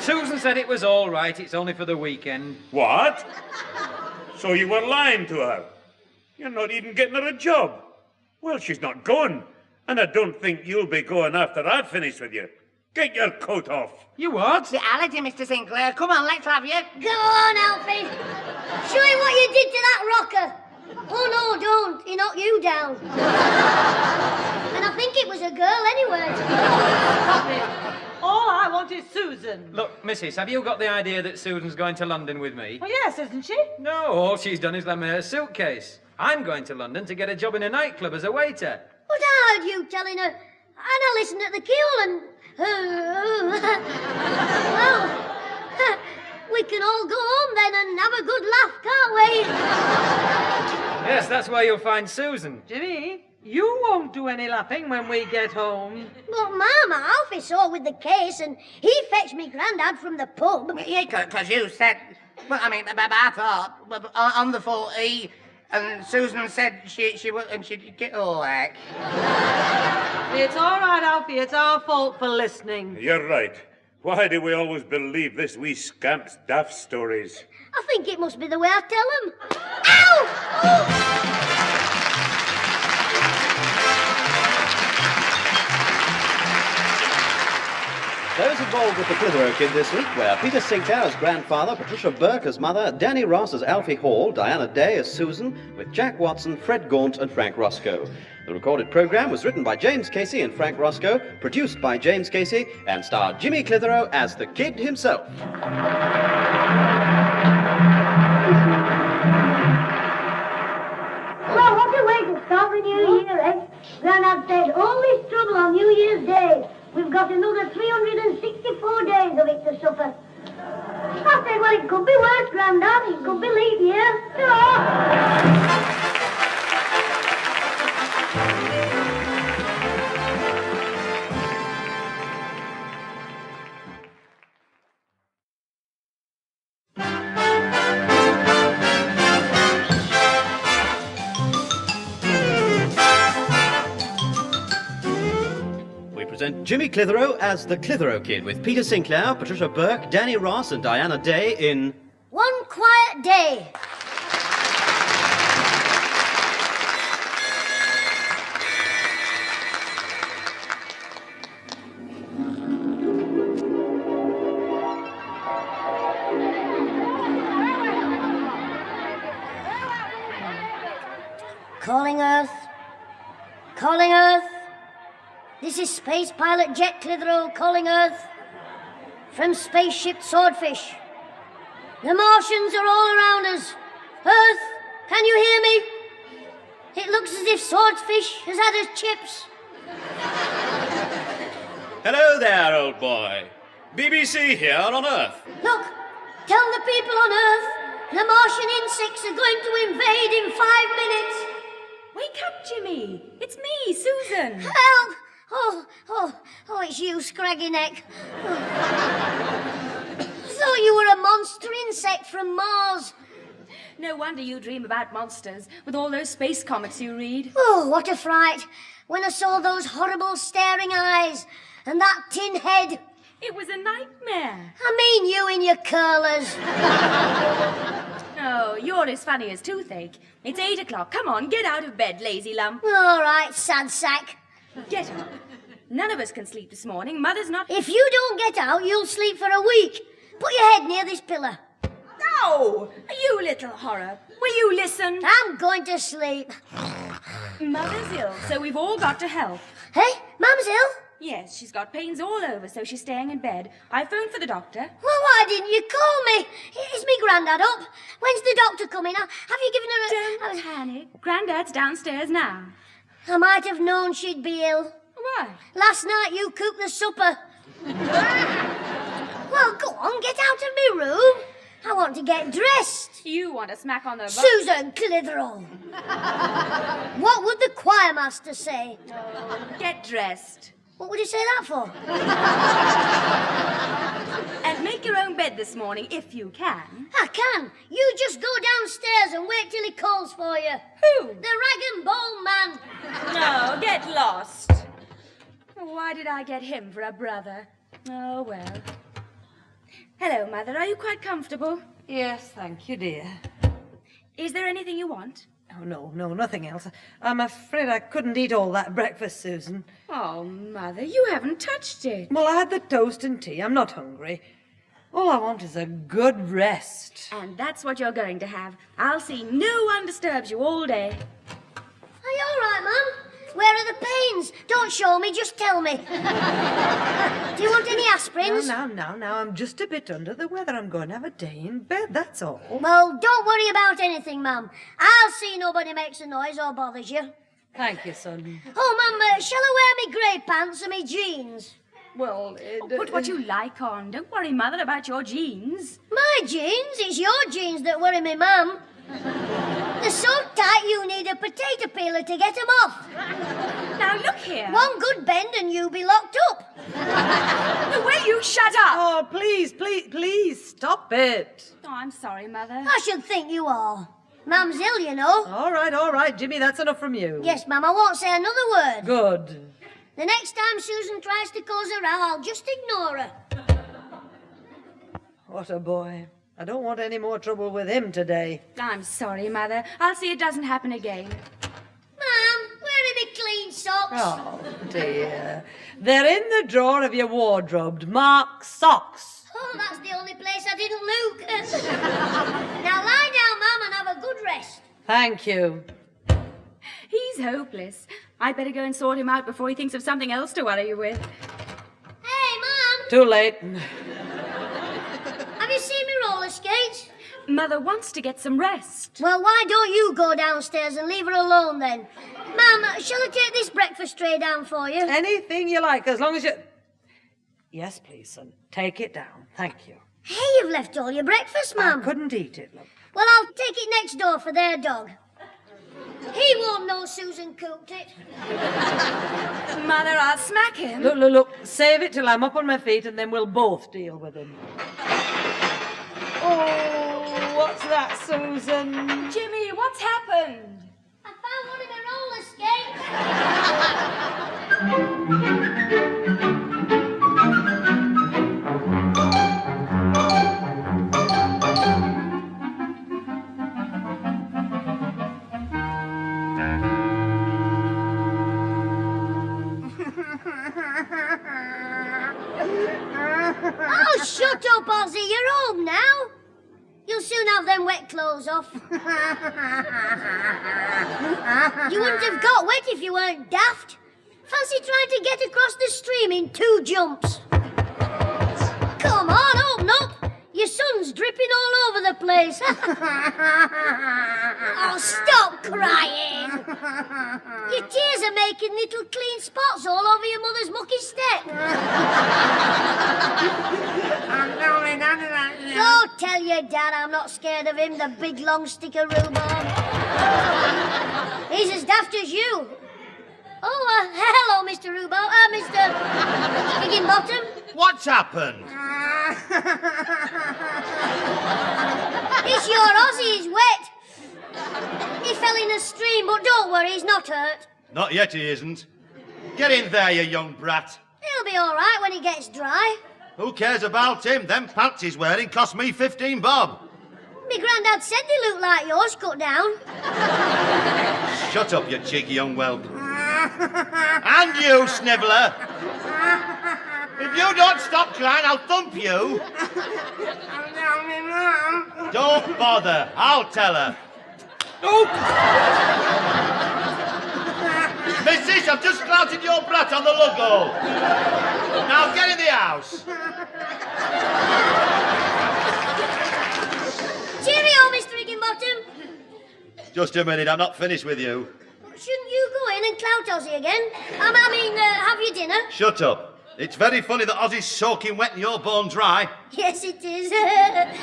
Susan said it was all right. It's only for the weekend. What? So you were lying to her? You're not even getting her a job. Well, she's not going. And I don't think you'll be going after I've finished with you. Get your coat off. You what? The allergy, Mr. Sinclair. Come on, let's have you. Go on, Alfie. Show him what you did to that rocker. Oh, no, don't. He knocked you down. And I think it was a girl anyway. Stop it. All I want is Susan. Look, missus, have you got the idea that Susan's going to London with me? Well, yes, isn't she? No, all she's done is lend me her suitcase. I'm going to London to get a job in a nightclub as a waiter. But I heard you telling her, and I listened at the keyhole and... well, we can all go home then and have a good laugh, can't we? Yes, that's where you'll find Susan. Jimmy, you won't do any laughing when we get home. But, Mama, Alfie saw with the case and he fetched me Grandad from the pub. Yeah, because you said... Well, I mean, I thought, on the 4E... And Susan said she would, and she'd get all that. It's all right, Alfie. It's our fault for listening. You're right. Why do we always believe this wee scamp's daft stories? I think it must be the way I tell them. Ow! Oh! Those involved with the Clitheroe Kid this week were Peter Sinclair as grandfather, Patricia Burke as mother, Danny Ross as Alfie Hall, Diana Day as Susan, with Jack Watson, Fred Gaunt and Frank Roscoe. The recorded programme was written by James Casey and Frank Roscoe, produced by James Casey, and starred Jimmy Clitheroe as the Kid himself. Well, what a way to start the new year, eh? Grandad said, always trouble on New Year's Day. We've got another 364 days of it to suffer. I said, well, it could be worse, Grandad. It could be leap year. Ta-ra! Present Jimmy Clitheroe as the Clitheroe Kid with Peter Sinclair, Patricia Burke, Danny Ross and Diana Day in One Quiet Day. Calling Earth, Calling Earth. This is Space Pilot Jet Clitheroe calling Earth from Spaceship Swordfish. The Martians are all around us. Earth, can you hear me? It looks as if Swordfish has had his chips. Hello there, old boy. BBC here on Earth. Look, tell the people on Earth the Martian insects are going to invade in 5 minutes. Wake up, Jimmy. It's me, Susan. Help! Oh, it's you, Scraggy Neck. Thought you were a monster insect from Mars. No wonder you dream about monsters with all those space comics you read. Oh, what a fright when I saw those horrible staring eyes and that tin head. It was a nightmare. I mean you in your curlers. Oh, you're as funny as toothache. It's 8 o'clock. Come on, get out of bed, lazy lump. All right, sad sack. Get up. None of us can sleep this morning. Mother's not... If you don't get out, you'll sleep for a week. Put your head near this pillar. No! You little horror. Will you listen? I'm going to sleep. Mother's ill, so we've all got to help. Hey, Mum's ill? Yes, she's got pains all over, so she's staying in bed. I phoned for the doctor. Well, why didn't you call me? Is me Grandad up? When's the doctor coming? Have you given her a... Don't panic. Grandad's downstairs now. I might have known she'd be ill. Why? Last night you cooked the supper. Well, go on, get out of my room. I want to get dressed. You want to smack on the... Susan Clitheroe. What would the choir master say? Get dressed. What would he say that for? And make your own bed this morning, if you can. I can. You just go downstairs and wait till he calls for you. Who? The rag and bone man. No, get lost. Why did I get him for a brother? Oh, well. Hello, Mother. Are you quite comfortable? Yes, thank you, dear. Is there anything you want? Oh, no, nothing else. I'm afraid I couldn't eat all that breakfast, Susan. Oh, Mother, you haven't touched it. Well, I had the toast and tea. I'm not hungry. All I want is a good rest. And that's what you're going to have. I'll see no one disturbs you all day. Are you all right, Mum? Where are the pains? Don't show me, just tell me. Do you want any aspirins? Now, I'm just a bit under the weather. I'm going to have a day in bed, that's all. Well, don't worry about anything, Mum. I'll see nobody makes a noise or bothers you. Thank you, son. Oh, Mum, shall I wear me grey pants and me jeans? Well, put what you like on. Don't worry, Mother, about your jeans. My jeans? It's your jeans that worry me, Mum. They're so tight you need a potato peeler to get them off. Now, look here. One good bend and you'll be locked up. The way you shut up. Oh, please, stop it. Oh, I'm sorry, Mother. I should think you are. Mum's ill, you know. All right, Jimmy, that's enough from you. Yes, Mum, I won't say another word. Good. The next time Susan tries to cause a row, I'll just ignore her. What a boy. I don't want any more trouble with him today. I'm sorry, Mother. I'll see it doesn't happen again. Mum, where are my clean socks? Oh, dear. They're in the drawer of your wardrobe, marked socks. Oh, that's the only place I didn't look. Now lie down, Mum, and have a good rest. Thank you. He's hopeless. I'd better go and sort him out before he thinks of something else to worry you with. Hey, Mum. Too late. Have you seen me roller skates? Mother wants to get some rest. Well, why don't you go downstairs and leave her alone then? Mum, shall I take this breakfast tray down for you? Anything you like, as long as you... Yes, please, son. Take it down. Thank you. Hey, you've left all your breakfast, Mum. I couldn't eat it, love. Well, I'll take it next door for their dog. He won't know Susan cooked it. Mother, I'll smack him. Look. Save it till I'm up on my feet and then we'll both deal with him. Oh, what's that, Susan? Jimmy, what's happened? I found one of my roller skates. Oh, shut up, Ozzy. You're home now. You'll soon have them wet clothes off. You wouldn't have got wet if you weren't daft. Fancy trying to get across the stream in 2 jumps. Come on, open up. Your sun's dripping all over the place. Oh, stop crying. Your tears are making little clean spots all over your mother's mucky step. Go tell your dad I'm not scared of him, the big long stick of rhubarb. He's as daft as you. Oh, hello, Mr. Rhubarb. Mr. Higginbottom. What's happened? It's your Aussie, he's wet. He fell in a stream, but don't worry, he's not hurt. Not yet, he isn't. Get in there, you young brat. He'll be all right when he gets dry. Who cares about him? Them pants he's wearing cost me 15 bob. My granddad said they look like yours cut down. Shut up, you cheeky young whelp. And you, sniveller. If you don't stop crying, I'll thump you. Don't bother. I'll tell her. Missus, I've just clouted your brat on the logo. Now get in the house. Cheerio, Mr. Higginbottom. Just a minute, I'm not finished with you. Shouldn't you go in and clout Ozzy again? Have your dinner? Shut up. It's very funny that Ozzy's soaking wet and you're bone dry. Yes, it is. Yes,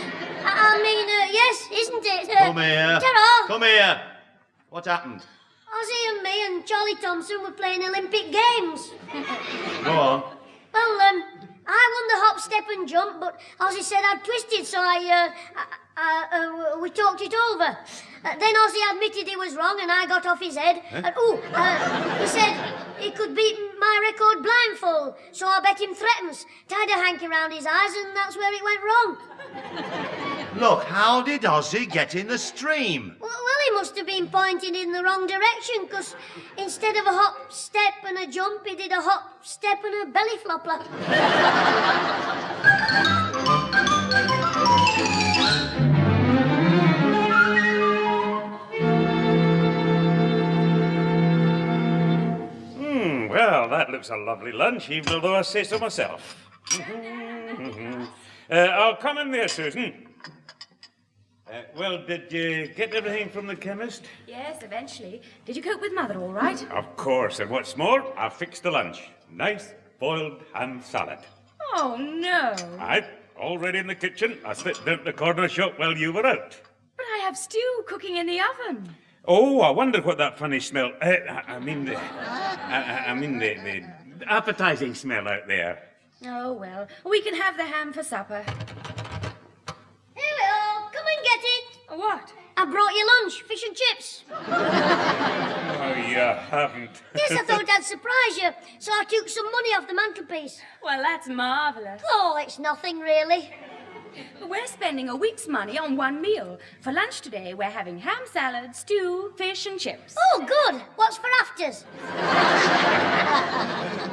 isn't it? Come here. Ta-ra. Come here. What happened? Ozzy and me and Charlie Thompson were playing Olympic Games. Go on. Well, I won the hop, step and jump, but Ozzy said I'd twisted, so we talked it over. Then Ozzy admitted he was wrong and I got off his head. And, he said he could beat my record blindfold, so I bet him threepence. Tied a hanky round his eyes and that's where it went wrong. Look, how did Ozzy get in the stream? Well, he must have been pointing in the wrong direction, because instead of a hop, step and a jump, he did a hop, step and a belly flopper. Well, that looks a lovely lunch, even though I say so myself. I'll come in there, Susan. Well, did you get everything from the chemist? Yes, eventually. Did you cope with Mother all right? Of course, and what's more, I fixed the lunch. Nice boiled ham salad. Oh, no. Aye, already in the kitchen. I slipped down to the corner shop while you were out. But I have stew cooking in the oven. Oh, I wonder what that funny smell... I mean the appetizing smell out there. Oh, well, we can have the ham for supper. Here we are. Come and get it. What? I brought you lunch, fish and chips. Oh, you haven't. Yes, I thought I'd surprise you, so I took some money off the mantelpiece. Well, that's marvellous. Oh, it's nothing, really. We're spending a week's money on one meal. For lunch today, we're having ham salad, stew, fish and chips. Oh, good. What's for afters?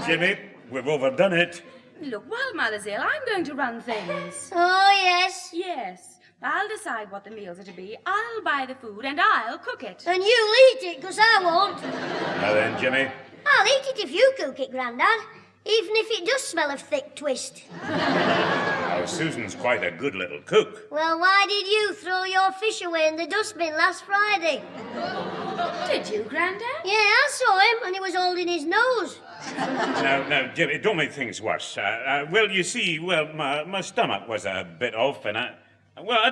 Jimmy, we've overdone it. Look, while Mother's ill, I'm going to run things. Oh, yes? Yes. I'll decide what the meals are to be. I'll buy the food and I'll cook it. And you'll eat it, because I won't. Now then, Jimmy. I'll eat it if you cook it, Grandad. Even if it does smell of thick twist. Oh, Susan's quite a good little cook. Well, why did you throw your fish away in the dustbin last Friday? Did you, Grandad? Yeah, I saw him, and he was holding his nose. Now, Jimmy, don't make things worse. Well, you see, my stomach was a bit off, and I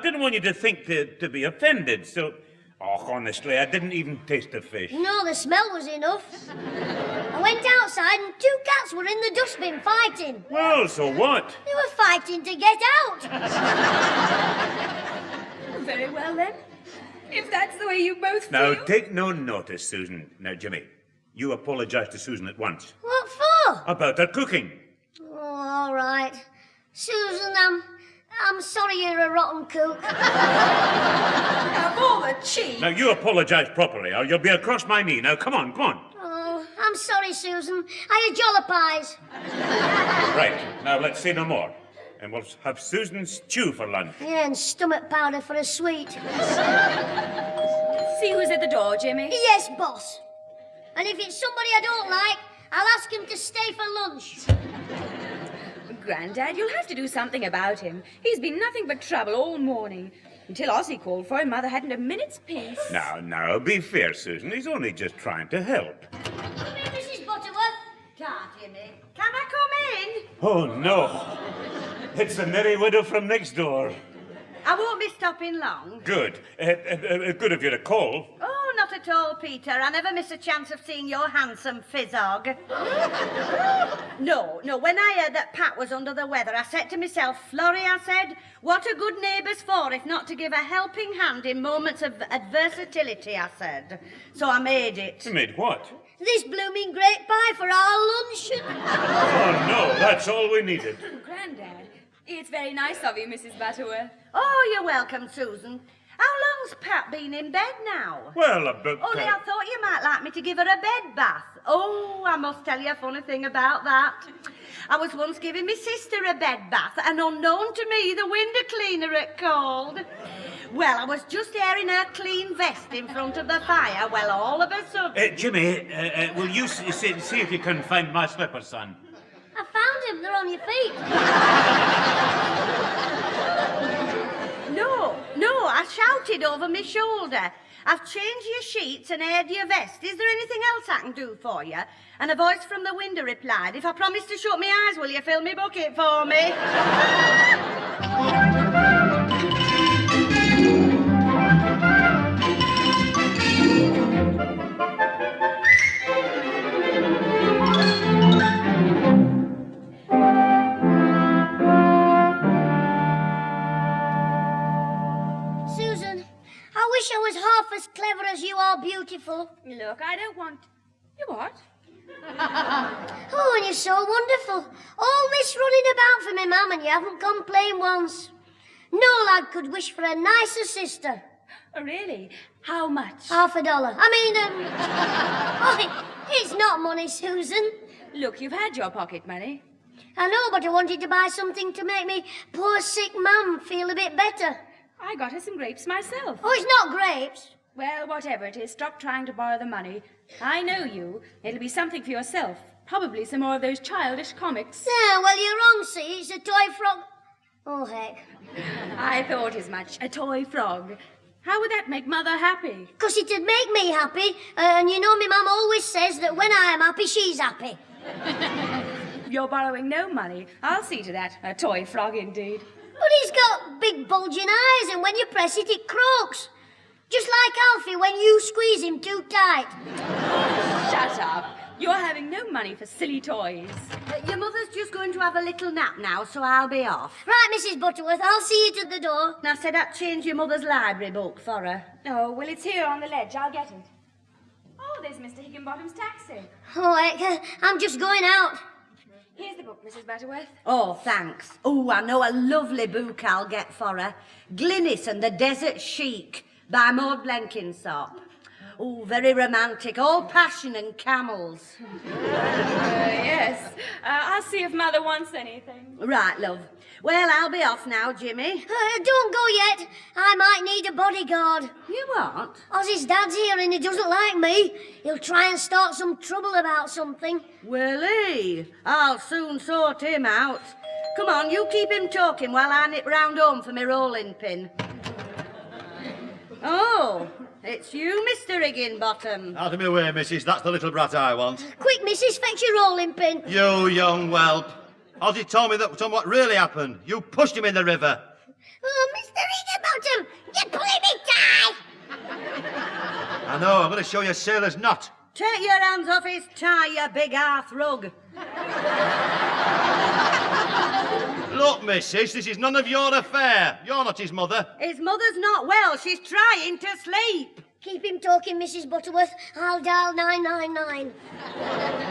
didn't want you to think to be offended, so... Oh, honestly, I didn't even taste the fish. No, the smell was enough. I went outside and 2 cats were in the dustbin fighting. Well, so what? They were fighting to get out. Very well, then. If that's the way you both feel... Now, take no notice, Susan. Now, Jimmy, you apologise to Susan at once. What for? About her cooking. Oh, all right. Susan, I'm sorry you're a rotten cook. Of all the cheek. Now, you apologise properly, or you'll be across my knee. Now, come on. Oh, I'm sorry, Susan. I had jollipies. Right, now let's say no more. And we'll have Susan's stew for lunch. Yeah, and stomach powder for a sweet. See who's at the door, Jimmy? Yes, boss. And if it's somebody I don't like, I'll ask him to stay for lunch. Grandad, you'll have to do something about him. He's been nothing but trouble all morning. Until Ozzy called for him, Mother hadn't a minute's peace. Now, be fair, Susan. He's only just trying to help. Come in, Mrs. Butterworth. Ta, Jimmy. Can I come in? Oh, no. It's the merry widow from next door. I won't be stopping long. Good. Good of you to call. Oh, not at all, Peter. I never miss a chance of seeing your handsome fizzog. No, when I heard that Pat was under the weather, I said to myself, Florrie, I said, what are good neighbours for if not to give a helping hand in moments of adversity, I said. So I made it. You made what? This blooming great pie for our luncheon. Oh, no, that's all we needed. Grandad, it's very nice of you, Mrs. Butterworth. Oh, you're welcome, Susan. How long's Pat been in bed now? Well, about... Only I thought you might like me to give her a bed bath. Oh, I must tell you a funny thing about that. I was once giving my sister a bed bath, and unknown to me, the window cleaner had called. Well, I was just airing her clean vest in front of the fire. Well, all of a sudden... Jimmy, will you see if you can find my slippers, son? I found him. They're on your feet. No, I shouted over my shoulder. I've changed your sheets and aired your vest. Is there anything else I can do for you? And a voice from the window replied, if I promise to shut my eyes, will you fill me bucket for me? Susan, I wish I was half as clever as you are beautiful. Look, I don't want... You what? Oh, and you're so wonderful. All this running about for me, Mum, and you haven't complained once. No lad could wish for a nicer sister. Oh, really? How much? $50. It's not money, Susan. Look, you've had your pocket money. I know, but I wanted to buy something to make me poor sick Mum feel a bit better. I got her some grapes myself. Oh, it's not grapes. Well, whatever it is, stop trying to borrow the money. I know you. It'll be something for yourself. Probably some more of those childish comics. Yeah, well, you're wrong, see. It's a toy frog. Oh, heck. I thought as much. A toy frog. How would that make Mother happy? 'Cause it'd make me happy. And you know me Mum always says that when I am happy, she's happy. You're borrowing no money. I'll see to that. A toy frog, indeed. But he's got big bulging eyes, and when you press it, it croaks. Just like Alfie when you squeeze him too tight. Shut up. You're having no money for silly toys. Your mother's just going to have a little nap now, so I'll be off. Right, Mrs. Butterworth, I'll see you at the door. And I said I'd change your mother's library book for her. Oh, well, it's here on the ledge. I'll get it. Oh, there's Mr. Higginbottom's taxi. Oh, heck, I'm just going out. Here's the book, Mrs. Butterworth. Oh, thanks. Oh, I know a lovely book I'll get for her. Glynis and the Desert Chic by Maud Blenkinsop. Oh, very romantic, all passion and camels. Yes. I'll see if Mother wants anything. Right, love. Well, I'll be off now, Jimmy. Don't go yet. I might need a bodyguard. You what? Ozzy's dad's here and he doesn't like me. He'll try and start some trouble about something. Will he? I'll soon sort him out. Come on, you keep him talking while I nip round home for my rolling pin. Oh, it's you, Mr. Higginbottom. Out of my way, missus. That's the little brat I want. Quick, missus, fetch your rolling pin. You young whelp. Ozzy told me that what really happened. You pushed him in the river. Oh, Mr. Higginbottom, you're pulling me tie. I know, I'm going to show you a sailor's knot. Take your hands off his tie, you big hearth rug. Look, missus, this is none of your affair. You're not his mother. His mother's not well. She's trying to sleep. Keep him talking, Mrs. Butterworth. I'll dial 999.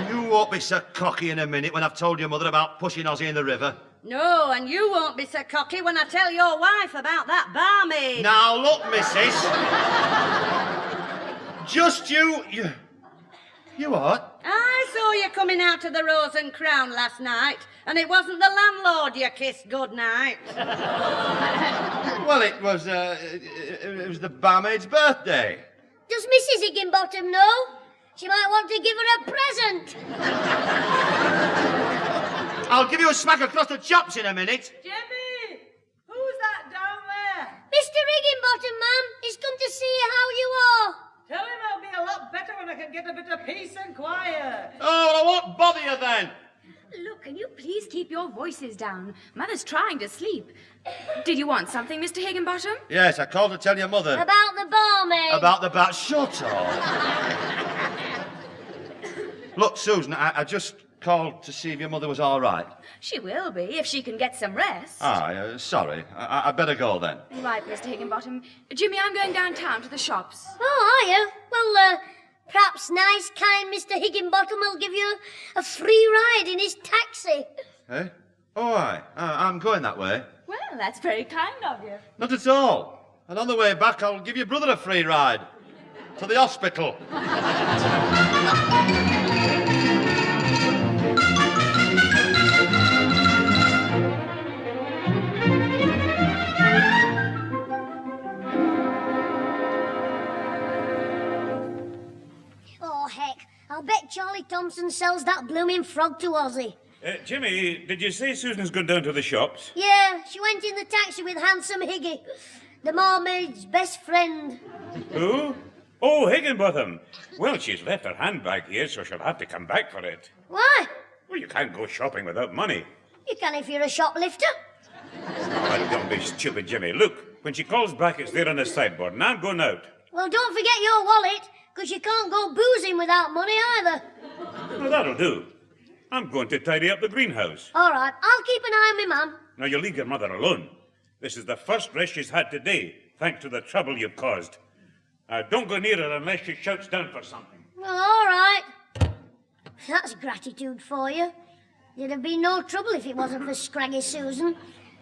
You won't be so cocky in a minute when I've told your mother about pushing Ozzy in the river. No, and you won't be so cocky when I tell your wife about that barmaid. Now, look, missus. Just you... You what? I saw you coming out of the Rose and Crown last night, And it wasn't the landlord you kissed goodnight. Well, it was the barmaid's birthday. Does Mrs. Higginbottom know? She might want to give her a present. I'll give you a smack across the chops in a minute. Jimmy! Who's that down there? Mr. Higginbottom, ma'am, he's come to see how you are. Tell him I'll be a lot better when I can get a bit of peace and quiet. Oh, well, I won't bother you then. Look, can you please keep your voices down? Mother's trying to sleep. Did you want something, Mr. Higginbottom? Yes, I called to tell your mother. About the barmaid. About the bat. Shut up. Look, Susan, I just called to see if your mother was all right. She will be, if she can get some rest. Sorry. I better go then. Right, Mr. Higginbottom. Jimmy, I'm going downtown to the shops. Oh, are you? Well, perhaps nice, kind Mr. Higginbottom will give you a free ride in his taxi. Eh? Oh, aye. I'm going that way. Well, that's very kind of you. Not at all. And on the way back, I'll give your brother a free ride. To the hospital. Oh, heck. I'll bet Charlie Thompson sells that blooming frog to Ozzy. Jimmy, did you say Susan's gone down to the shops? Yeah, she went in the taxi with handsome Higgy, the marmaid's best friend. Who? Oh, Higginbottom. Well, she's left her handbag here, so she'll have to come back for it. Why? Well, you can't go shopping without money. You can if you're a shoplifter. Oh, don't be stupid, Jimmy. Look, when she calls back, it's there on the sideboard, and I'm going out. Well, don't forget your wallet, because you can't go boozing without money either. Well, that'll do. I'm going to tidy up the greenhouse. All right, I'll keep an eye on me, ma'am. Now, you leave your mother alone. This is the first rest she's had today, thanks to the trouble you've caused. Don't go near her unless she shouts down for something. Well, all right. That's gratitude for you. There'd have been no trouble if it wasn't for Scraggy Susan.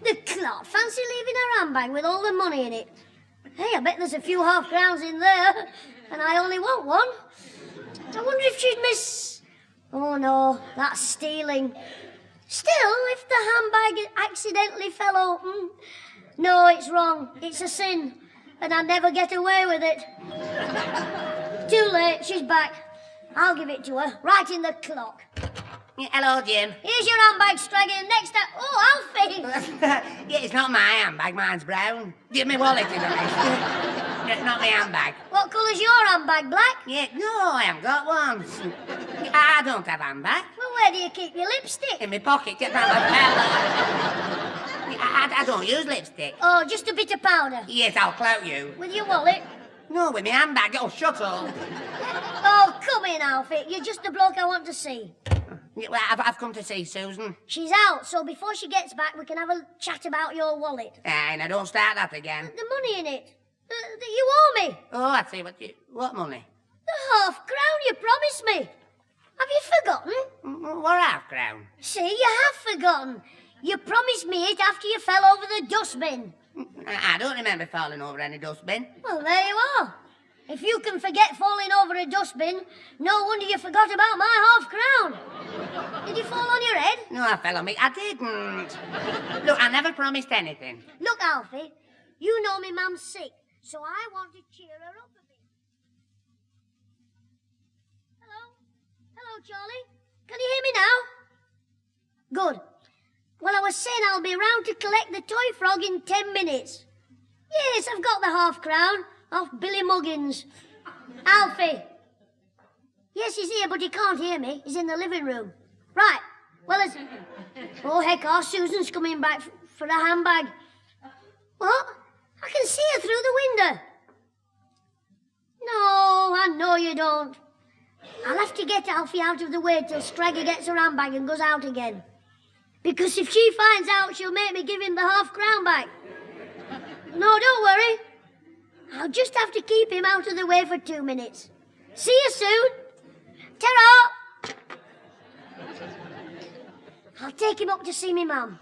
The clot, fancy leaving her handbag with all the money in it. Hey, I bet there's a few half-crowns in there, and I only want one. I wonder if she'd miss... Oh, no, that's stealing. Still, if the handbag accidentally fell open... No, it's wrong. It's a sin, and I'd never get away with it. Too late, she's back. I'll give it to her, right in the clock. Hello, Jim. Here's your handbag, Straggy, and next time... Oh, Alfie! Yeah, it's not my handbag, mine's brown. Give me wallet in the rest. It's not my handbag. What colour's your handbag, black? Yeah, no, I haven't got one. I don't have handbag. Well, where do you keep your lipstick? In my pocket, just round my I don't use lipstick. Oh, just a bit of powder? Yes, I'll clout you. With your wallet? No, with my handbag. Oh, shut up. Oh, come in, Alfie. You're just the bloke I want to see. Yeah, well, I've come to see Susan. She's out, so before she gets back, we can have a chat about your wallet. And I don't start that again. The money in it. That you owe me. Oh, I see. What money? The half-crown you promised me. Have you forgotten? What half-crown? See, you have forgotten. You promised me it after you fell over the dustbin. I don't remember falling over any dustbin. Well, there you are. If you can forget falling over a dustbin, no wonder you forgot about my half-crown. Did you fall on your head? No, I fell on me. I didn't. Look, I never promised anything. Look, Alfie, you know me mum's sick, so I want to cheer her up a bit. Hello? Hello, Charlie. Can you hear me now? Good. Well, I was saying I'll be round to collect the toy frog in 10 minutes. Yes, I've got the half-crown off Billy Muggins. Alfie. Yes, he's here, but he can't hear me. He's in the living room. Right. Well, it's... Oh, heck, our Susan's coming back for a handbag. What? I can see her through the window. No, I know you don't. I'll have to get Alfie out of the way till Scraggy gets her handbag and goes out again. Because if she finds out, she'll make me give him the half-crown back. No, don't worry. I'll just have to keep him out of the way for 2 minutes. See you soon. Ta-ra! I'll take him up to see me mum.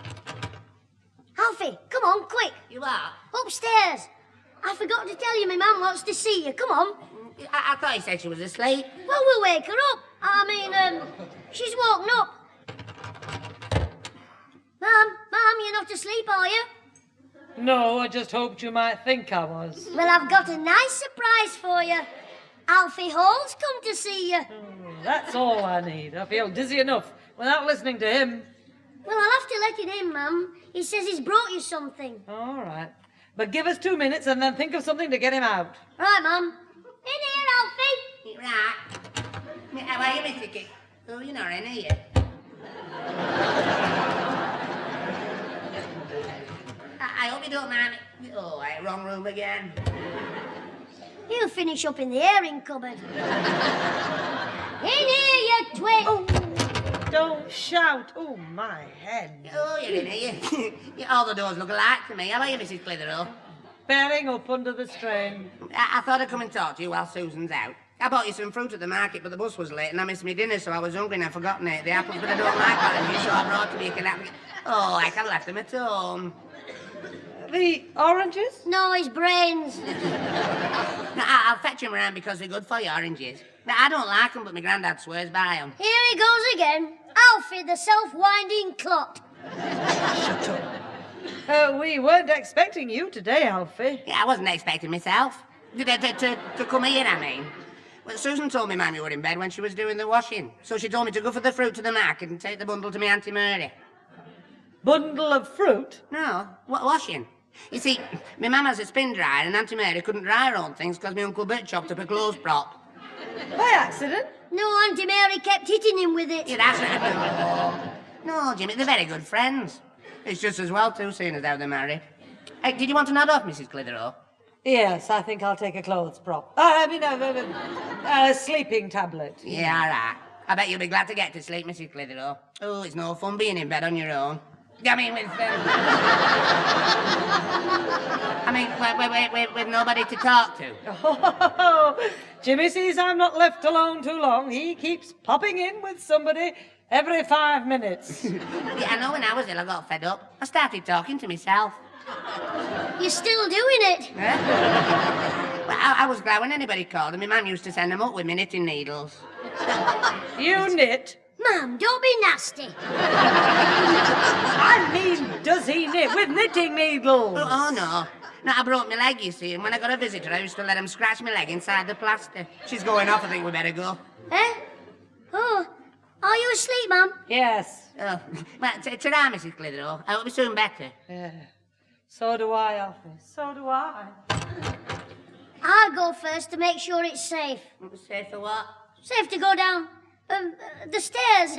Alfie, come on, quick. You are? Upstairs. I forgot to tell you my mum wants to see you. Come on. I thought you said she was asleep. Well, we'll wake her up. I mean, she's woken up. Mum, you're not asleep, are you? No, I just hoped you might think I was. Well, I've got a nice surprise for you. Alfie Hall's come to see you. That's all I need. I feel dizzy enough without listening to him. Well, I'll have to let him in, Mum. He says he's brought you something. All right. But give us 2 minutes and then think of something to get him out. Right, Mum. In here, Alfie. Right. How are you, Mr. Kid? Oh, you're not in here. I hope you don't mind me. Oh, right, wrong room again. He'll finish up in the airing cupboard. In here, you twit. Oh, don't shout. Oh, my head. Oh, you're in here. All the doors look alike to me. How are you, Mrs. Clitheroe? Bearing up under the strain. I thought I'd come and talk to you while Susan's out. I bought you some fruit at the market, but the bus was late and I missed my dinner, so I was hungry and I'd forgotten it. The apples, but I don't like oranges, so I brought to you. Oh, I can left them at home. The oranges? No, his brains. Now, I'll fetch them around because they're good for you, oranges. Now, I don't like them, but my granddad swears by them. Here he goes again. Alfie, the self-winding clot. Shut up. We weren't expecting you today, Alfie. Yeah, I wasn't expecting myself. To come here, I mean. Well, Susan told me Mammy were in bed when she was doing the washing. So she told me to go for the fruit to the market and take the bundle to me Auntie Mary. Bundle of fruit? No, washing. You see, my mum has a spin dryer and Auntie Mary couldn't dry her own things because my Uncle Bert chopped up a clothes prop. By accident? No, Auntie Mary kept hitting him with it. Yeah, that's right. No, Jimmy, they're very good friends. It's just as well, too, seeing as how they're married. Hey, did you want to nod off, Mrs. Clitheroe? Yes, I think I'll take a clothes prop. A sleeping tablet. Yeah, all right. I bet you'll be glad to get to sleep, Mrs. Clitheroe. Oh, it's no fun being in bed on your own. I mean, with nobody to talk to. Oh, Jimmy sees I'm not left alone too long. He keeps popping in with somebody every 5 minutes. Yeah, I know when I was ill, I got fed up. I started talking to myself. You're still doing it? Well, I was glad when anybody called, and my mum used to send them up with me knitting needles. You knit? Mum, don't be nasty. I mean, does he knit with knitting needles? Oh, no. No, I broke my leg, you see, and when I got a visitor, I used to let him scratch my leg inside the plaster. She's going off, I think we better go. Eh? Oh, are you asleep, Mum? Yes. Oh, well, ta-ra, Mrs. Clitheroe. I hope you're soon better. Yeah. So do I, Alfie. So do I. I'll go first to make sure it's safe. Safe for what? Safe to go down the stairs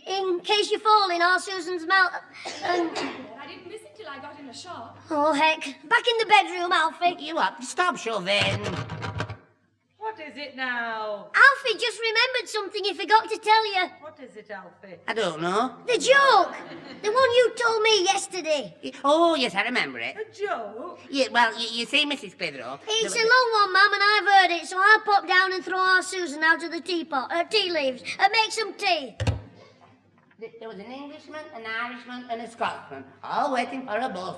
in case you fall in our Susan's mouth. I didn't miss it till I got in the shop. Oh, heck. Back in the bedroom, Alfie. You up? Stop shoving. What is it now? Alfie just remembered something he forgot to tell you. What is it, Alfie? I don't know. The joke. The one you told me yesterday. Oh, yes, I remember it. A joke? Yeah, well, you see, Mrs. Clitheroe... It's a long one, Mum, and I've heard it, so I'll pop down and throw our Susan out of the tea leaves, and make some tea. There was an Englishman, an Irishman, and a Scotsman, all waiting for a bus.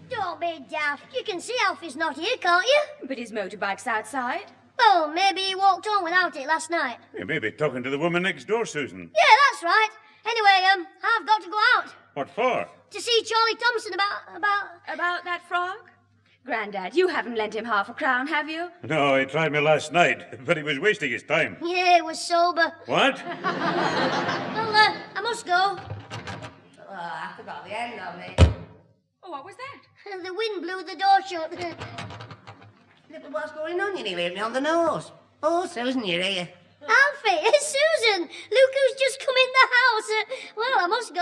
Don't be daft. You can see Alfie's not here, can't you? But his motorbike's outside. Well, maybe he walked on without it last night. You may be talking to the woman next door, Susan. Yeah, that's right. Anyway, I've got to go out. What for? To see Charlie Thompson About that frog? Grandad, you haven't lent him half a crown, have you? No, he tried me last night, but he was wasting his time. Yeah, he was sober. What? Well, I must go. Oh, I forgot the end of it. Oh, what was that? The wind blew the door shut. But what's going on? You nearly hit me on the nose. Oh, Susan, you're here. Alfie, it's Susan. Look who's just come in the house. Well, I must go.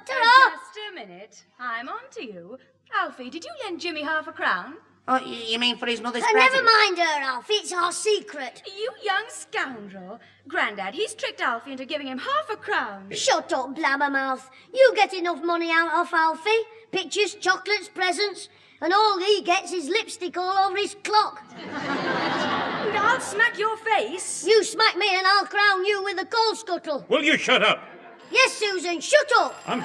Ta-ra. Just a minute. I'm on to you. Alfie, did you lend Jimmy half a crown? Oh, you mean for his mother's Never present? mind her, Alfie. It's our secret. You young scoundrel. Grandad, he's tricked Alfie into giving him half a crown. Shut up, blabbermouth. You get enough money out of Alfie. Pictures, chocolates, presents. And all he gets is lipstick all over his clock. And I'll smack your face. You smack me and I'll crown you with a coal scuttle. Will you shut up? Yes, Susan, shut up. I'm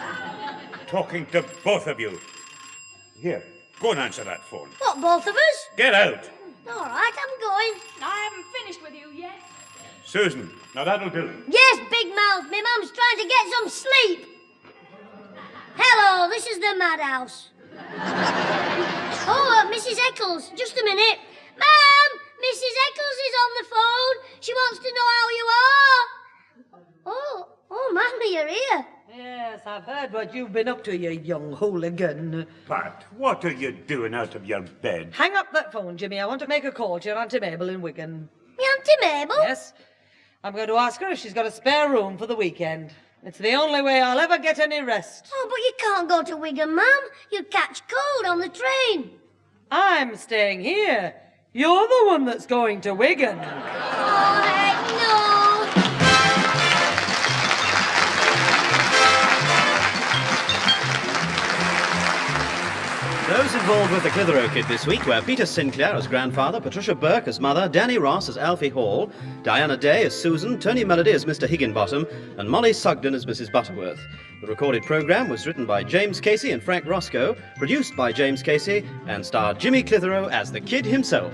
talking to both of you. Here, go and answer that phone. What, both of us? Get out. All right, I'm going. I haven't finished with you yet. Susan, now that'll do. Yes, Big Mouth, my mum's trying to get some sleep. Hello, this is the madhouse. Oh, Mrs. Eccles, just a minute. Ma'am, Mrs. Eccles is on the phone. She wants to know how you are. Oh, Mammy, you're here. Yes, I've heard what you've been up to, you young hooligan. Pat, what are you doing out of your bed? Hang up that phone, Jimmy. I want to make a call to your Auntie Mabel in Wigan. Me Auntie Mabel? Yes. I'm going to ask her if she's got a spare room for the weekend. It's the only way I'll ever get any rest. Oh, but you can't go to Wigan, Mum. You'd catch cold on the train. I'm staying here. You're the one that's going to Wigan. Oh, heck no. Those involved with the Clitheroe Kid this week were Peter Sinclair as grandfather, Patricia Burke as mother, Danny Ross as Alfie Hall, Diana Day as Susan, Tony Melody as Mr. Higginbottom, and Molly Sugden as Mrs. Butterworth. The recorded programme was written by James Casey and Frank Roscoe, produced by James Casey, and starred Jimmy Clitheroe as the Kid himself.